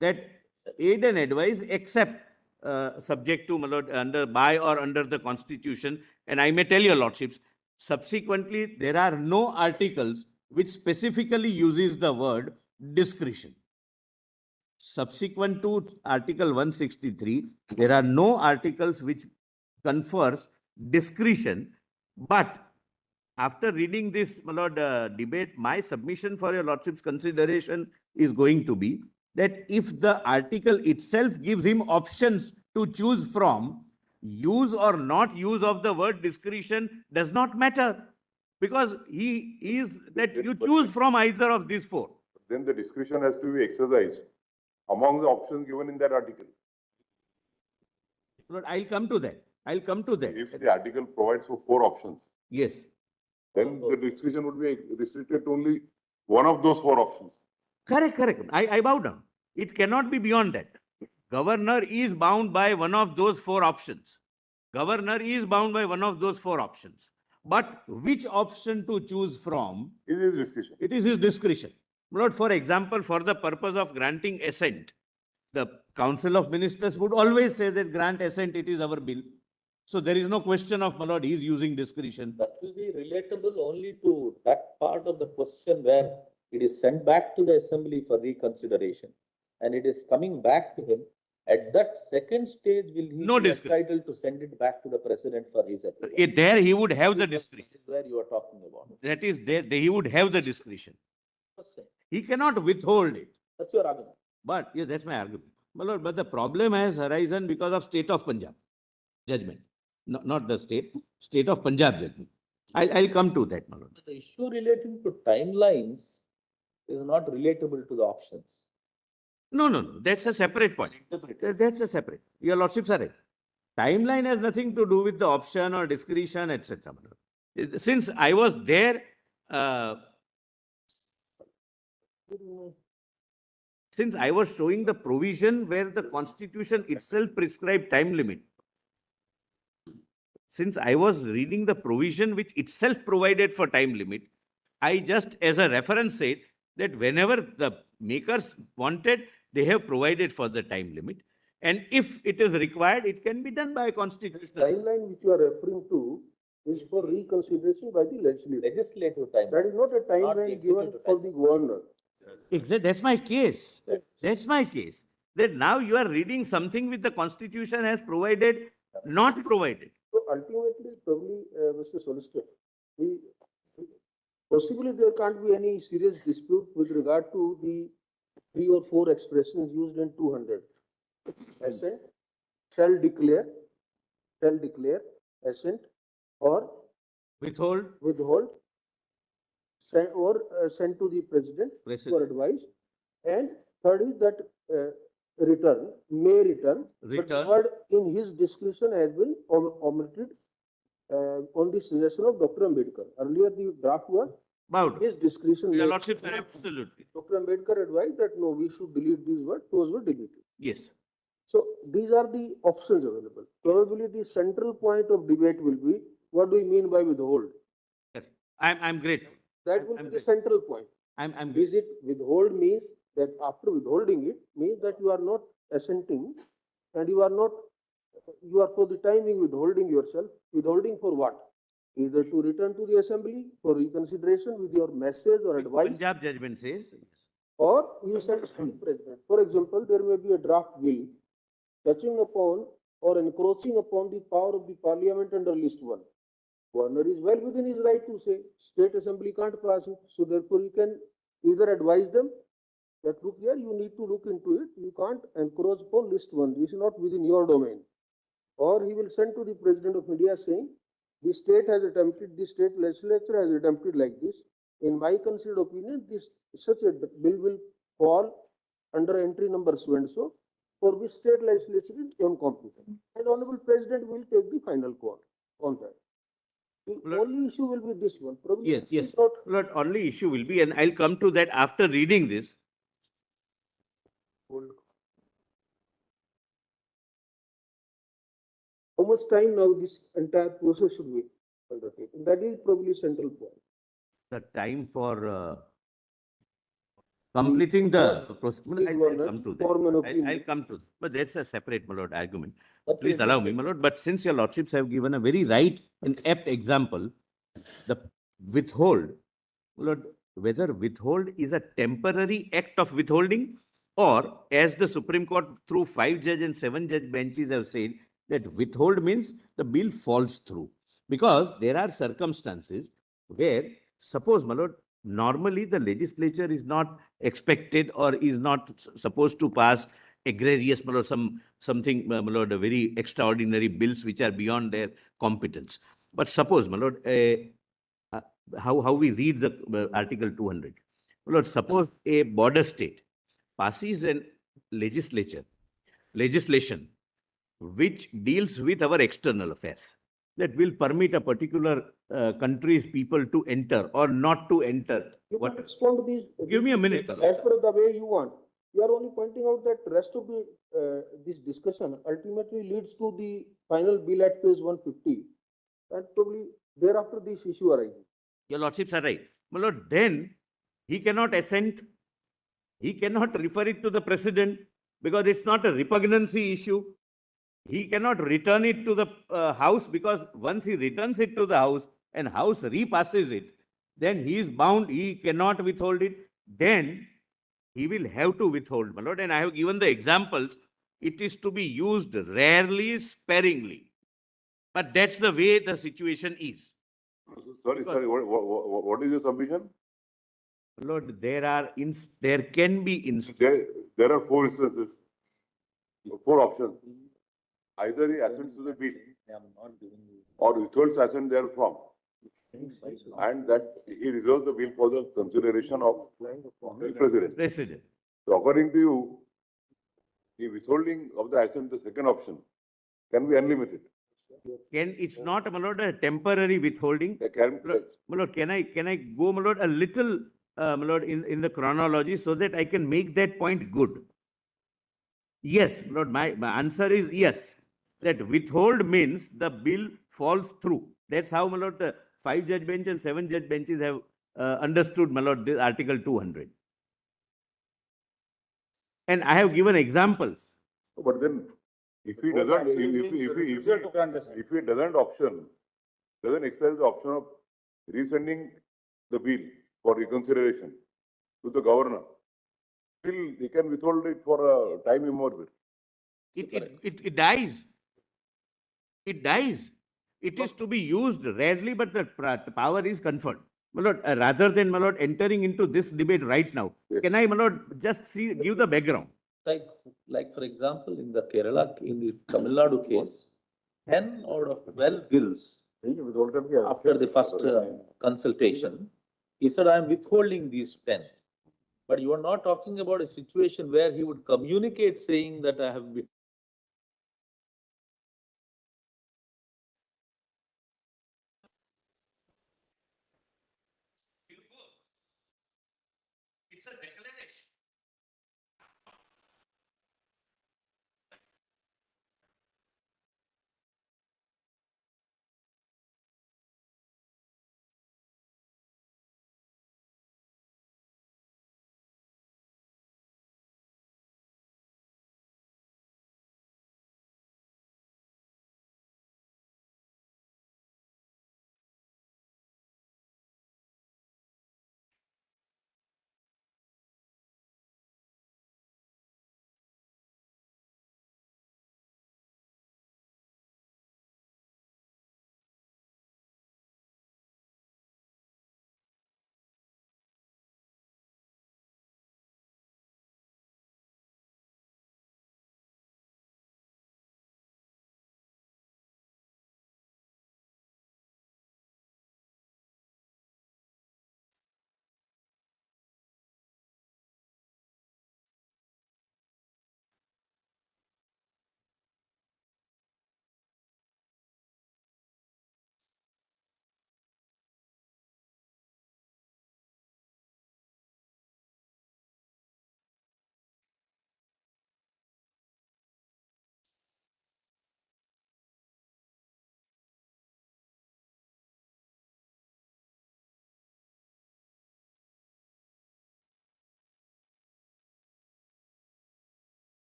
S2: That aid and advice except subject to, my lord, by or under the Constitution. And I may tell your lordships, subsequently, there are no articles which specifically uses the word discretion. Subsequent to Article 163, there are no articles which confers discretion. But after reading this, my lord, debate, my submission for your lordship's consideration is going to be that if the article itself gives him options to choose from, use or not use of the word discretion does not matter, because he is that you choose from either of these four.
S1: Then the discretion has to be exercised among the options given in that article.
S2: Lord, I'll come to that. I'll come to that.
S1: If the article provides for 4 options,
S2: Yes.
S1: then the discretion would be restricted to only one of those 4 options.
S2: Correct. I bow down. It cannot be beyond that. Governor is bound by one of those 4 options. Governor is bound by one of those 4 options. But which option to choose from?
S1: It is discretion.
S2: It is his discretion. My lord, for example, for the purpose of granting assent, the Council of Ministers would always say that grant assent, it is our bill. So there is no question of, my lord, he is using discretion.
S3: That will be relatable only to that part of the question where it is sent back to the assembly for reconsideration. And it is coming back to him. At that second stage, will he
S2: No
S3: be
S2: discretion.
S3: entitled to send it back to the president for his approval?
S2: There he would have the discretion.
S3: This is where you are talking about.
S2: That is there, he would have the discretion. He cannot withhold it.
S3: That's your argument.
S2: But, yeah, that's my argument. My lord, but the problem has arisen because of state of Punjab judgment. Not the state of Punjab judgment. I'll come to that, my lord.
S3: The issue relating to timelines is not relatable to the options.
S2: No, that's a separate point. That's a separate. Your lordships are right. Timeline has nothing to do with the option or discretion, etc. Since I was there, since I was showing the provision where the Constitution itself prescribed time limit, since I was reading the provision which itself provided for time limit, I just as a reference said that whenever the makers wanted, they have provided for the time limit. And if it is required, it can be done by a constitutional.
S5: Timeline which you are referring to is for reconsideration by the legislature.
S3: Legislative time.
S5: That is not a
S3: Not the
S5: timeline given
S3: executive
S5: for
S3: time.
S5: the governor.
S2: Exactly, that's my case. That's my case. That now you are reading something which the Constitution has provided, not provided.
S5: So ultimately, probably, Mr. Solicitor, possibly there can't be any serious dispute with regard to the 3 or 4 expressions used in 200. Assent, shall declare, assent, or withhold, send to the president for advice. And third is that may return. But the word in his discretion has been omitted on the suggestion of Dr. Ambedkar. Earlier the draft was
S2: About
S5: his discretion.
S2: your lordships are absolutely.
S5: Dr. Ambedkar advised that no, we should delete these words, those were deleted.
S2: Yes.
S5: So these are the options available. Probably the central point of debate will be, what do we mean by withhold?
S2: I'm grateful.
S5: That will be the central point.
S2: I'm
S5: Is it withhold means that after withholding it means that you are not assenting and you are for the time being withholding yourself. Withholding for what? Either to return to the assembly for reconsideration with your message or advice,
S2: Punjab judgment says.
S5: or you send to the president. For example, there may be a draft bill touching upon or encroaching upon the power of the parliament under list 1. Governor is well within his right to say, state assembly can't pass it. So therefore you can either advise them that look here, you need to look into it. You can't encroach upon list 1. This is not within your domain. Or he will send to the president of India saying, the state has attempted, the state legislature has attempted like this. In my considered opinion, such a bill will fall under entry number so and so, for which state legislature is incompetent. And Honorable President will take the final call on that. The only issue will be this one. Probably
S2: Yes.
S5: Not,
S2: Lord, only issue will be, and I'll come to that after reading this.
S5: how much time now this entire process should be undertaken? That is probably central point.
S2: The time for completing the process. I'll come to that. I'll come to that. But that's a separate, my lord, argument. Please allow me, my lord. But since your lordships have given a very right and apt example, the withhold, my lord, whether withhold is a temporary act of withholding, or as the Supreme Court through 5-judge and 7-judge benches have said, that withhold means the bill falls through. Because there are circumstances where, suppose, my lord, normally the legislature is not expected or is not supposed to pass egregious, my lord, something, my lord, very extraordinary bills which are beyond their competence. But suppose, my lord, how we read the Article 200. My lord, suppose a border state passes a legislation which deals with our external affairs, that will permit a particular country's people to enter or not to enter.
S5: You
S2: What?
S5: can respond to these.
S2: Give me a minute.
S5: As per the way you want. You are only pointing out that rest of the this discussion ultimately leads to the final bill at page 150. And probably thereafter this issue arises.
S2: Your lordships are right. My lord, then he cannot assent He cannot refer it to the president because it's not a repugnancy issue. He cannot return it to the house because once he returns it to the house and house repasses it, then he is bound, he cannot withhold it. Then he will have to withhold, my lord. And I have given the examples. It is to be used rarely, sparingly. But that's the way the situation is.
S1: Sorry, what is your submission?
S2: My lord, there can be
S1: There are four instances, four options. Either he assents to the bill
S3: I am not giving you.
S1: or withholds assent therefrom. And that he reserves the bill for the consideration of the president.
S2: president.
S1: So according to you, the withholding of the assent, the second option, can be unlimited.
S2: It's not, my lord, a temporary withholding. My lord, can I go, my lord, a little, my lord, in the chronology so that I can make that point good? Yes, my lord, my answer is yes. That withhold means the bill falls through. That's how, my lord, the 5-judge bench and 7-judge benches have understood, my lord, this Article 200. And I have given examples.
S1: But then, if he doesn't, if he doesn't exercise the option of resending the bill for reconsideration to the governor, still he can withhold it for a time immemorial.
S2: It dies. It dies. It is to be used rarely, but the power is conferred. My lord, rather than, my lord, entering into this debate right now, can I, my lord, just give the background?
S3: Like for example, in the in the Tamil Nadu case, 10 out of 12 bills, after the first consultation, he said, I am withholding these 10. But you are not talking about a situation where he would communicate saying that I have
S2: It's a declaration.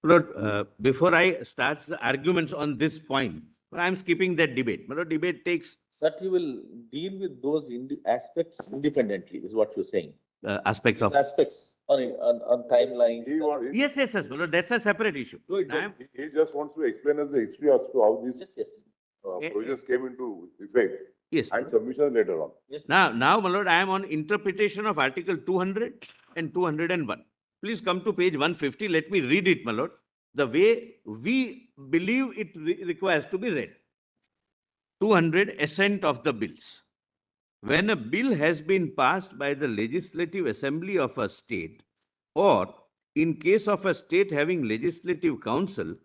S2: Lord, before I start the arguments on this point, I am skipping that debate. Lord, debate takes
S3: That you will deal with those aspects independently, is what you're saying.
S2: aspect of.
S3: Aspects on timelines.
S1: He want, he,
S2: Yes, yes, yes, Lord, that's a separate issue. I am-
S1: he just wants to explain us the history as to how these
S3: Yes, yes,
S1: provisions came into effect
S2: Yes.
S1: and submission later on.
S3: yes.
S2: Now, my lord, I am on interpretation of Article 200 and 201. Please come to page 150. Let me read it, my lord. The way we believe it requires to be read. 200, assent of the bills. When a bill has been passed by the Legislative Assembly of a state, or in case of a state having Legislative Council,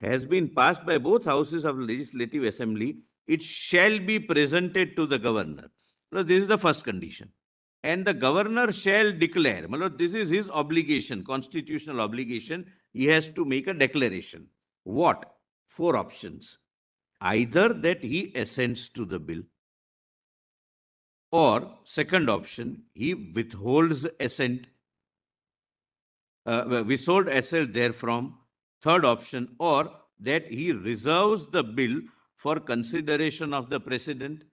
S2: has been passed by both houses of the Legislative Assembly, it shall be presented to the governor. Now, this is the first condition. And the governor shall declare. My lord, this is his obligation, constitutional obligation. He has to make a declaration. What? 4 options. Either that he assents to the bill, or second option, he withholds assent, withhold assent therefrom. Third option, or that he reserves the bill for consideration of the president.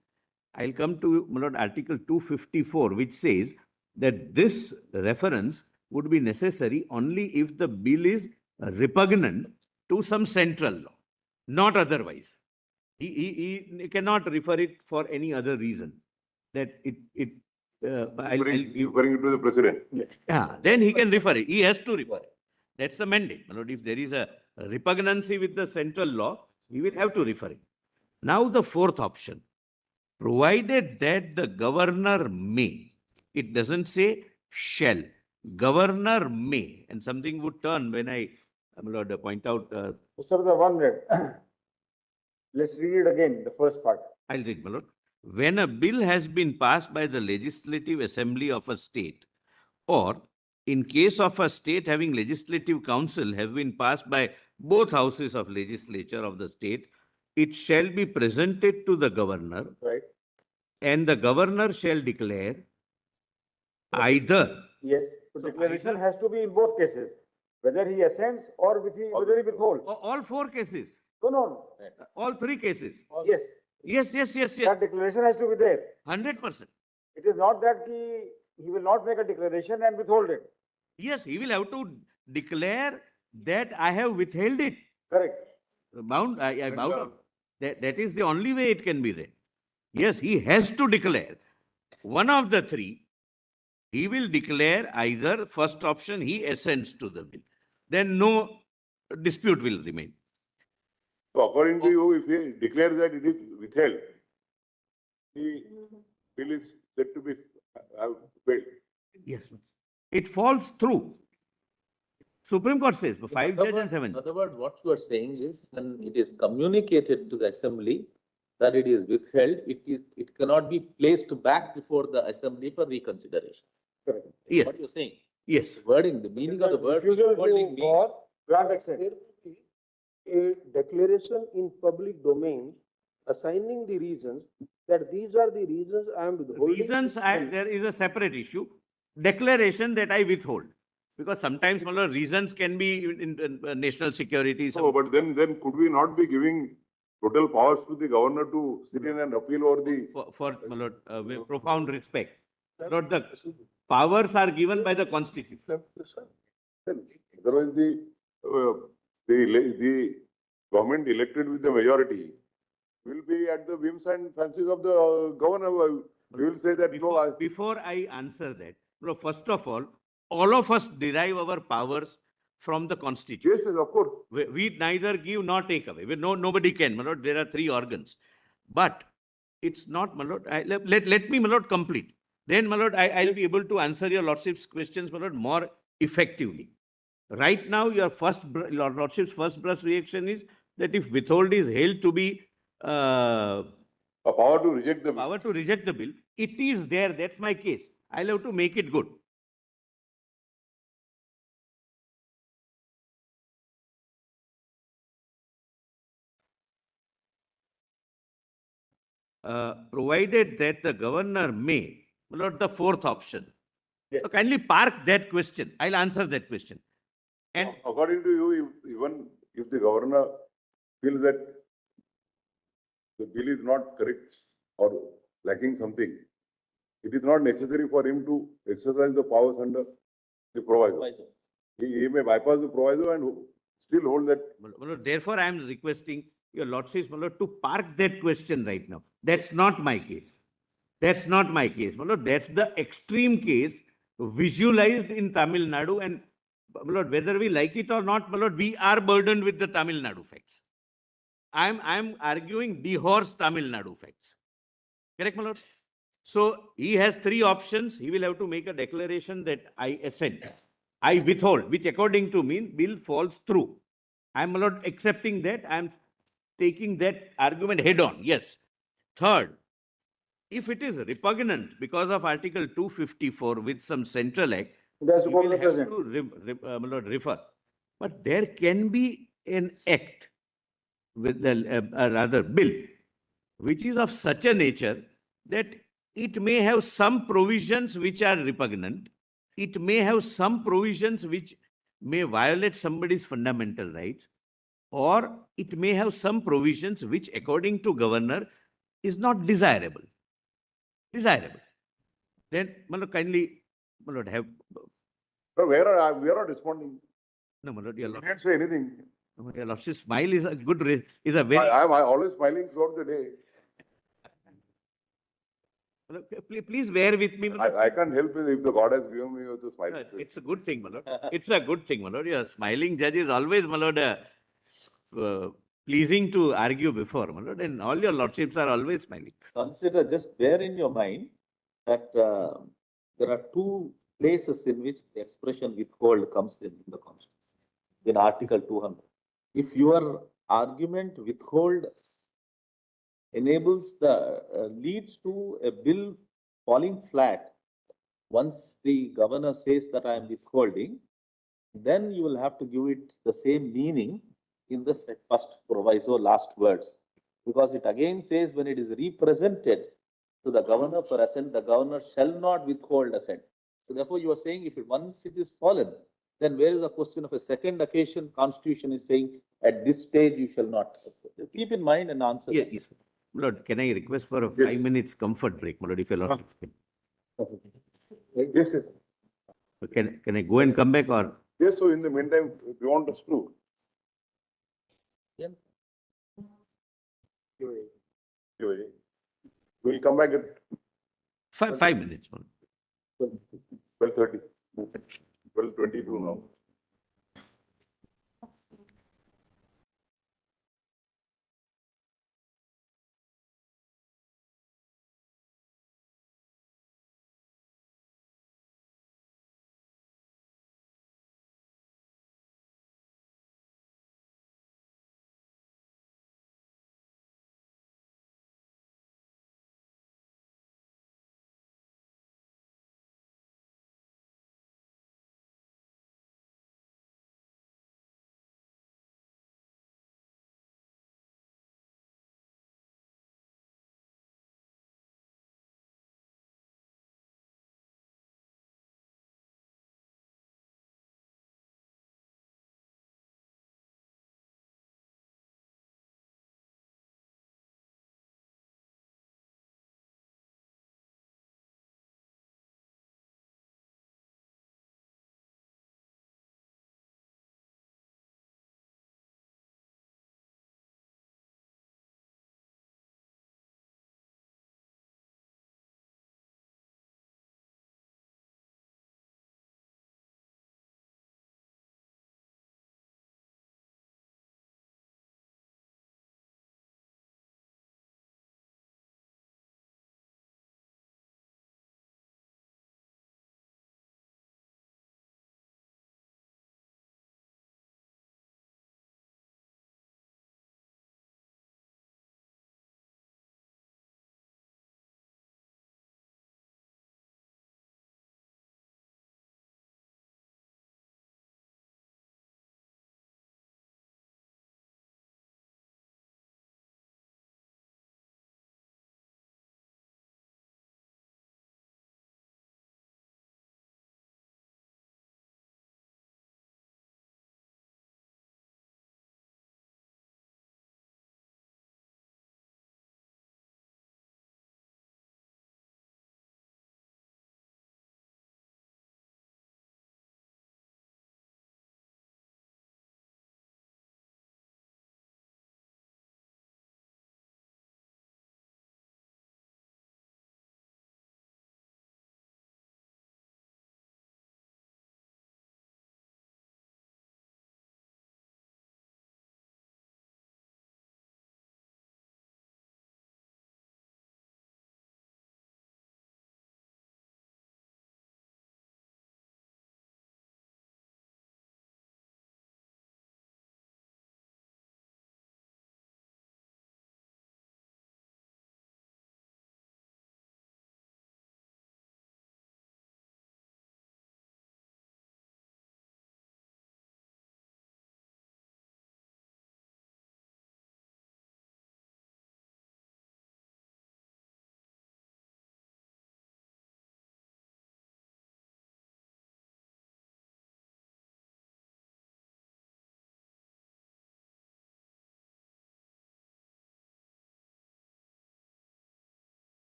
S2: I'll come to, my lord, Article 254, which says that this reference would be necessary only if the bill is repugnant to some central law, not otherwise. He cannot refer it for any other reason. That
S1: Referring to the president.
S2: yeah, then he can refer it. He has to refer it. That's the mandate. My lord, if there is a repugnancy with the central law, he will have to refer it. Now the fourth option, provided that the governor may. It doesn't say shall. Governor may. And something would turn when I, my lord, point out.
S6: Mr. The 1 minute. Let's read it again, the first part.
S2: I'll read, my lord. When a bill has been passed by the Legislative Assembly of a state, or in case of a state having Legislative Council have been passed by both houses of legislature of the state, it shall be presented to the governor,
S6: Right.
S2: and the governor shall declare either.
S6: Yes, so declaration has to be in both cases, whether he assents or whether he withholds.
S2: All 4 cases,
S6: No.
S2: all 3 cases.
S6: Yes,
S2: Yes.
S6: that declaration has to be there.
S2: 100%.
S6: It is not that he will not make a declaration and withhold it.
S2: Yes, he will have to declare that I have withheld it.
S6: Correct.
S2: Bound, I bound out. That is the only way it can be read. Yes, he has to declare. One of the 3, he will declare either first option, he assents to the bill. Then no dispute will remain.
S1: So according to you, if he declares that it is withheld, the bill is said to be failed.
S2: Yes, it falls through. Supreme Court says, 5 judge and 7.
S3: In other words, what you are saying is, when it is communicated to the assembly that it is withheld, it cannot be placed back before the assembly for reconsideration.
S6: Correct.
S2: Yes,
S3: What you're saying?
S2: yes.
S3: Wording, the meaning of the word
S6: Refusal
S3: withholding
S6: to
S3: means.
S6: or grant assent.
S5: There will be a declaration in public domain assigning the reasons that these are the reasons I am withholding.
S2: Reasons, there is a separate issue. Declaration that I withhold. Because sometimes, my lord, reasons can be in national security.
S1: So, but then could we not be giving total powers to the governor to sit in and appeal over the?
S2: For my lord, with profound respect. Lord, the powers are given by the Constitution.
S1: Otherwise, the government elected with the majority will be at the whims and fancies of the governor. We will say that no.
S2: Before I answer that, lord, first of all of us derive our powers from the Constitution.
S1: Yes, of course.
S2: We neither give nor take away. Nobody can, my lord. There are 3 organs. But it's not, my lord. Let me, my lord, complete. Then, my lord, I'll be able to answer your lordship's questions, my lord, more effectively. Right now, your lordship's first brush reaction is that if withhold is held to be
S1: A power to reject the bill.
S2: power to reject the bill, it is there. That's my case. I'll have to make it good. Provided that the governor may, my lord, the 4th option.
S6: Yes.
S2: So kindly park that question. I'll answer that question. And
S1: According to you, even if the governor feels that the bill is not correct or lacking something, it is not necessary for him to exercise the powers under the proviso. He may bypass the proviso and still hold that.
S2: therefore, I am requesting your lordships, to park that question right now. That's not my case. That's not my case. That's the extreme case visualized in Tamil Nadu, and whether we like it or not, we are burdened with the Tamil Nadu facts. I'm arguing dehorsed Tamil Nadu facts. Correct, my lord? So he has three options. He will have to make a declaration that I assent, I withhold, which according to me, bill falls through. I'm not accepting that. I'm taking that argument head on. Yes. Third, if it is repugnant because of Article 254 with some central act,
S6: It has to
S2: we
S6: go to
S2: will
S6: the
S2: have
S6: president.
S2: to refer. But there can be an act with the rather bill, which is of such a nature that it may have some provisions which are repugnant. It may have some provisions which may violate somebody's fundamental rights, or it may have some provisions which, according to governor, is not desirable. Desirable. Then, kindly, have.
S1: No, we are not responding.
S2: No,
S1: We didn't say anything.
S2: your lordship, smile is a good, is a very.
S1: I am always smiling throughout the day.
S2: Please bear with me.
S1: I can't help it if the God has given me with a smile.
S2: It's a good thing, my lord. It's a good thing, my lord. Your smiling judge is always, my lord, pleasing to argue before, my lord, and all your lordships are always smiling.
S3: Consider, just bear in your mind that there are two places in which the expression withhold comes in the Constitution, in Article 200. If your argument withhold enables leads to a bill falling flat, once the governor says that I am withholding, then you will have to give it the same meaning in the first proviso last words. Because it again says when it is represented to the governor for assent, the governor shall not withhold assent. So therefore you are saying if once it is fallen, then where is the question of a second occasion? Constitution is saying at this stage you shall not. Keep in mind and answer.
S2: Yes, yes. My lord, can I request for a 5 minutes comfort break, my lord, if your lordship can?
S1: Yes, yes.
S2: Can I go and come back, or?
S1: Yes, so in the meantime, if you want us to.
S3: Yeah.
S1: We'll come back at
S2: 5 minutes, my lord.
S1: 12:30. 12:22 now.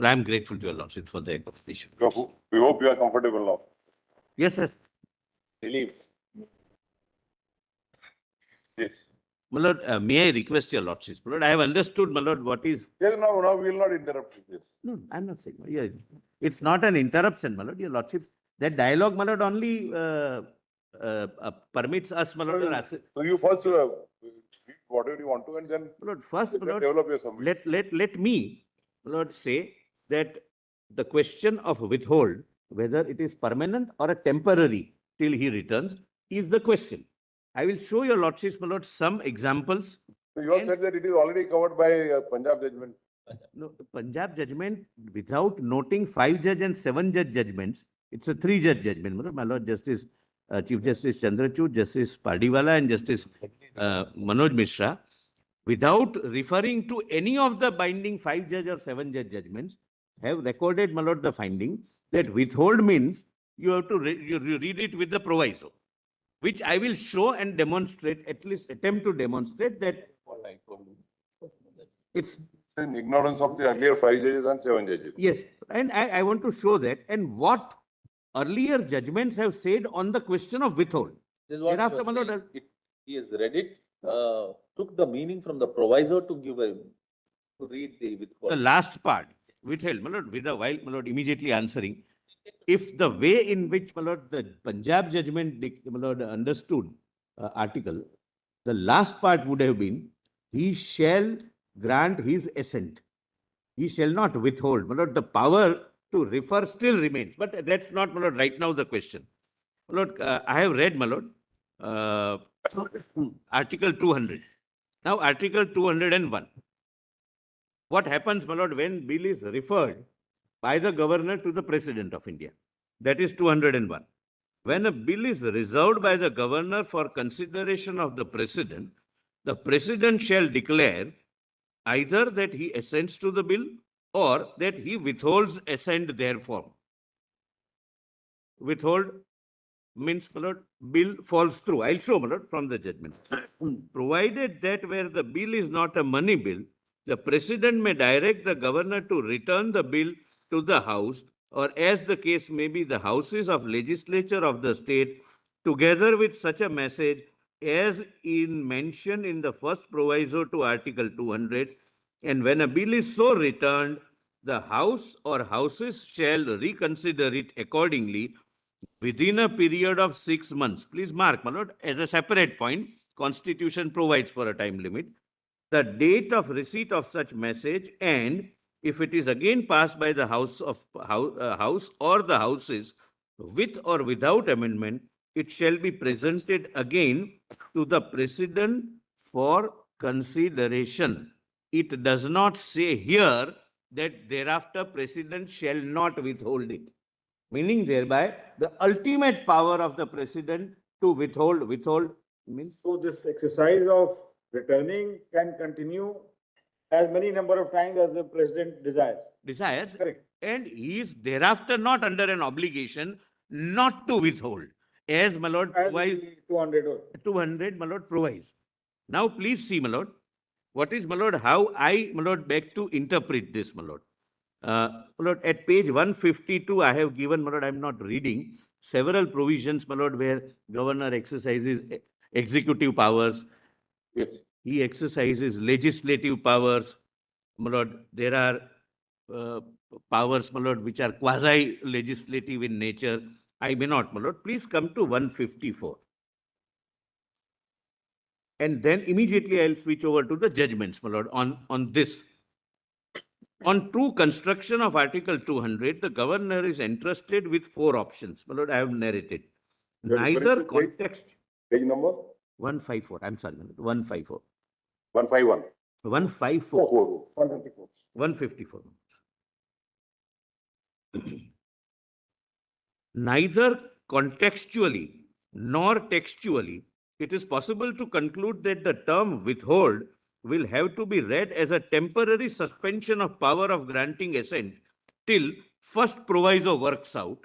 S2: Well, I am grateful to your lordship for the accommodation.
S1: We hope you are comfortable now.
S2: Yes, yes.
S1: Relief. Yes.
S2: My lord, may I request your lordship? My lord, I have understood, my lord, what is.
S1: Yes, no, we will not interrupt this.
S2: No, I'm not saying. Yeah, it's not an interruption, my lord, your lordship. That dialogue, my lord, only permits us, my lord.
S1: So you first, speak whatever you want to, and then
S2: My lord, first, my
S1: then
S2: lord,
S1: develop your summary.
S2: let me, my lord, say that the question of withhold, whether it is permanent or a temporary till he returns, is the question. I will show your lordships, my lord, some examples.
S1: So you have
S2: And-
S1: said that it is already covered by Punjab judgment.
S2: No, the Punjab judgment, without noting 5-judge and 7-judge judgments, it's a 3-judge judgment. My lord, Justice, Chief Justice Chandrachud, Justice Pardiwala, and Justice Manoj Mishra, without referring to any of the binding 5-judge or 7-judge judgments, have recorded, my lord, the finding that withhold means you have to you read it with the proviso, which I will show and demonstrate, at least attempt to demonstrate that it's.
S1: In ignorance of the earlier 5 judges and 7 judges.
S2: Yes, and I want to show that and what earlier judgments have said on the question of withhold.
S3: This is what
S2: Thereafter,
S3: you are
S2: my lord,
S3: saying. He has read it, took the meaning from the proviso to give a, to read the
S2: the
S3: withhold.
S2: last part, withheld, my lord, with a while, my lord, immediately answering. If the way in which, my lord, the Punjab judgment, my lord, understood article, the last part would have been, he shall grant his assent. He shall not withhold. My lord, the power to refer still remains, but that's not, my lord, right now the question. My lord, I have read, my lord, Article 200. Now, Article 201. What happens, my lord, when bill is referred by the governor to the President of India? That is 201. When a bill is reserved by the governor for consideration of the President shall declare either that he assents to the bill or that he withholds assent therefore. Withhold means, my lord, bill falls through. I'll show, my lord, from the judgment. Provided that where the bill is not a money bill, the President may direct the governor to return the bill to the House, or as the case may be, the houses of legislature of the state, together with such a message as in mentioned in the first proviso to Article 200. And when a bill is so returned, the House or houses shall reconsider it accordingly within a period of 6 months. Please mark, my lord, as a separate point, Constitution provides for a time limit. The date of receipt of such message, and if it is again passed by the House or the Houses with or without amendment, it shall be presented again to the President for consideration. It does not say here that thereafter President shall not withhold it, meaning thereby the ultimate power of the President to withhold means.
S6: So this exercise of returning can continue as many number of times as the president desires. Correct.
S2: And he is thereafter not under an obligation not to withhold, as my lord
S6: As
S2: provides.
S6: the 200 or
S2: 200, my lord, provides. Now, please see, my lord, what is, my lord, how I, my lord, beg to interpret this, my lord. My lord, at page 152, I have given, my lord, I am not reading, several provisions, my lord, where governor exercises executive powers.
S1: Yes.
S2: He exercises legislative powers. My lord, there are powers, my lord, which are quasi-legislative in nature. I may not, my lord. Please come to 154. And then immediately I'll switch over to the judgments, my lord, on this. On true construction of Article 200, the governor is entrusted with 4 options. My lord, I have narrated.
S1: You are referring
S2: Neither
S1: to
S2: context.
S1: Page number
S2: 154. I'm sorry, my lord, 154.
S1: 151.
S2: 154.
S6: 154.
S2: 154. Neither contextually nor textually, it is possible to conclude that the term withhold will have to be read as a temporary suspension of power of granting assent till first proviso works out.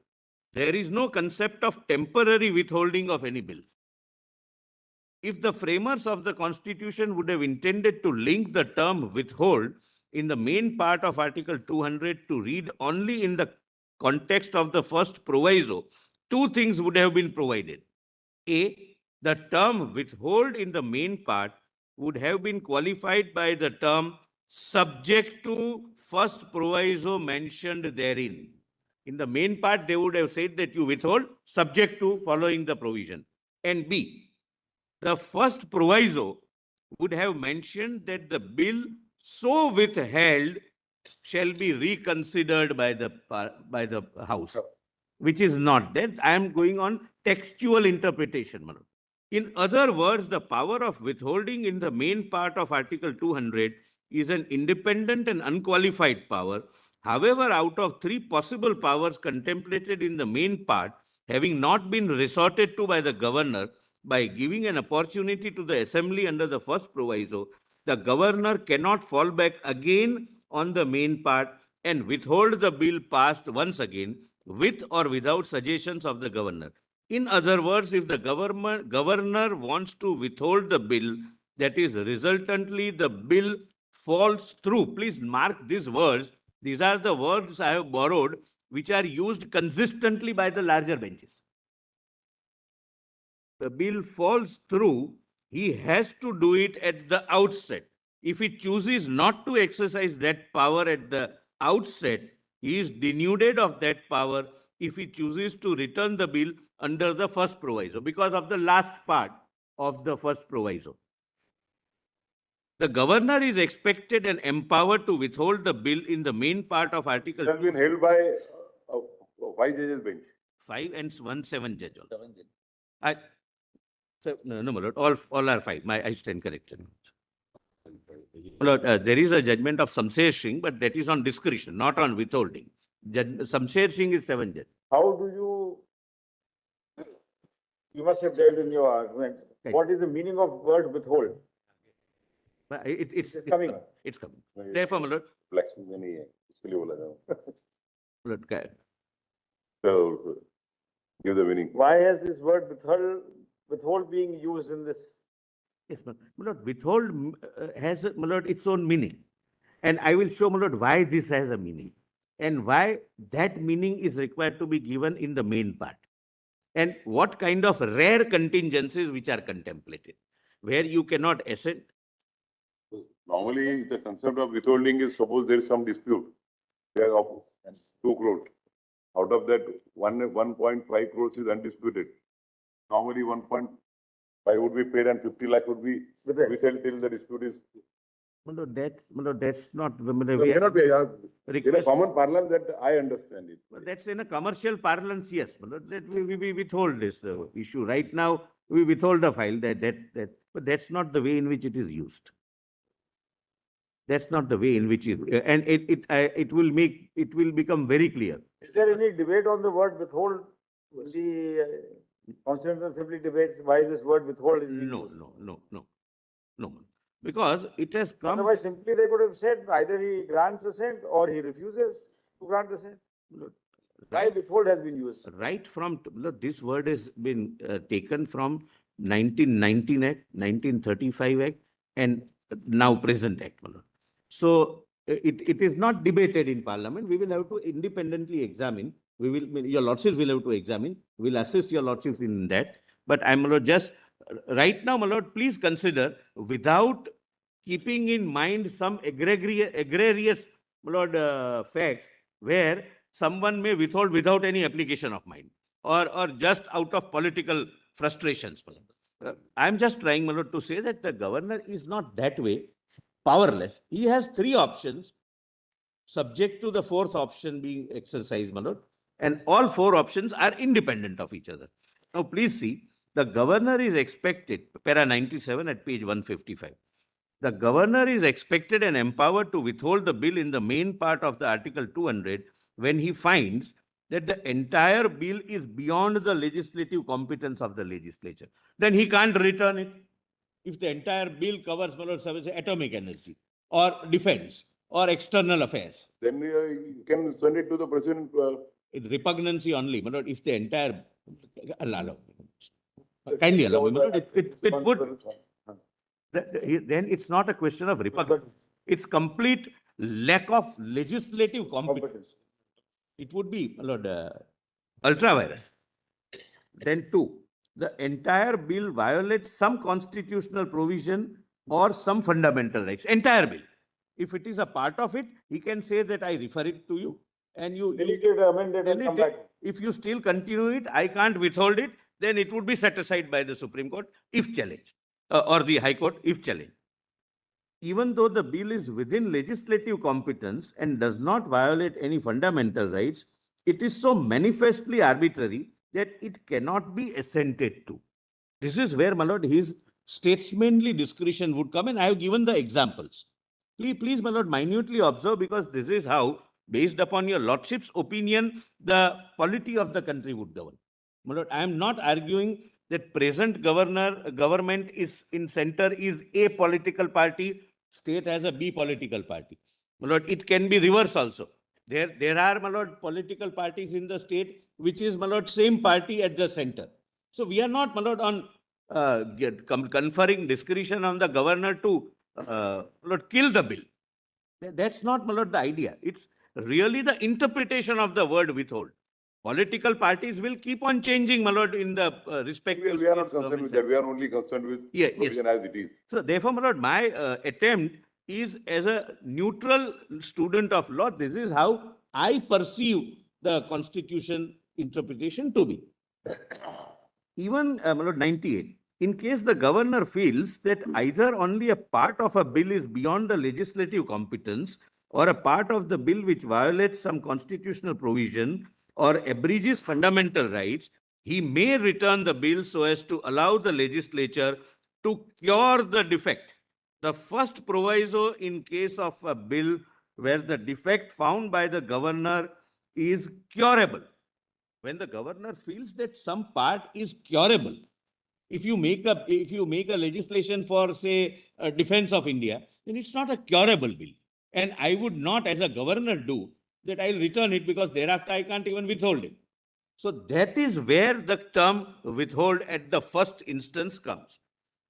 S2: There is no concept of temporary withholding of any bill. If the framers of the Constitution would have intended to link the term withhold in the main part of Article 200 to read only in the context of the first proviso, two things would have been provided. A, the term withhold in the main part would have been qualified by the term subject to first proviso mentioned therein. In the main part, they would have said that you withhold subject to following the provision. And B, the first proviso would have mentioned that the bill so withheld shall be reconsidered by the House, which is not that. I am going on textual interpretation, Manoj. In other words, the power of withholding in the main part of Article 200 is an independent and unqualified power. However, out of three possible powers contemplated in the main part, having not been resorted to by the governor, by giving an opportunity to the assembly under the first proviso, the governor cannot fall back again on the main part and withhold the bill passed once again, with or without suggestions of the governor. In other words, if the governor wants to withhold the bill, that is resultantly the bill falls through. Please mark these words. These are the words I have borrowed, which are used consistently by the larger benches. The bill falls through, he has to do it at the outset. If he chooses not to exercise that power at the outset, he is denuded of that power if he chooses to return the bill under the first proviso, because of the last part of the first proviso. The governor is expected and empowered to withhold the bill in the main part of Article
S1: It has been held by 5 judges bench.
S2: 5 and 1/7 judge also.
S3: 7 judges.
S2: No, my lord, all are 5. I stand corrected. My lord, there is a judgment of Samsher Singh, but that is on discretion, not on withholding. Samsher Singh is 7 judge.
S6: How do you must have dealt in your argument,
S2: Right.
S6: what is the meaning of word withhold?
S2: It's
S6: coming.
S2: It's coming. Therefore, my lord,
S1: Flexible नहीं है, इसके लिए बोला था.
S2: my lord,
S1: So, give the meaning.
S6: Why has this word withhold being used in this?
S2: yes, my lord, withhold has, my lord, its own meaning. And I will show, my lord, why this has a meaning and why that meaning is required to be given in the main part. And what kind of rare contingencies which are contemplated, where you cannot assent.
S1: Normally, the concept of withholding is, suppose there is some dispute, there of 2 crore. Out of that, 1.5 crores is undisputed. Normally, 1.5 would be paid and 50 lakh would be withheld till the dispute is.
S2: My lord, that's not the
S1: No, cannot be. In a
S2: request.
S1: common parlance, that I understand it.
S2: That's in a commercial parlance, yes. My lord, that we withhold this issue. Right now, we withhold the file. But that's not the way in which it is used. That's not the way in which and it will become very clear.
S6: Is there any debate on the word withhold? The Constituent Assembly debates why this word withhold is being used.
S2: No. Because it has come.
S6: Otherwise, simply they could have said either he grants assent or he refuses to grant assent. Why withhold has been used?
S2: Right from, look, this word has been taken from 1919 Act, 1935 Act, and now present Act. So it is not debated in Parliament. We will have to independently examine. Your Lordships will have to examine. We will assist your Lordships in that. But I'm just right now, my lord, please consider, without keeping in mind some egregious, my lord, facts where someone may withhold without any application of mind or just out of political frustrations. I'm just trying, my lord, to say that the governor is not that way powerless. He has 3 options, subject to the 4th option being exercised, my lord, and all 4 options are independent of each other. Now, please see, the governor is expected, para 97 at page 155. The governor is expected and empowered to withhold the bill in the main part of the Article 200 when he finds that the entire bill is beyond the legislative competence of the legislature. Then he can't return it. If the entire bill covers, atomic energy or defense or external affairs.
S1: Then you can send it to the president.
S2: It's repugnancy only, my lord, if the entire, kindly allow me, my lord, it would, then it's not a question of repugnance. It's complete lack of legislative competence. It would be, my lord, ultra vires. Then two, the entire bill violates some constitutional provision or some fundamental rights. Entire bill. If it is a part of it, he can say that I refer it to you and you
S6: Delete it, amend it and
S2: delete
S6: come
S2: it.
S6: back.
S2: If you still continue it, I can't withhold it, then it would be set aside by the Supreme Court if challenged, or the High Court if challenged. Even though the bill is within legislative competence and does not violate any fundamental rights, it is so manifestly arbitrary that it cannot be assented to. This is where, my lord, his statesmanly discretion would come, and I have given the examples. Please, my lord, minutely observe, because this is how, based upon your lordship's opinion, the polity of the country would govern. My lord, I am not arguing that present government is in center is a political party, state has a B political party. My lord, it can be reverse also. There are, my lord, political parties in the state, which is, my lord, same party at the center. So we are not, my lord, on conferring discretion on the governor to Lord, kill the bill. That's not, my lord, the idea. It's really the interpretation of the word withhold. Political parties will keep on changing, my lord, in the respective.
S1: We are not concerned with that. We are only concerned with
S2: yes.
S1: provision as it is.
S2: So therefore, my lord, my attempt is as a neutral student of law. This is how I perceive the Constitution interpretation to be. Even, my lord, 98. In case the governor feels that either only a part of a bill is beyond the legislative competence or a part of the bill which violates some constitutional provision or abridges fundamental rights, he may return the bill so as to allow the legislature to cure the defect. The first proviso in case of a bill where the defect found by the governor is curable. When the governor feels that some part is curable, if you make a legislation for, say, defense of India, then it's not a curable bill. And I would not, as a governor, do that. I'll return it because thereafter I can't even withhold it. So that is where the term withhold at the first instance comes.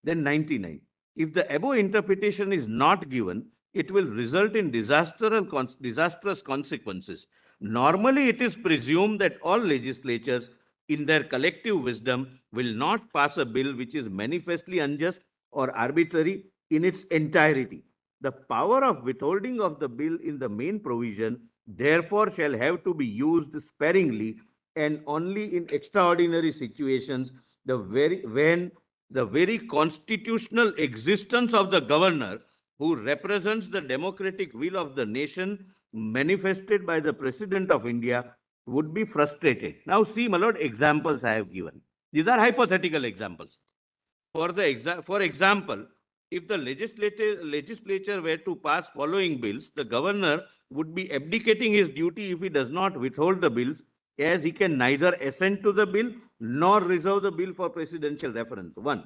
S2: Then 99. If the above interpretation is not given, it will result in disastrous consequences. Normally, it is presumed that all legislatures, in their collective wisdom, will not pass a bill which is manifestly unjust or arbitrary in its entirety. The power of withholding of the bill in the main provision, therefore, shall have to be used sparingly and only in extraordinary situations, when the very constitutional existence of the governor, who represents the democratic will of the nation manifested by the President of India, would be frustrated. Now see, my lord, examples I have given. These are hypothetical examples. For example, if the legislature were to pass following bills, the governor would be abdicating his duty if he does not withhold the bills, as he can neither assent to the bill nor reserve the bill for presidential reference. 1.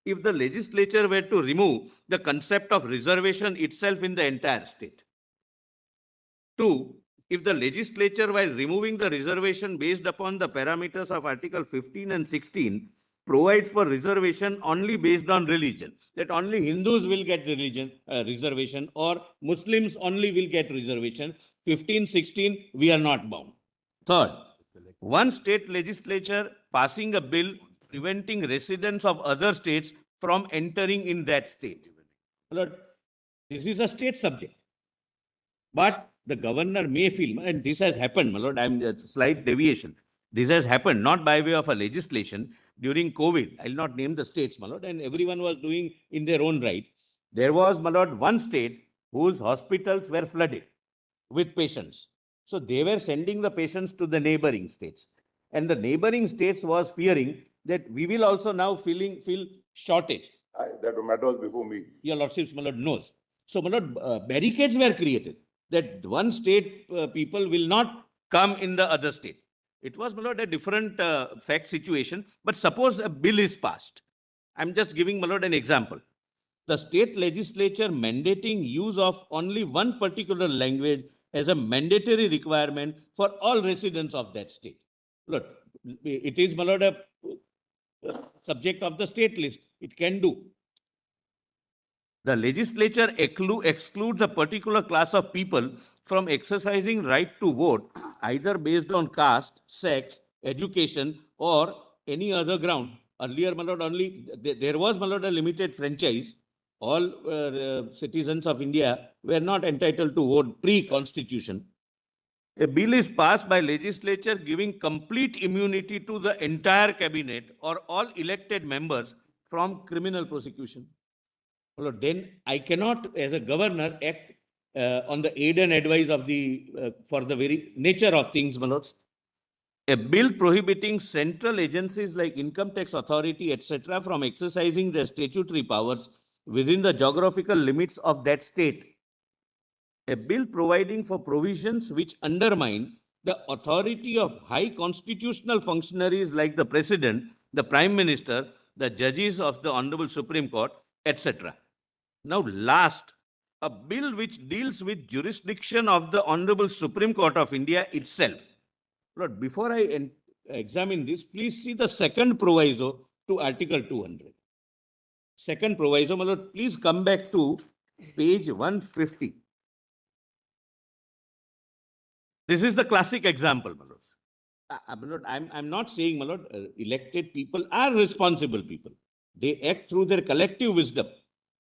S2: If the legislature were to remove the concept of reservation itself in the entire state. 2. If the legislature, while removing the reservation based upon the parameters of Article 15 and 16, provides for reservation only based on religion, that only Hindus will get reservation, or Muslims only will get reservation, 15, 16, we are not bound. Third, one state legislature passing a bill preventing residents of other states from entering in that state. Lord, this is a state subject. But the governor may feel, and this has happened, my lord, I'm a slight deviation. This has happened not by way of a legislation during COVID. I'll not name the states, my lord, and everyone was doing in their own right. There was, my lord, one state whose hospitals were flooded with patients. So they were sending the patients to the neighboring states. And the neighboring states was fearing that we will also now feel shortage.
S1: That matter was before me.
S2: Your lordships, my lord, knows. So, my lord, barricades were created that one state people will not come in the other state. It was, my lord, a different fact situation. But suppose a bill is passed. I'm just giving, my lord, an example. The state legislature mandating use of only one particular language as a mandatory requirement for all residents of that state. Look, it is, my lord, a subject of the state list. It can do. The legislature excludes a particular class of people from exercising right to vote either based on caste, sex, education or any other ground. Earlier, my lord, only there was, my lord, a limited franchise. All citizens of India were not entitled to vote pre-constitution. A bill is passed by legislature giving complete immunity to the entire cabinet or all elected members from criminal prosecution. Well, then I cannot, as a governor, act on the aid and advice of the, for the very nature of things, my lords. A bill prohibiting central agencies like income tax authority, etc., from exercising their statutory powers within the geographical limits of that state. A bill providing for provisions which undermine the authority of high constitutional functionaries like the President, the Prime Minister, the judges of the Honorable Supreme Court, etc. Now, last, a bill which deals with jurisdiction of the Honorable Supreme Court of India itself. Lord, before I examine this, please see the second proviso to Article 200. Second proviso, my lord, please come back to page 150. This is the classic example, my lords. My lord, I'm not saying, my lord, elected people are responsible people. They act through their collective wisdom.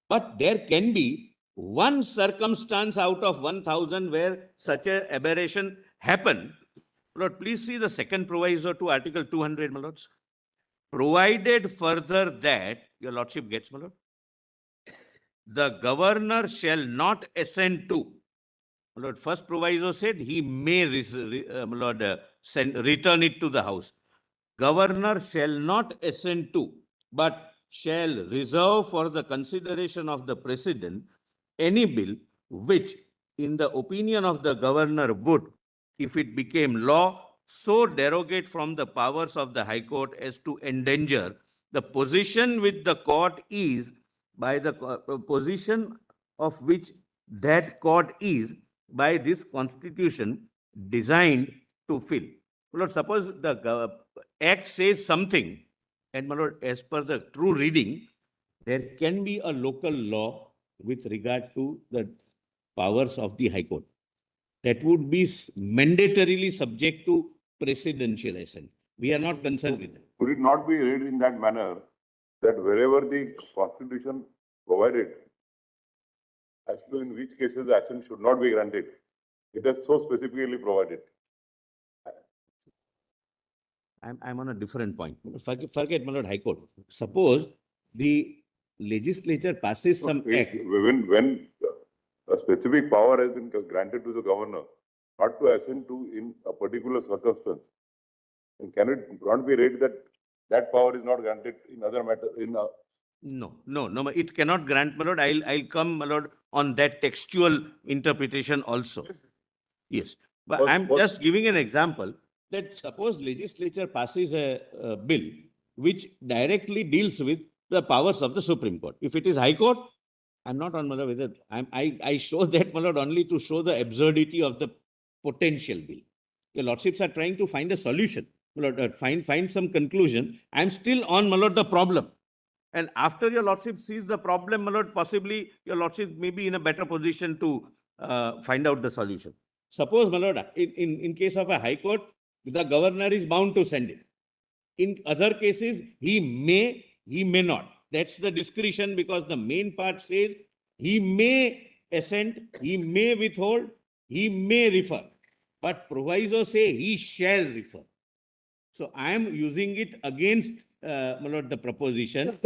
S2: But there can be one circumstance out of 1,000 where such an aberration happened. Lord, please see the second proviso to Article 200, my lords. Provided further that, your lordship gets, my lord, the governor shall not assent to. My lord, first proviso said he may, my lord, return it to the house. Governor shall not assent to, but shall reserve for the consideration of the president any bill which, in the opinion of the governor, would, if it became law, so derogate from the powers of the High Court as to endanger the position which the court is by the position of which that court is by this constitution designed to fill. Lord, suppose the act says something, and my lord, as per the true reading, there can be a local law with regard to the powers of the High Court that would be mandatorily subject to presidential assent. We are not concerned with that.
S1: Could it not be read in that manner that wherever the Constitution provided as to in which cases the assent should not be granted, it has so specifically provided?
S2: I'm on a different point. Forget, my lord, High Court. Suppose the legislature passes some act.
S1: When a specific power has been granted to the governor, not to assent to in a particular circumstance, and can it not be read that that power is not granted in other matters?
S2: No, it cannot grant, my lord. I'll come, my lord, on that textual interpretation also. Yes, but I'm just giving an example that suppose legislature passes a bill which directly deals with the powers of the Supreme Court. If it is High Court, I'm not on, my lord, whether I show that, my lord, only to show the absurdity of the potential bill. Your lordships are trying to find a solution, my lord, find some conclusion. I'm still on, my lord, the problem. And after your lordship sees the problem, my lord, possibly your lordship may be in a better position to find out the solution. Suppose, my lord, in case of a High Court, the governor is bound to send it. In other cases, he may not. That's the discretion, because the main part says he may assent, he may withhold, he may refer. But proviso say he shall refer. So I am using it against, my lord, the proposition.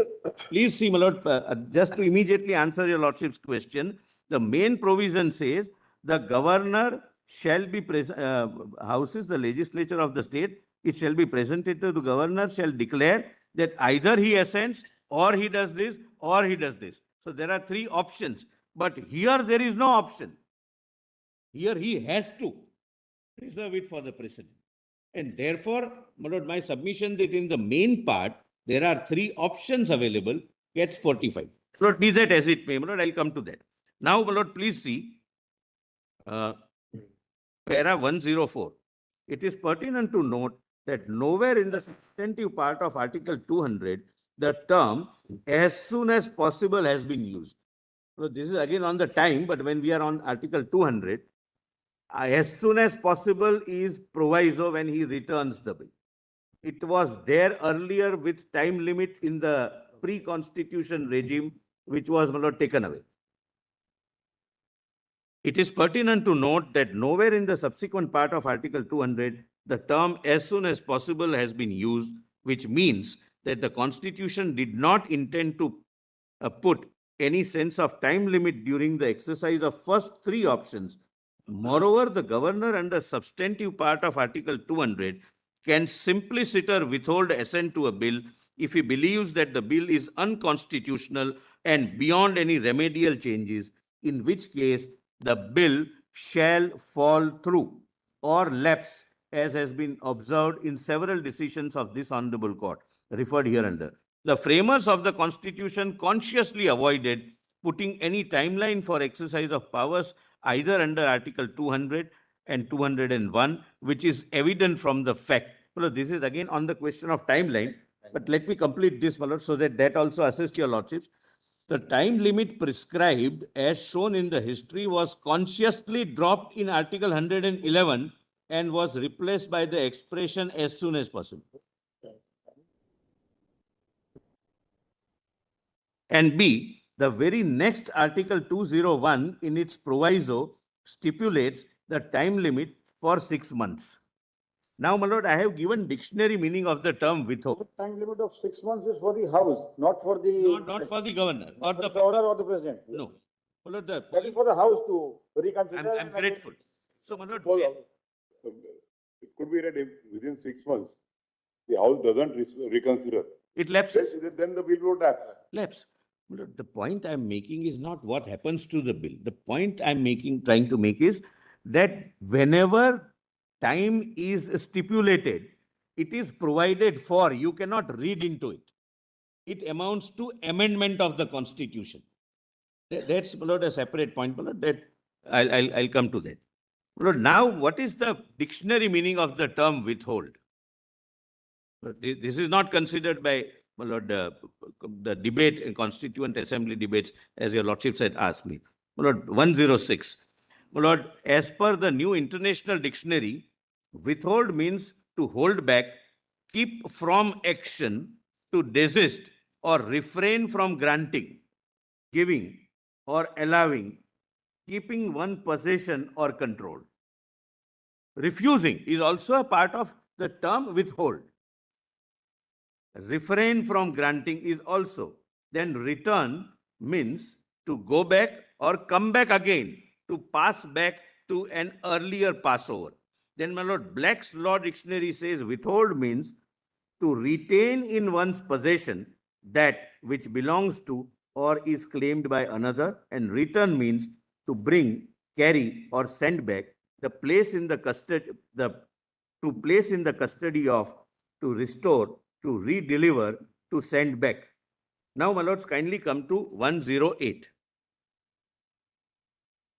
S2: Please see, my lord, just to immediately answer your lordship's question, the main provision says the governor shall be houses the legislature of the state. It shall be presented to the governor, shall declare that either he assents or he does this or he does this. So there are three options, but here there is no option. Here he has to reserve it for the president. And therefore, my lord, my submission that in the main part, there are three options available, gets 45. Lord, be that as it may, my lord, I'll come to that. Now, my lord, please see, para 104. It is pertinent to note that nowhere in the substantive part of Article 200, the term as soon as possible has been used. So this is again on the time, but when we are on Article 200, as soon as possible is proviso when he returns the bill. It was there earlier with time limit in the pre-constitution regime, which was taken away. It is pertinent to note that nowhere in the subsequent part of Article 200, the term as soon as possible has been used, which means that the Constitution did not intend to put any sense of time limit during the exercise of first three options. Moreover, the governor under substantive part of Article 200 can simply sit or withhold assent to a bill if he believes that the bill is unconstitutional and beyond any remedial changes, in which case the bill shall fall through or lapse, as has been observed in several decisions of this honorable court, referred hereunder. The framers of the Constitution consciously avoided putting any timeline for exercise of powers either under Article 200 and 201, which is evident from the fact. Well, this is again on the question of timeline, but let me complete this, my lord, so that also assists your lordships. The time limit prescribed as shown in the history was consciously dropped in Article 111 and was replaced by the expression as soon as possible. And B, the very next Article 201 in its proviso stipulates the time limit for 6 months. Now, my lord, I have given dictionary meaning of the term withhold.
S6: Time limit of 6 months is for the house, not for the.
S2: Not for the governor or
S6: not for
S2: the.
S6: the order or the president.
S2: No. My lord,
S6: That is for the house to reconsider.
S2: I'm grateful. So, my lord,
S1: Suppose, it could be read within 6 months. The house doesn't reconsider.
S2: it lapses.
S1: Then the bill would lapse.
S2: Lapse. But the point I'm making is not what happens to the bill. The point I'm trying to make is that whenever time is stipulated, it is provided for. You cannot read into it. It amounts to amendment of the Constitution. That's, my lord, a separate point, my lord. That I'll come to that. My lord, now, what is the dictionary meaning of the term withhold? This is not considered by, my lord, the debate in Constituent Assembly debates, as your lordships had asked me. My lord, 106. My lord, as per the new international dictionary, withhold means to hold back, keep from action, to desist or refrain from granting, giving or allowing, keeping one possession or control. Refusing is also a part of the term withhold. Refrain from granting is also. Then return means to go back or come back again, to pass back to an earlier passover. Then, my lord, Black's Law Dictionary says withhold means to retain in one's possession that which belongs to or is claimed by another, and return means to bring, carry, or send back, the place in the custody, to place in the custody of, to restore, to redeliver, to send back. Now, my lords, kindly come to 108.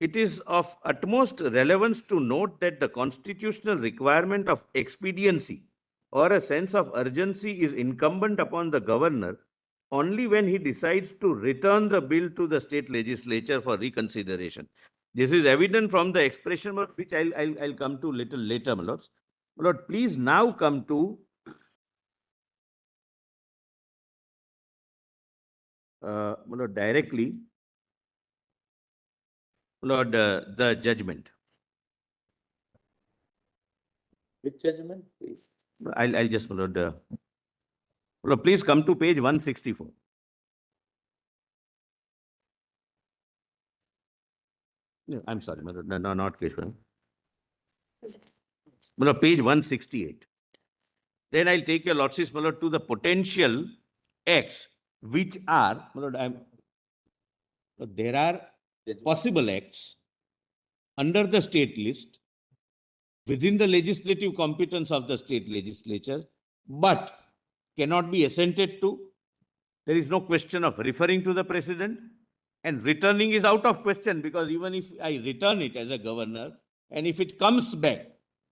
S2: It is of utmost relevance to note that the constitutional requirement of expediency or a sense of urgency is incumbent upon the governor only when he decides to return the bill to the state legislature for reconsideration. This is evident from the expression, which I'll come to little later, my lords. My lord, please now come to my lord, directly, my lord, the judgment.
S3: Which judgment, please?
S2: I'll just, my lord, please come to page 164. No, I'm sorry, my lord, no, not page 1. My lord, page 168. Then I'll take your lordship, my lord, to the potential acts which are, my lord, there are possible acts under the state list within the legislative competence of the state legislature, but cannot be assented to. There is no question of referring to the president, and returning is out of question, because even if I return it as a governor, and if it comes back,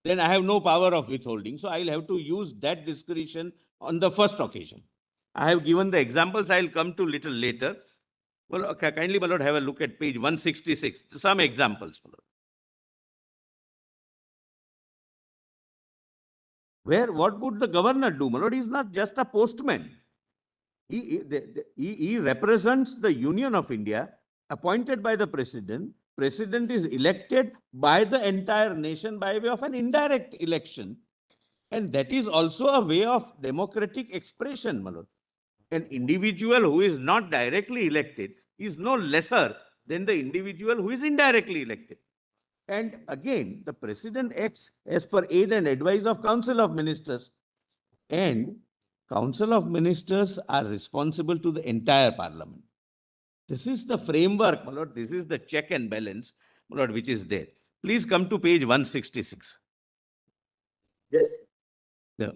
S2: then I have no power of withholding. So I'll have to use that discretion on the first occasion. I have given the examples, I'll come to little later. Well, okay, kindly, my lord, have a look at page 166, some examples, my lord. Where, what would the governor do, my lord? He is not just a postman. He represents the Union of India, appointed by the president. President is elected by the entire nation by way of an indirect election. And that is also a way of democratic expression, my lord. An individual who is not directly elected is no lesser than the individual who is indirectly elected. And again, the president acts as per aid and advice of Council of Ministers. And Council of Ministers are responsible to the entire parliament. This is the framework, my lord. This is the check and balance, my lord, which is there. Please come to page 166.
S6: Yes.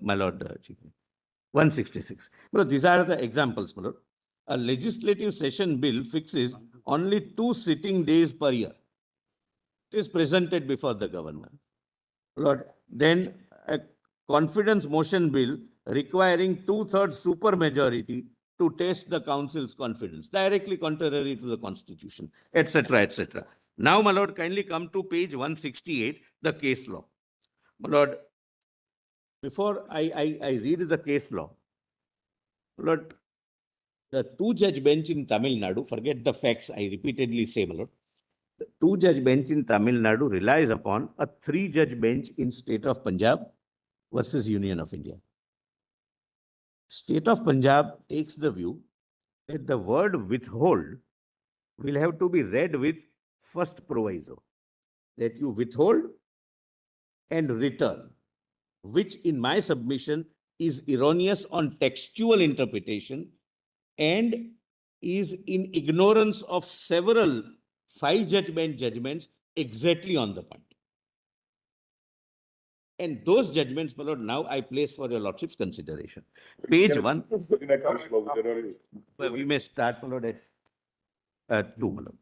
S2: My lord, Chief. 166. My lord, these are the examples, my lord. A legislative session bill fixes only 2 sitting days per year. It is presented before the governor. Lord, then a confidence motion bill requiring 2/3 supermajority to test the council's confidence, directly contrary to the constitution, etc., etc. Now, my lord, kindly come to page 168, the case law. My lord, before I read the case law, my lord, the 2-judge bench in Tamil Nadu, forget the facts, I repeatedly say, my lord, the 2-judge bench in Tamil Nadu relies upon a 3-judge bench in state of Punjab versus Union of India. State of Punjab takes the view that the word withhold will have to be read with first proviso, that you withhold and return, which in my submission is erroneous on textual interpretation and is in ignorance of several 5-judge bench judgments exactly on the point. And those judgments, my lord, now I place for your lordship's consideration. Page 1.
S1: Looking at case law, there are
S2: Well, we may start, my lord, at 2, my lord.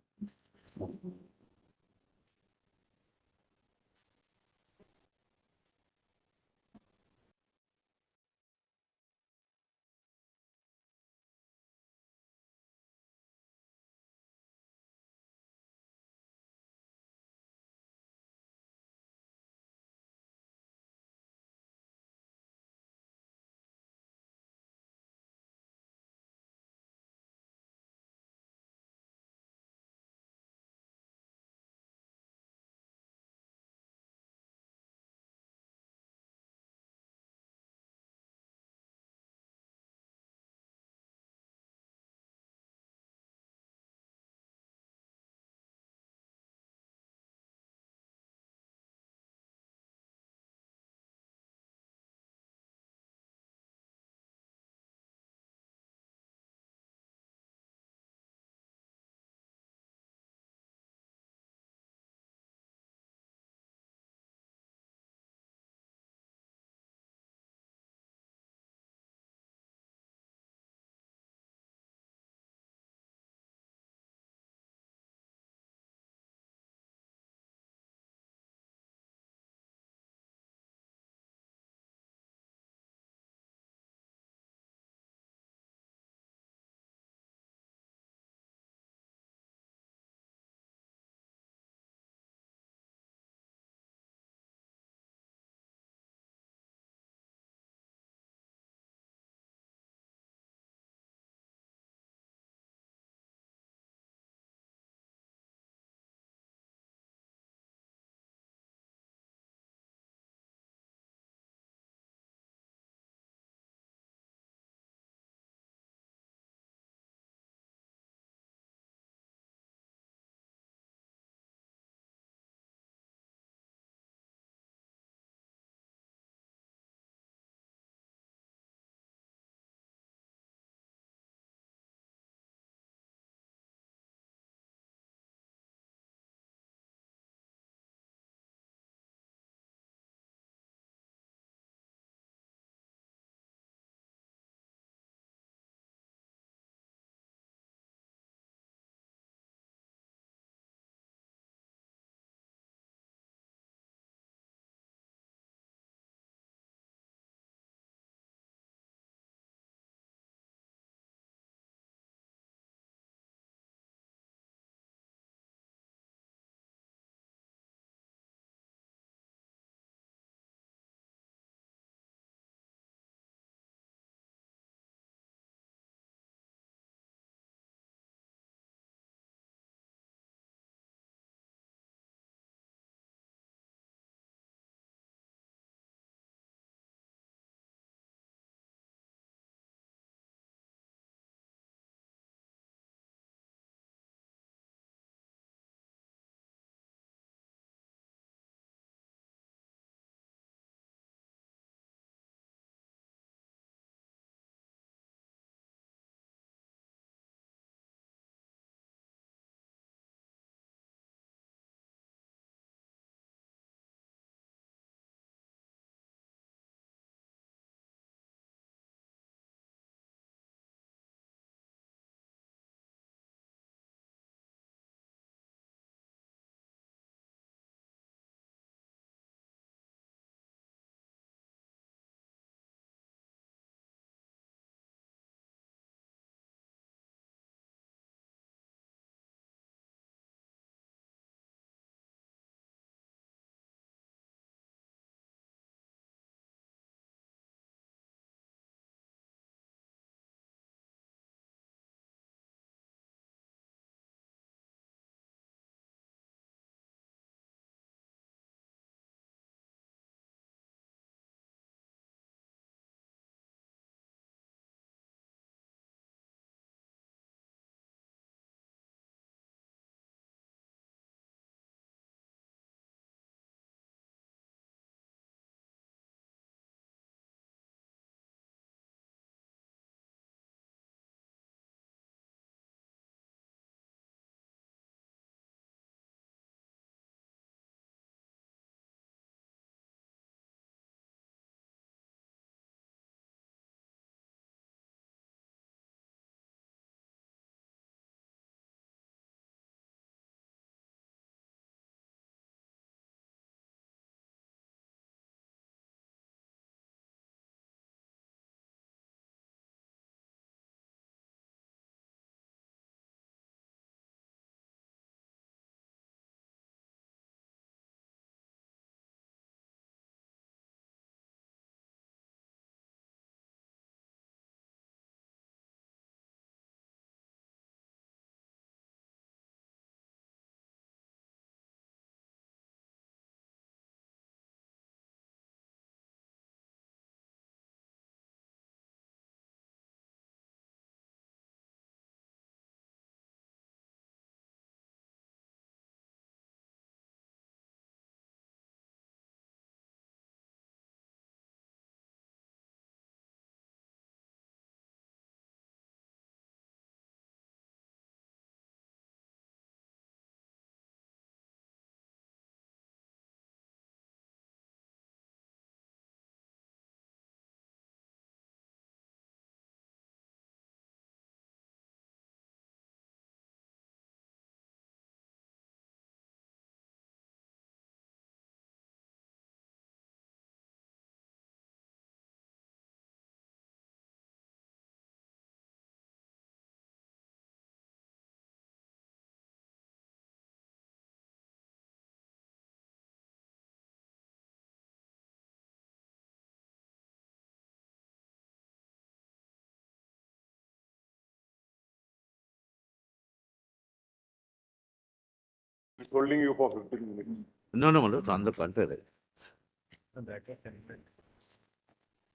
S1: withholding you for 15 minutes.
S2: No, no, my lord, on the contrary.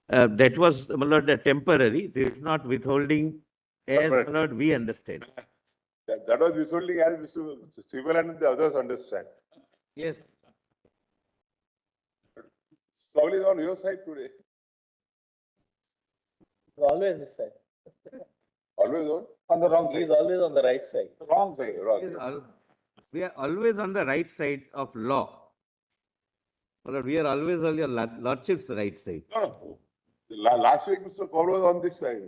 S2: That was, my lord, temporary. This is not withholding as, my lord, we understand.
S1: That was withholding as Mr. Civil and the others understand.
S2: Yes.
S1: Probably is on your side today.
S3: Always this side.
S1: Always on.
S6: On the wrong
S3: He is
S6: side.
S3: always on the right side.
S6: Wrong side.
S1: Wrong.
S2: We are always on the right side of law. My lord, we are always on your lordship's right side.
S1: No, no. Last week, Mr. Kaur was on this side.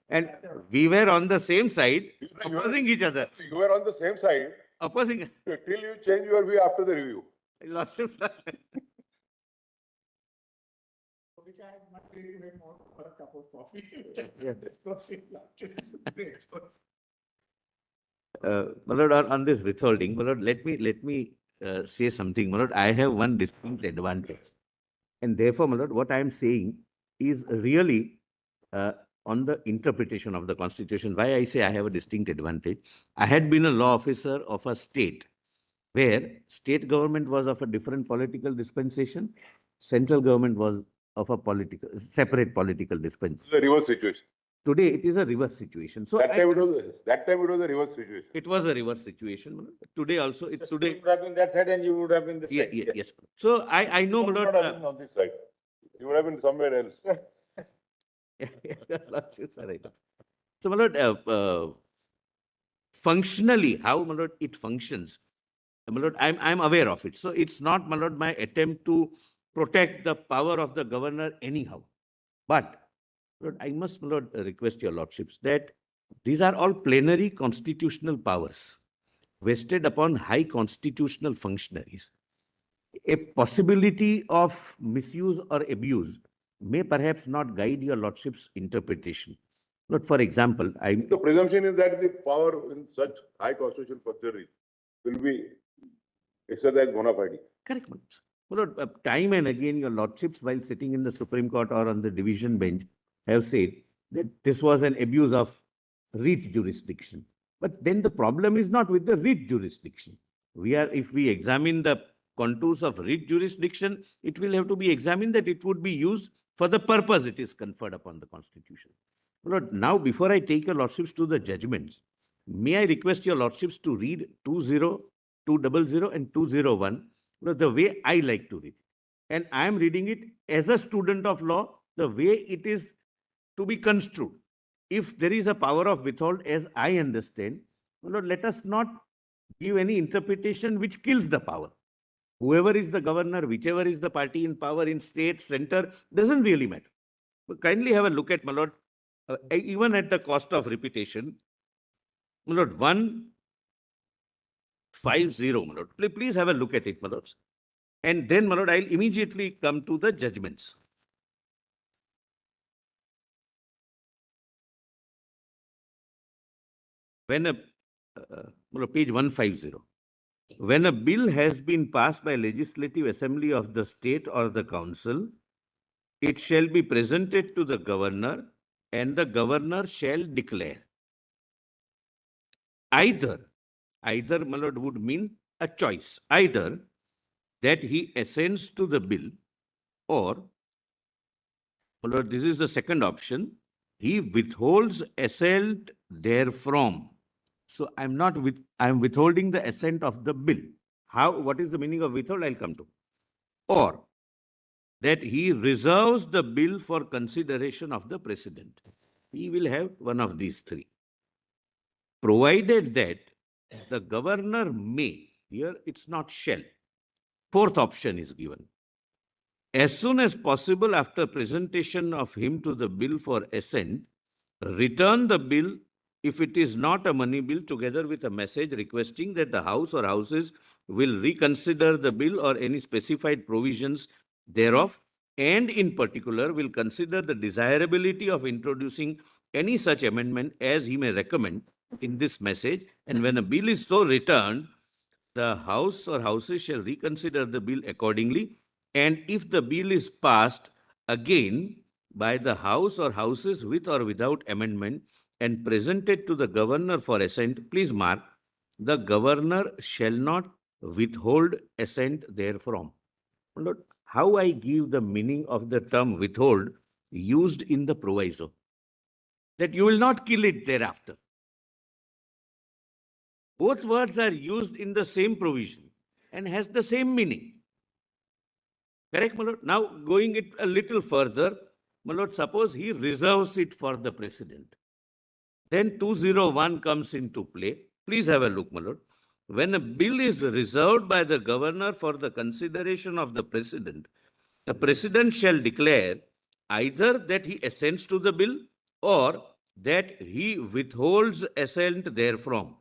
S2: And we were on the same side,
S1: You were-
S2: opposing each other.
S1: You were on the same side
S2: Opposing.
S1: till you change your view after the review.
S2: Lordship's
S4: Which I am not ready to make more for a cup of coffee.
S2: Yeah.
S4: Great.
S2: My lord, on this withholding, my lord, let me say something. My lord, I have one distinct advantage. And therefore, my lord, what I am saying is really on the interpretation of the Constitution. Why I say I have a distinct advantage. I had been a law officer of a state where state government was of a different political dispensation, central government was of a separate political dispensation.
S1: It's a reverse situation.
S2: Today, it is a reverse situation. So
S1: That time it was a reverse situation.
S2: it was a reverse situation. My lord. Today also, it's
S6: So
S2: today.
S6: you would have been that side and you would have been this
S2: Yeah,
S6: side.
S2: yes. So I know,
S1: You
S2: my
S1: would
S2: lord.
S1: not have been on this side. You would have been somewhere else.
S2: Lordships are right. So, my lord, functionally, how, my lord, it functions, my lord, I'm aware of it. So it's not, my lord, my attempt to protect the power of the governor anyhow. But, lord, I must, my lord, request your lordships that these are all plenary constitutional powers vested upon high constitutional functionaries. A possibility of misuse or abuse may perhaps not guide your lordship's interpretation. But for example,
S1: The presumption is that the power in such high constitutional functionaries will be exercised bona fide.
S2: correct. My lord, time and again, your lordships, while sitting in the Supreme Court or on the division bench, have said that this was an abuse of writ jurisdiction. But then the problem is not with the writ jurisdiction. If we examine the contours of writ jurisdiction, it will have to be examined that it would be used for the purpose it is conferred upon the Constitution. Lord, now before I take your lordships to the judgments, may I request your lordships to read 20, 200 and 201, the way I like to read. And I am reading it as a student of law, the way it is to be construed. If there is a power of withhold, as I understand, Lord, let us not give any interpretation which kills the power. Whoever is the governor, whichever is the party in power in state, center, doesn't really matter. But kindly have a look at, my lord, even at the cost of repetition, my lord, 150, my lord. Please have a look at it, my lords. And then, my lord, I'll immediately come to the judgments. When page 150. When a bill has been passed by legislative assembly of the state or the council, it shall be presented to the governor and the governor shall declare. Either, my lord, would mean a choice. Either that he assents to the bill or, my lord, this is the second option, he withholds assent therefrom. So I'm withholding the assent of the bill. What is the meaning of withhold? I'll come to. Or that he reserves the bill for consideration of the president. He will have one of these three. Provided that the governor may, here it's not shall. Fourth option is given. As soon as possible after presentation of him to the bill for assent, return the bill if it is not a money bill, together with a message requesting that the House or Houses will reconsider the bill or any specified provisions thereof, and in particular will consider the desirability of introducing any such amendment as he may recommend in this message. And when a bill is so returned, the House or Houses shall reconsider the bill accordingly. And if the bill is passed again by the House or Houses with or without amendment and presented to the governor for assent, please mark, the governor shall not withhold assent therefrom. My lord, how I give the meaning of the term withhold used in the proviso? That you will not kill it thereafter. Both words are used in the same provision and has the same meaning. Correct, my lord? Now, going it a little further, my lord, suppose he reserves it for the president. Then 201 comes into play. Please have a look, my lord. When a bill is reserved by the governor for the consideration of the president shall declare either that he assents to the bill or that he withholds assent therefrom.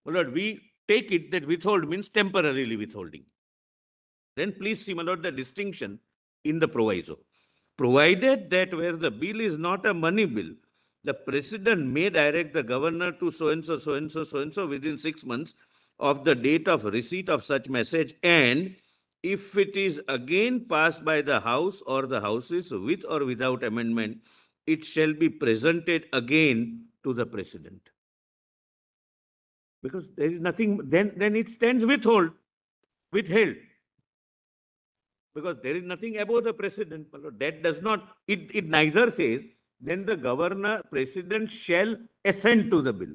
S2: My lord, we take it that withhold means temporarily withholding. Then please see, my lord, the distinction in the proviso. Provided that where the bill is not a money bill, the president may direct the governor to so-and-so, so-and-so, so-and-so within 6 months of the date of receipt of such message, and if it is again passed by the House or the Houses with or without amendment, it shall be presented again to the president. Because there is nothing, then it stands withheld. Because there is nothing above the president. That does not, it neither says, then the governor, president shall assent to the bill.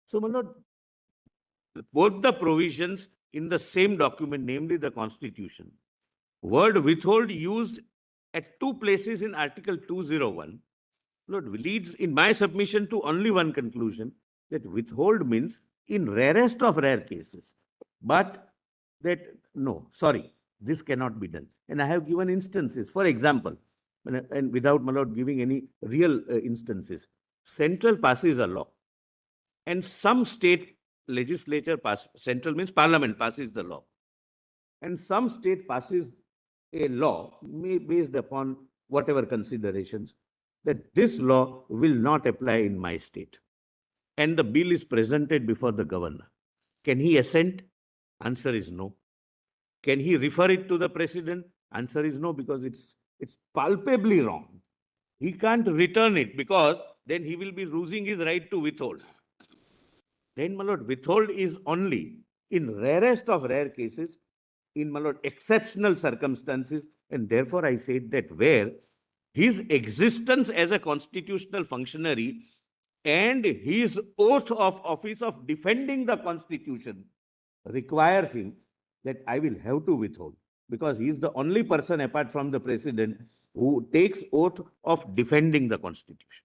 S2: So, my lord, both the provisions in the same document, namely the Constitution, word withhold used at 2 places in Article 201, Lord, leads in my submission to only one conclusion, that withhold means in rarest of rare cases. But that, no, sorry, this cannot be done. And I have given instances. For example, and without, my lord, giving any real instances, central passes a law and some state legislature passes, central means parliament passes the law, and some state passes a law based upon whatever considerations, that this law will not apply in my state. And the bill is presented before the governor. Can he assent? Answer is no. Can he refer it to the president? Answer is no, because it's palpably wrong. He can't return it because then he will be losing his right to withhold. Then, my lord, withhold is only in rarest of rare cases, in, my lord, exceptional circumstances, and therefore I said that where his existence as a constitutional functionary and his oath of office of defending the Constitution requires him that I will have to withhold, because he is the only person apart from the president who takes oath of defending the Constitution.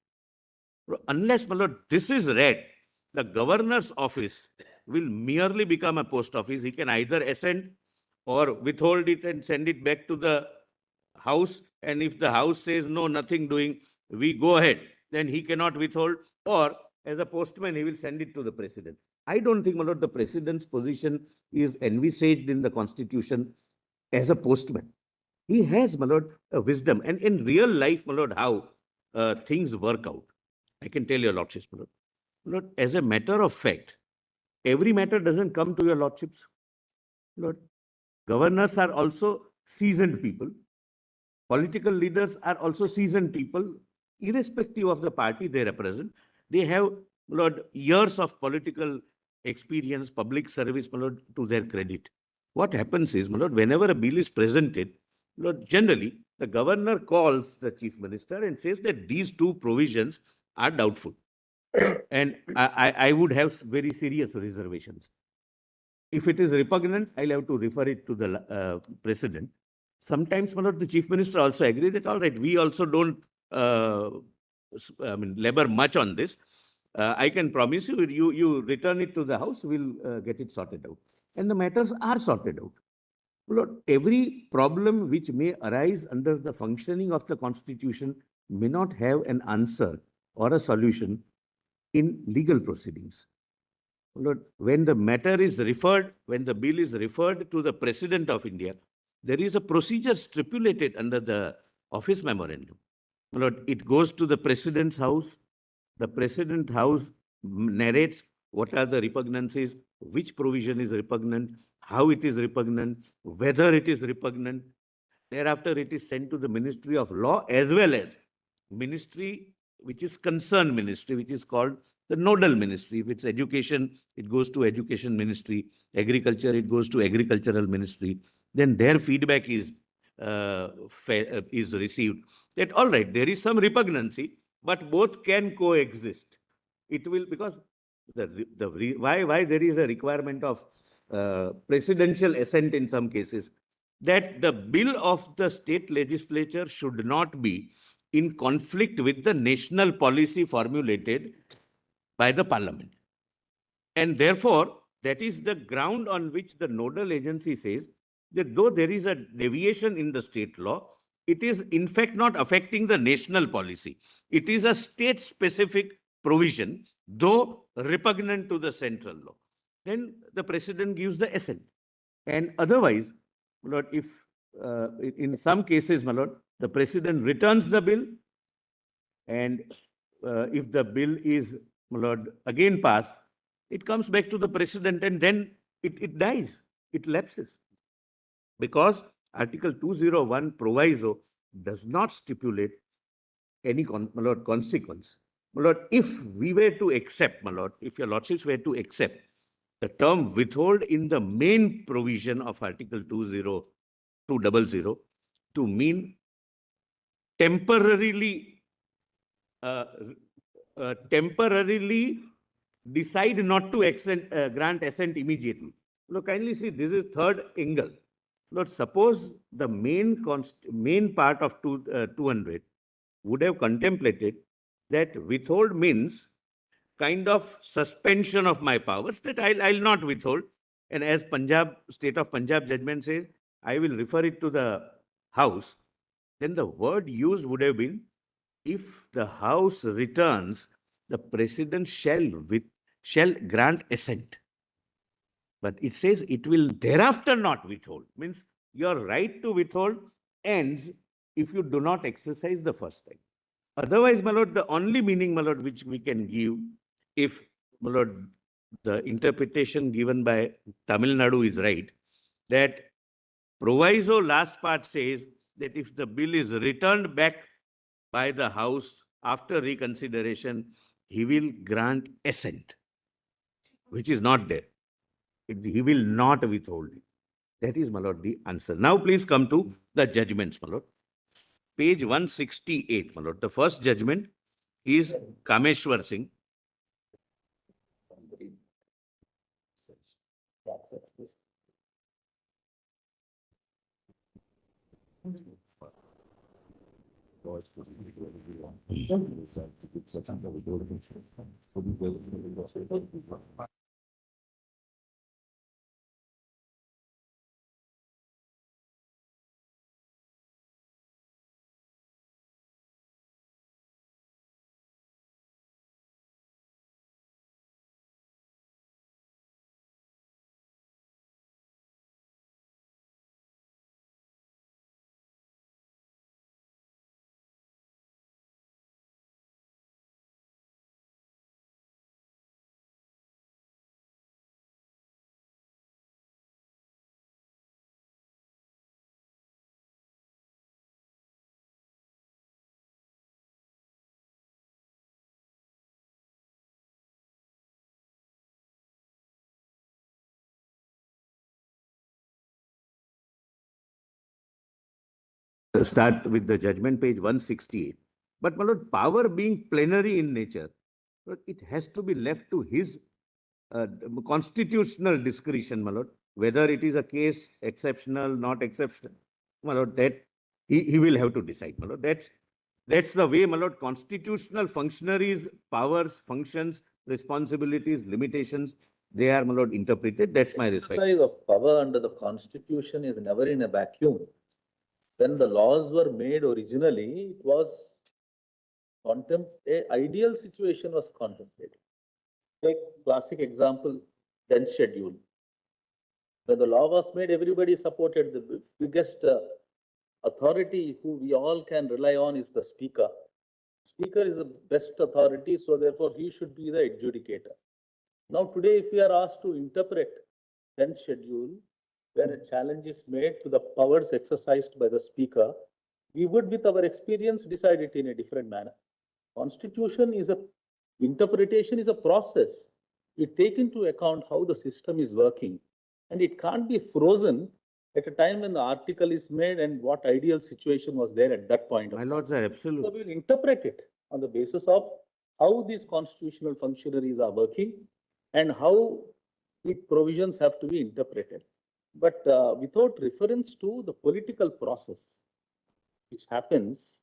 S2: Unless, my lord, this is read, the governor's office will merely become a post office. He can either assent or withhold it and send it back to the House. And if the House says, no, nothing doing, we go ahead, then he cannot withhold. Or as a postman, he will send it to the president. I don't think, my lord, the president's position is envisaged in the Constitution as a postman. He has, my lord, a wisdom. And in real life, my lord, how things work out, I can tell your lordships, my lord. Lord, as a matter of fact, every matter doesn't come to your lordships. Lord, governors are also seasoned people. Political leaders are also seasoned people, irrespective of the party they represent. They have, Lord, years of political experience, public service, my lord, to their credit. What happens is, my lord, whenever a bill is presented, Lord, generally, the governor calls the chief minister and says that these 2 provisions are doubtful. And I would have very serious reservations. If it is repugnant, I'll have to refer it to the president. Sometimes, my lord, the chief minister also agrees that, all right, we also don't labor much on this. I can promise you, you return it to the House, we'll get it sorted out. And the matters are sorted out. Lord, every problem which may arise under the functioning of the Constitution may not have an answer or a solution in legal proceedings. Lord, when the matter is referred, when the bill is referred to the President of India, there is a procedure stipulated under the office memorandum. Lord, it goes to the President's house. The President's house narrates what are the repugnancies, which provision is repugnant, how it is repugnant, whether it is repugnant. Thereafter, it is sent to the Ministry of Law as well as ministry which is concerned ministry, which is called the nodal ministry. If it's education, it goes to education ministry. Agriculture, it goes to agricultural ministry. Then their feedback is received. That all right, there is some repugnancy, but both can coexist. It will, because why there is a requirement of presidential assent in some cases, that the bill of the state legislature should not be in conflict with the national policy formulated by the parliament. And therefore, that is the ground on which the nodal agency says that though there is a deviation in the state law, it is in fact not affecting the national policy. It is a state-specific provision, though repugnant to the central law. Then the president gives the assent. And otherwise, my lord, if in some cases, my lord, the president returns the bill, and if the bill is, my lord, again passed, it comes back to the president, and then it dies, it lapses. Because Article 201 proviso does not stipulate any my lord, consequence. My lord, if we were to accept, my lord, if your lordships were to accept the term withhold in the main provision of Article 200 to mean temporarily decide not to grant assent immediately. Look, kindly see, this is third angle. Lord, suppose the main part of 200 would have contemplated that withhold means kind of suspension of my powers, that I'll not withhold. And as state of Punjab judgment says, I will refer it to the House. Then the word used would have been, if the House returns, the president shall grant assent. But it says it will thereafter not withhold. Means your right to withhold ends if you do not exercise the first time. Otherwise, my lord, the only meaning, my lord, which we can give, if, my lord, the interpretation given by Tamil Nadu is right, that proviso last part says that if the bill is returned back by the House after reconsideration, he will grant assent, which is not there. He will not withhold it. That is, my lord, the answer. Now, please come to the judgments, my lord. Page 168, my lord. The first judgment is Kameshwar Singh. Start with the judgment, page 168. But, my lord, power being plenary in nature, it has to be left to his constitutional discretion, my lord, whether it is a case exceptional, not exceptional, my lord, that he will have to decide, my lord. That's the way, my lord, constitutional functionaries' powers, functions, responsibilities, limitations, they are, my lord, interpreted. That's my respect.
S3: Exercise of power under the Constitution is never in a vacuum. When the laws were made originally, it was an ideal situation was contemplated. Take classic example, 10th schedule. When the law was made, everybody supported. The biggest authority who we all can rely on is the speaker. Speaker is the best authority, so therefore he should be the adjudicator. Now today, if we are asked to interpret 10th schedule, where a challenge is made to the powers exercised by the speaker, we would, with our experience, decide it in a different manner. Constitution is interpretation is a process. It take into account how the system is working, and it can't be frozen at a time when the article is made and what ideal situation was there at that point of
S2: My
S3: time.
S2: lords are
S3: So
S2: absolute.
S3: we will interpret it on the basis of how these constitutional functionaries are working and how the provisions have to be interpreted. But without reference to the political process which happens,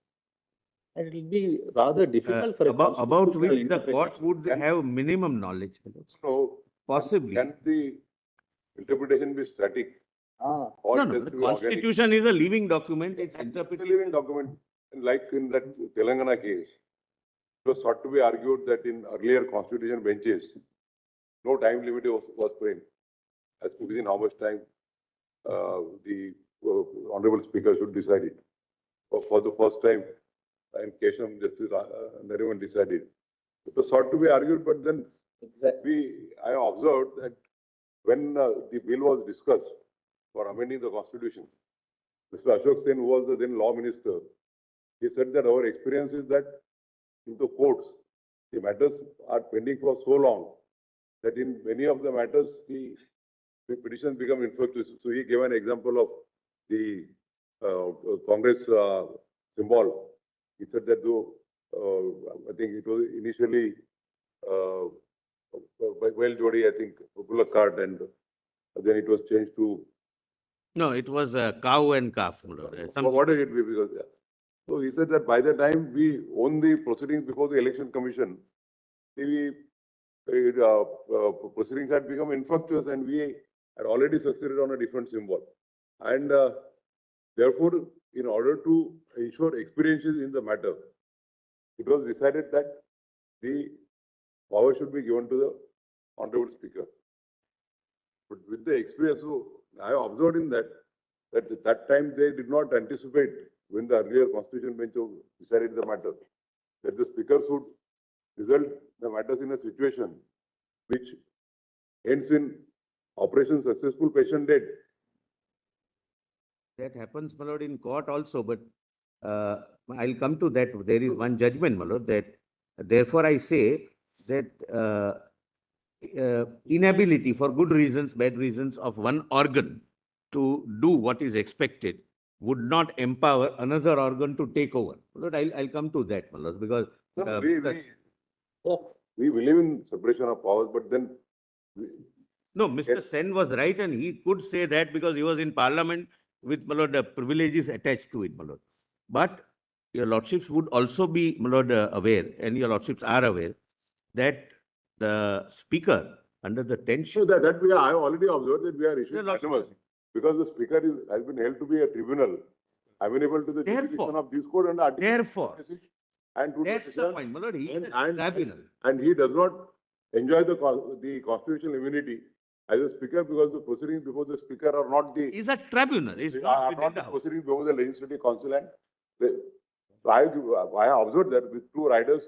S3: and it will be rather difficult for a
S2: About
S3: constitutional
S2: which the
S3: interpretation.
S2: court would
S1: Can-
S2: have minimum knowledge. my lords.
S1: So,
S2: Possibly.
S1: can the interpretation be static?
S3: Ah,
S1: Or
S2: No,
S1: it
S2: no,
S1: has
S2: the
S1: to be organic?
S2: constitution is a living document. It's
S1: It's a
S2: interpreted.
S1: living document, and like in that Telangana case, it was sought to be argued that in earlier constitution benches, no time limit was framed. As to within how much time the honorable speaker should decide it. For the first time, in Kesham, Justice Nariman decided. It was sought to be argued, but then
S3: exactly.
S1: I observed that when the bill was discussed for amending the constitution, Mr. Ashok Sen, who was the then law minister, he said that our experience is that in the courts, the matters are pending for so long that in many of the matters, the petitions become infructuous. So he gave an example of the Congress symbol. He said that though, I think it was initially well Jodi, I think, popular card, and then it was changed to
S2: No, it was cow and calf. my lord. Something-
S1: what did it be? Because so he said that by the time we own the proceedings before the election commission, the proceedings had become infructuous, and we had already succeeded on a different symbol. And therefore, in order to ensure experiences in the matter, it was decided that the power should be given to the honorable speaker. But with the experience, so I observed in that at that time they did not anticipate when the earlier constitution bench decided the matter, that the speakers would result the matters in a situation which ends in operation successful, patient dead.
S2: That happens, my lord, in court also, but I'll come to that. There is one judgment, my lord, that therefore I say that inability for good reasons, bad reasons of one organ to do what is expected would not empower another organ to take over. My lord, I'll come to that, my lord, because
S1: We believe in separation of powers, but then
S2: no, Mr. Sen was right, and he could say that because he was in parliament with, my lord, the privileges attached to it, my lord. But your lordships would also be, my lord, aware, and your lordships are aware, that the speaker under the tension.
S1: so that I have already observed that we are issuing
S2: Yeah, Lordship.
S1: animals because the speaker has been held to be a tribunal amenable to the
S2: Therefore-
S1: jurisdiction of this court and Article
S2: Therefore,
S1: 26 and
S2: that's the
S1: 227.
S2: point, my lord, he is a
S1: And-
S2: tribunal.
S1: And he does not enjoy the constitutional immunity as a speaker because the proceedings before the speaker are not the
S2: He's a tribunal, it's
S1: are
S2: not within
S1: not
S2: the
S1: the
S2: house.
S1: proceedings before the legislative council, and so I observed that with two riders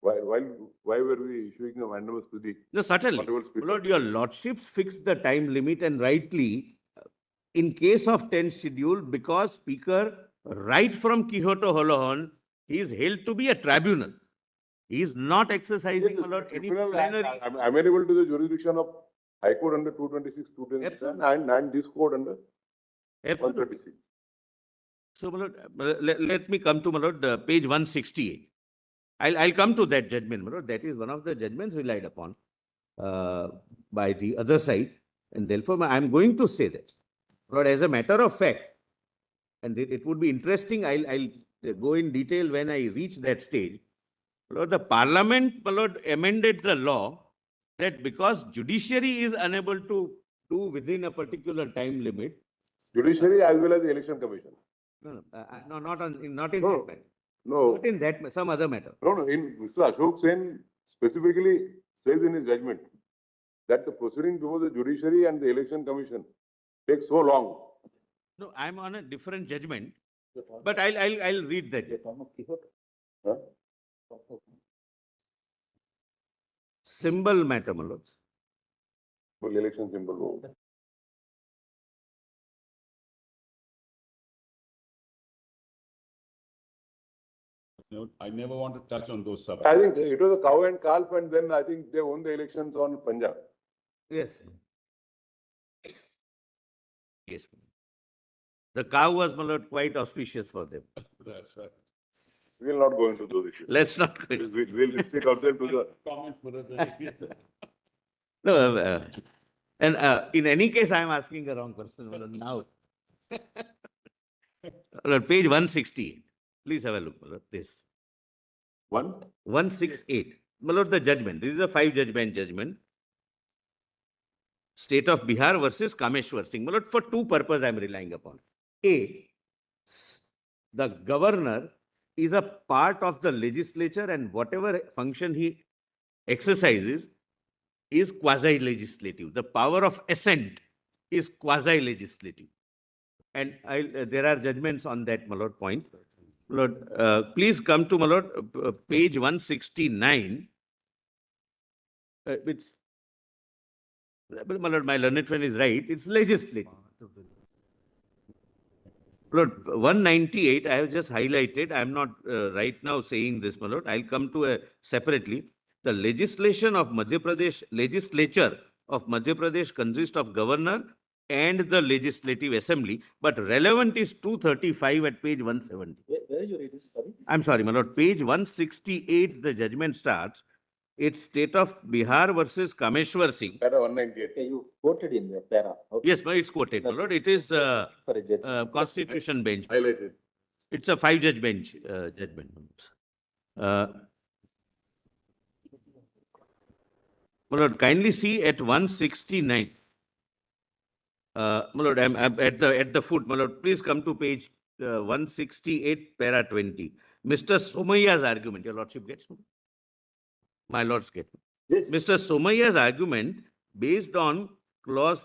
S1: why were we issuing a mandamus to the
S2: No, certainly.
S1: honorable
S2: My
S1: speaker?
S2: lord, your lordships fixed the time limit, and rightly, in case of 10th schedule, because speaker, right from Quixote Holohon, he is held to be a tribunal. He is not exercising, my lord, any
S1: Tribunal,
S2: plenary.
S1: I'm amenable to the jurisdiction of High Court under 226, 227 and this court under
S2: Absolutely.
S1: 136.
S2: So, my lord, let me come to, my lord, page 168. I'll come to that judgment, my lord. That is one of the judgments relied upon by the other side. And therefore, I'm going to say that. Lord, as a matter of fact, and it would be interesting, I'll go in detail when I reach that stage. Lord, the parliament, my lord, amended the law that because judiciary is unable to do within a particular time limit.
S1: Judiciary as well as the election commission.
S2: No, not in
S1: No.
S2: that matter.
S1: No,
S2: Not in that, some other matter.
S1: no, in Mr. Ashok Sen specifically says in his judgment that the proceedings before the judiciary and the election commission take so long.
S2: No, I'm on a different judgment, but I'll read that.
S1: Huh?
S2: Symbol matter, my lords.
S1: For election symbol.
S4: No, I never want to touch on those
S1: I
S4: subjects.
S1: think it was a cow and calf, and then I think they won the elections on Punjab.
S2: Yes. Yes. The cow was, my lord, quite auspicious for them.
S4: That's right.
S1: We will not go into those issues.
S2: Let's not.
S1: We'll stick ourselves to the.
S4: Comment, brother.
S2: No, and in any case, I am asking the wrong person my lord, now. My lord, page 168. Please have a look, my lord, this.
S1: One?
S2: 168. My lord, the judgment. This is a 5-judge bench judgment. State of Bihar versus Kameshwar Singh. My lord, for two purposes I am relying upon. A, the governor is a part of the legislature and whatever function he exercises is quasi-legislative. The power of assent is quasi-legislative. And there are judgments on that, my lord, point. My lord, please come to, my lord, page 169. Which, my lord, my learned friend is right. It's legislative. Lord, 198, I have just highlighted. I am not right now saying this, my lord. I'll come to separately. The legislature of Madhya Pradesh consists of governor and the legislative assembly, but relevant is 235 at page 170.
S3: Where are you reading, sorry?
S2: I'm sorry, my lord. Page 168, the judgment starts. It's State of Bihar versus Kameshwar Singh.
S1: Para 198.
S3: Okay, you quoted in the para. Okay.
S2: Yes, but it's quoted, my lord. It is
S3: For a judge.
S2: Constitution bench.
S1: Highlighted.
S2: It's a 5-judge bench judgment. My lord, kindly see at 169. My lord, I'm at the foot. My lord, please come to page 168, para 20. Mr. Somaya's argument. Your lordship gets me? My lord's get me.
S6: Yes.
S2: Mr. Somaya's argument based on clause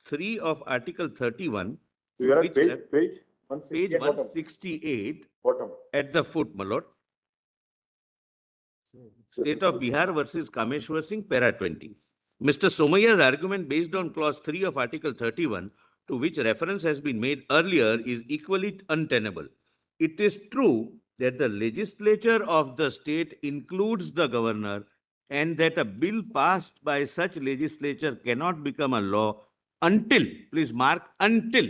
S2: 3 of Article 31.
S1: You are
S2: which
S1: at page,
S2: left-
S1: page?
S2: Page
S1: Bottom.
S2: 168
S1: Bottom.
S2: at the foot, my lord. State of Bihar versus Kameshwar Singh, para 20. Mr. Somaya's argument based on clause 3 of Article 31, to which reference has been made earlier, is equally untenable. It is true that the legislature of the state includes the governor and that a bill passed by such legislature cannot become a law until, please mark, until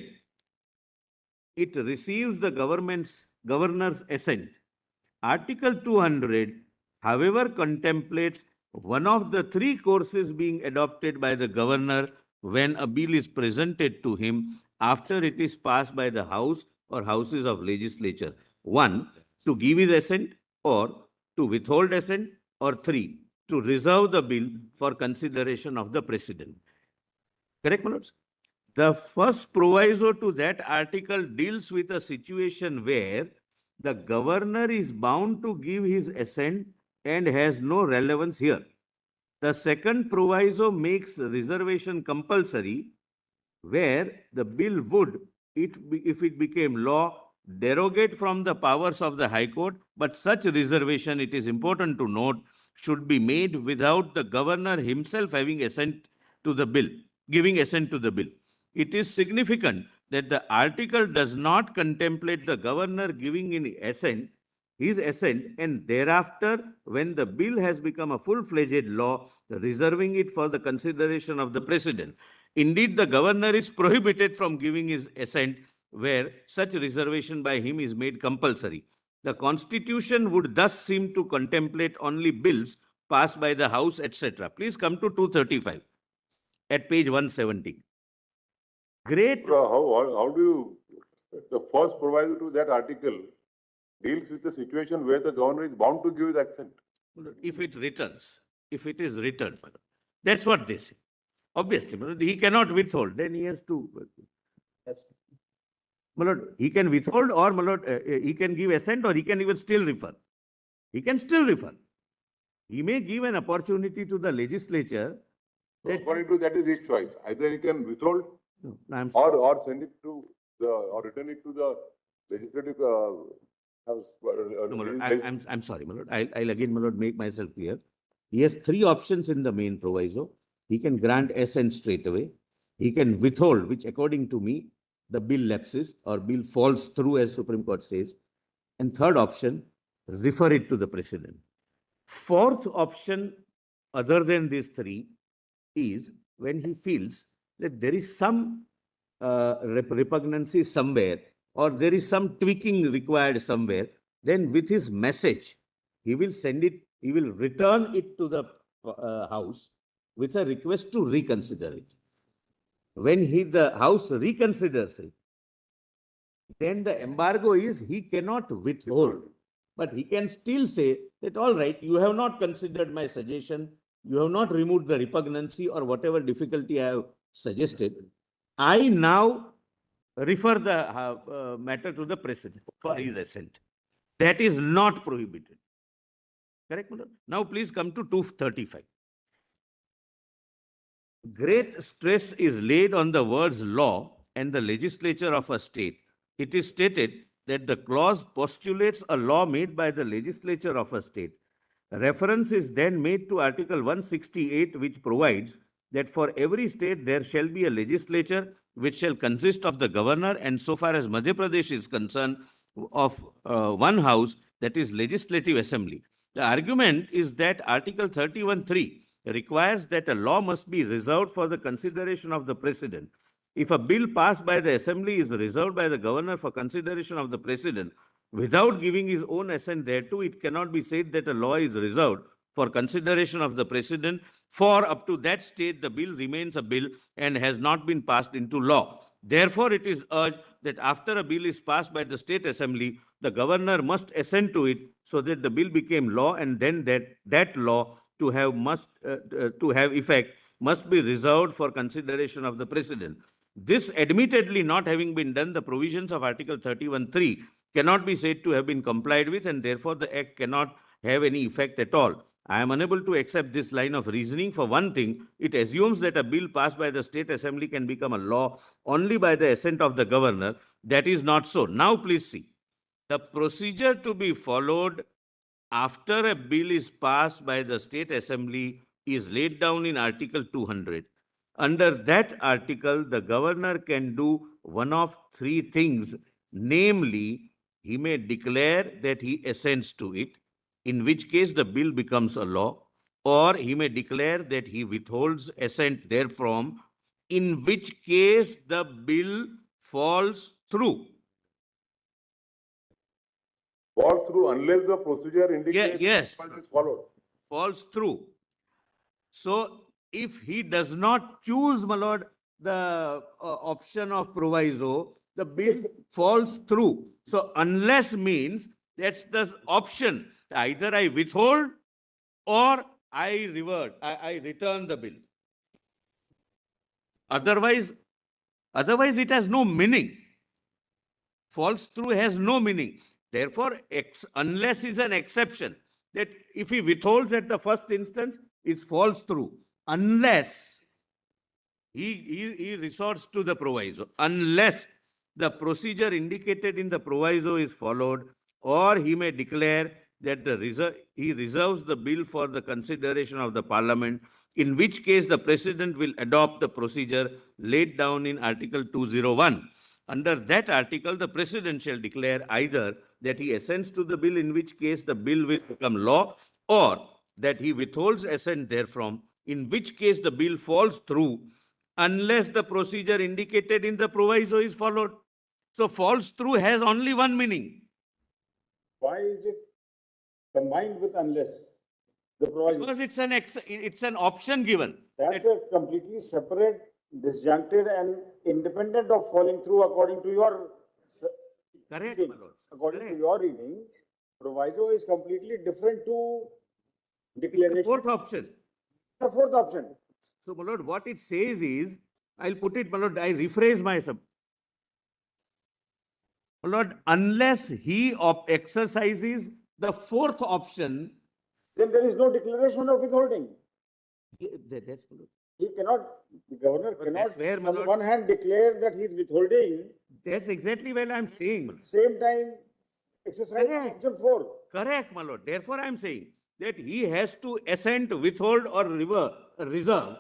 S2: it receives the governor's assent. Article 200, however, contemplates one of the 3 courses being adopted by the governor when a bill is presented to him after it is passed by the House or Houses of Legislature. 1, to give his assent, or to withhold assent, or 3, to reserve the bill for consideration of the President. Correct, my lords? The first proviso to that article deals with a situation where the governor is bound to give his assent and has no relevance here. The second proviso makes reservation compulsory, where the bill would, if it became law, derogate from the powers of the High Court, but such reservation, it is important to note, should be made without the governor himself having assent to the bill, giving assent to the bill. It is significant that the article does not contemplate the governor giving his assent, and thereafter, when the bill has become a full-fledged law, reserving it for the consideration of the President. Indeed, the governor is prohibited from giving his assent where such reservation by him is made compulsory. The Constitution would thus seem to contemplate only bills passed by the House, etc. Please come to 235 at page 170. Great.
S1: So how do you, the first proviso to that article deals with the situation where the governor is bound to give his assent.
S2: If it returns, if it is returned, that's what they say. Obviously, he cannot withhold, then he has to.
S3: Yes.
S2: My lord, he can withhold, or my lord, he can give assent, or he can even still refer. He can still refer. He may give an opportunity to the legislature.
S1: So according to that is his choice. Either he can withhold
S2: No, I'm
S1: or send it to the, or return it to the legislative house.
S2: No, my lord, I'm sorry, my lord. I'll again, my lord, make myself clear. He has 3 options in the main proviso. He can grant assent straight away. He can withhold, which according to me, the bill lapses or bill falls through, as Supreme Court says. And third option, refer it to the president. Fourth option, other than these three, is when he feels that there is some repugnancy somewhere, or there is some tweaking required somewhere, then with his message, he will send it, he will return it to the House with a request to reconsider it. When the House reconsiders it, then the embargo is he cannot withhold, but he can still say that, all right, you have not considered my suggestion, you have not removed the repugnancy or whatever difficulty I have suggested. I now refer the matter to the president for his assent. That is not prohibited. Correct, Madam? Now please come to 235. Great stress is laid on the words law and the legislature of a state. It is stated that the clause postulates a law made by the legislature of a state. Reference is then made to Article 168, which provides that for every state there shall be a legislature which shall consist of the governor, and so far as Madhya Pradesh is concerned, of one house, that is Legislative Assembly. The argument is that Article 31(3) requires that a law must be reserved for the consideration of the president. If a bill passed by the assembly is reserved by the governor for consideration of the president without giving his own assent thereto, it cannot be said that a law is reserved for consideration of the president, for up to that stage the bill remains a bill and has not been passed into law. Therefore, it is urged that after a bill is passed by the state assembly, the governor must assent to it so that the bill became law, and then that law to have effect must be reserved for consideration of the president. This admittedly not having been done, the provisions of Article 31(3) cannot be said to have been complied with, and therefore the Act cannot have any effect at all. I am unable to accept this line of reasoning. For one thing, it assumes that a bill passed by the state assembly can become a law only by the assent of the governor. That is not so. Now please see. The procedure to be followed after a bill is passed by the state assembly is laid down in Article 200. Under that article, the governor can do one of three things. Namely, he may declare that he assents to it, in which case the bill becomes a law, or he may declare that he withholds assent therefrom, in which case the bill falls through.
S1: Falls through unless the procedure indicates
S2: yes.
S1: is followed.
S2: Falls through. So, if he does not choose, my lord, the option of proviso, the bill falls through. So, unless means that's the option. Either I withhold or I revert, I return the bill. Otherwise it has no meaning. Falls through has no meaning. Therefore, unless is an exception, that if he withholds at the first instance, it falls through. Unless he resorts to the proviso, unless the procedure indicated in the proviso is followed, or he may declare that he reserves the bill for the consideration of the parliament, in which case the president will adopt the procedure laid down in Article 201. Under that article, the president shall declare either that he assents to the bill, in which case the bill will become law, or that he withholds assent therefrom, in which case the bill falls through, unless the procedure indicated in the proviso is followed. So, falls through has only one meaning.
S6: Why is it combined with unless? The proviso.
S2: Because it's an option given.
S6: That's a completely separate, disjuncted and independent of falling through according to your
S2: Correct,
S6: reading.
S2: my lord.
S6: According
S2: Correct.
S6: to your reading, proviso is completely different to declaration.
S2: Fourth option.
S6: The fourth option.
S2: So, my lord, what it says is, I'll put it, my lord, I rephrase myself. My lord, unless he exercises the fourth option,
S6: Then there is no declaration of withholding.
S2: that's my lord.
S6: He cannot, the governor
S2: But
S6: cannot
S2: that's where, my
S6: on
S2: lord-
S6: one hand declare that he is withholding,
S2: That's exactly what I'm saying, my lord.
S6: same time exercise
S2: Correct.
S6: option 4.
S2: Correct, my lord. Therefore, I'm saying that he has to assent, withhold, or reserve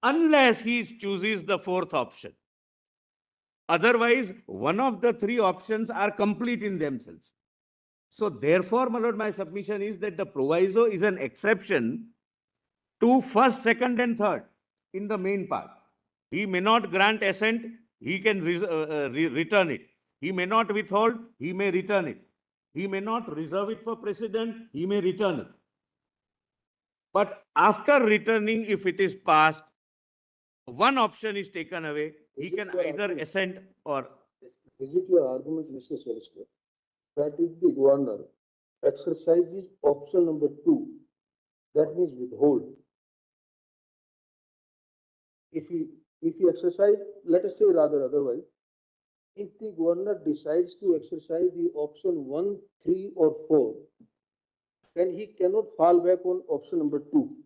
S2: unless he chooses the fourth option. Otherwise, one of the three options are complete in themselves. So therefore, my lord, my submission is that the proviso is an exception to first, second and third in the main part. He may not grant assent, he can return it. He may not withhold, he may return it. He may not reserve it for precedent, he may return it. But after returning, if it is passed, one option is taken away, he can either assent or.
S5: Is it your argument, Mr. Solicitor, that if the governor exercises option number 2, that means withhold? If he exercise, let us say rather otherwise, if the governor decides to exercise the option 1, 3 or 4, then he cannot fall back on option number 2.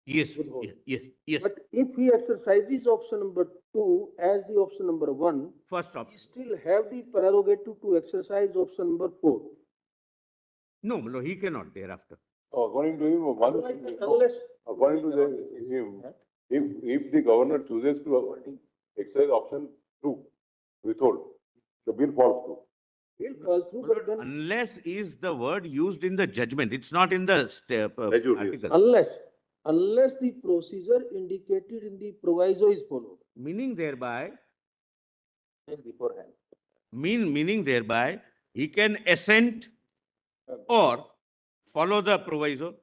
S2: Yes,
S5: Withhold.
S2: yes.
S5: But if he exercises option number 2 as the option number 1,
S2: First
S5: he
S2: option.
S5: still have the prerogative to exercise option number 4.
S2: No, he cannot thereafter.
S1: According to him, once,
S5: Unless,
S1: according to him, if the governor chooses to exercise option 2, withhold, the bill falls through.
S5: he'll pass through, but then
S2: Unless is the word used in the judgment. It's not in the
S1: Prejudice.
S2: article.
S5: unless the procedure indicated in the proviso is followed.
S2: Meaning thereby,
S3: Beforehand.
S2: meaning thereby, he can assent or follow the proviso.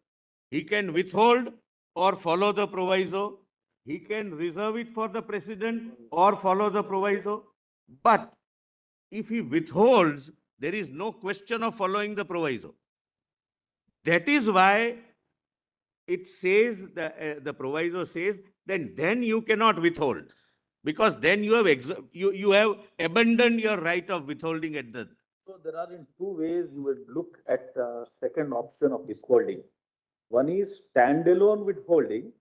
S2: He can withhold or follow the proviso. He can reserve it for the precedent or follow the proviso. But if he withholds, there is no question of following the proviso. That is why it says, the proviso says, then you cannot withhold. Because then you have abandoned your right of withholding at the.
S3: So there are in two ways you would look at second option of withholding. One is standalone withholding,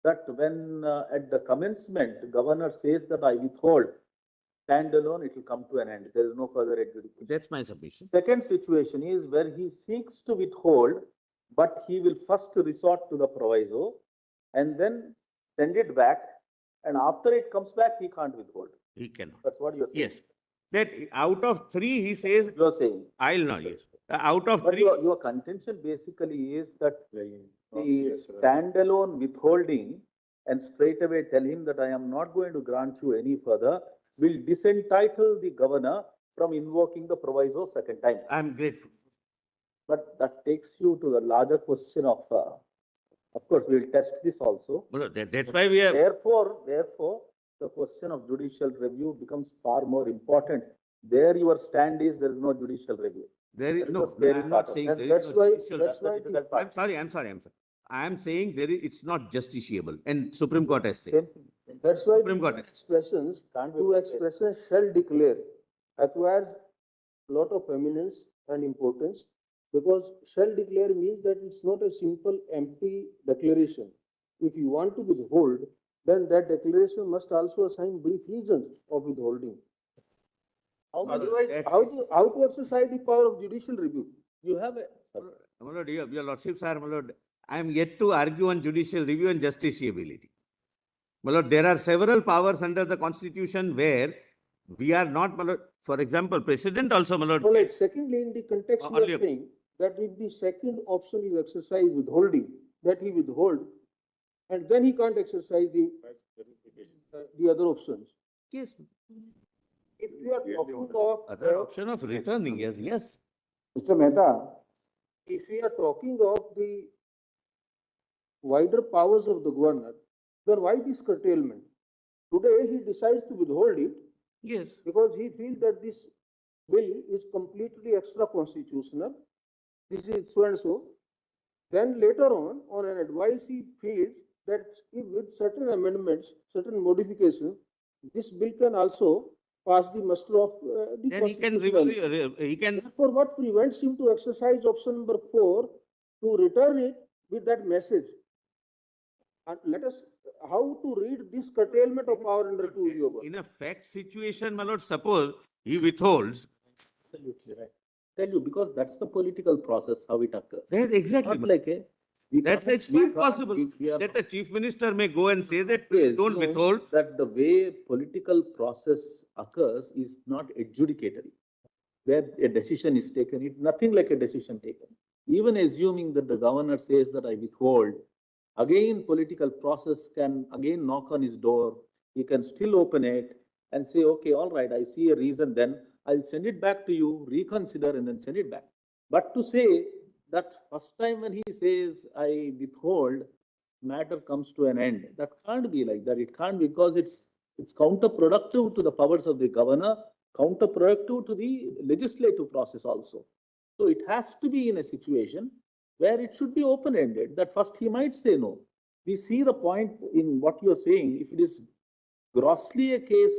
S3: that when at the commencement, governor says that I withhold, standalone, it will come to an end. There is no further adjudication.
S2: That's my submission.
S3: Second situation is where he seeks to withhold, but he will first resort to the proviso and then send it back. And after it comes back, he can't withhold.
S2: He cannot.
S3: That's what you're saying.
S2: Yes. That out of 3, he says,
S3: You're saying.
S2: I'll not, yes. Out of
S3: But
S2: 3,
S3: your contention basically is that the standalone withholding and straight away tell him that I am not going to grant you any further will disentitle the governor from invoking the proviso second time.
S2: I'm grateful.
S3: But that takes you to the larger question of course, we will test this also.
S2: Well, that's why we have.
S3: Therefore, the question of judicial review becomes far more important. There your stand is there is no judicial review.
S2: There is
S3: That is
S2: no,
S3: the scary
S2: I'm
S3: part
S2: not
S3: of
S2: saying
S5: it.
S2: there is
S5: That's
S2: no
S5: why-
S2: judicial.
S5: that's why
S3: difficult part.
S2: I'm sorry. I am saying it's not justiciable, and Supreme Court has said.
S3: Same thing.
S5: That's why
S2: Supreme Court.
S5: expressions,
S3: Can't be
S5: two
S3: replaced.
S5: expressions shall declare acquires lot of eminence and importance, because shall declare means that it's not a simple empty declaration. If you want to withhold, then that declaration must also assign brief reasons of withholding. Otherwise,
S2: that
S5: how to exercise the power of judicial review?
S3: You have a.
S2: My lord, your lordship, sir, my lord, I am yet to argue on judicial review and justiciability. My lord, there are several powers under the Constitution where we are not, my lord, for example, President also, my lord.
S5: Well, like, secondly, in the context you
S2: Only
S5: are
S2: a-
S5: saying that if the second option is exercise withholding, that he withhold, and then he can't exercise the other options.
S2: Yes.
S5: If you are talking of,
S2: Other option of returning, yes.
S6: Mr. Mehta,
S5: if we are talking of the wider powers of the governor, then why this curtailment? Today, he decides to withhold it
S2: Yes.
S5: because he feels that this bill is completely extra constitutional. This is so and so. Then later on an advice, he feels that if with certain amendments, certain modifications, this bill can also pass the muster of the
S2: Then he can,
S5: constitutional.
S2: he can,
S5: Therefore, what prevents him to exercise option number 4 to return it with that message? And let us, how to read this curtailment of power under 2
S2: in a fact situation, my lord, suppose he withholds.
S3: Absolutely right. Tell you, because that's the political process, how it occurs.
S2: That's exactly.
S3: Not like a.
S2: It's quite possible that the chief minister may go and say that please don't withhold.
S3: That the way political process occurs is not adjudicatory. where a decision is taken. It's nothing like a decision taken. Even assuming that the governor says that I withhold, again, political process can again knock on his door. He can still open it and say, okay, all right, I see a reason, then I'll send it back to you, reconsider, and then send it back. But to say that first time when he says I withhold, matter comes to an end, that can't be like that. It can't, because it's counterproductive to the powers of the governor, counterproductive to the legislative process also. So it has to be in a situation where it should be open-ended, that first he might say no. We see the point in what you are saying. If it is grossly a case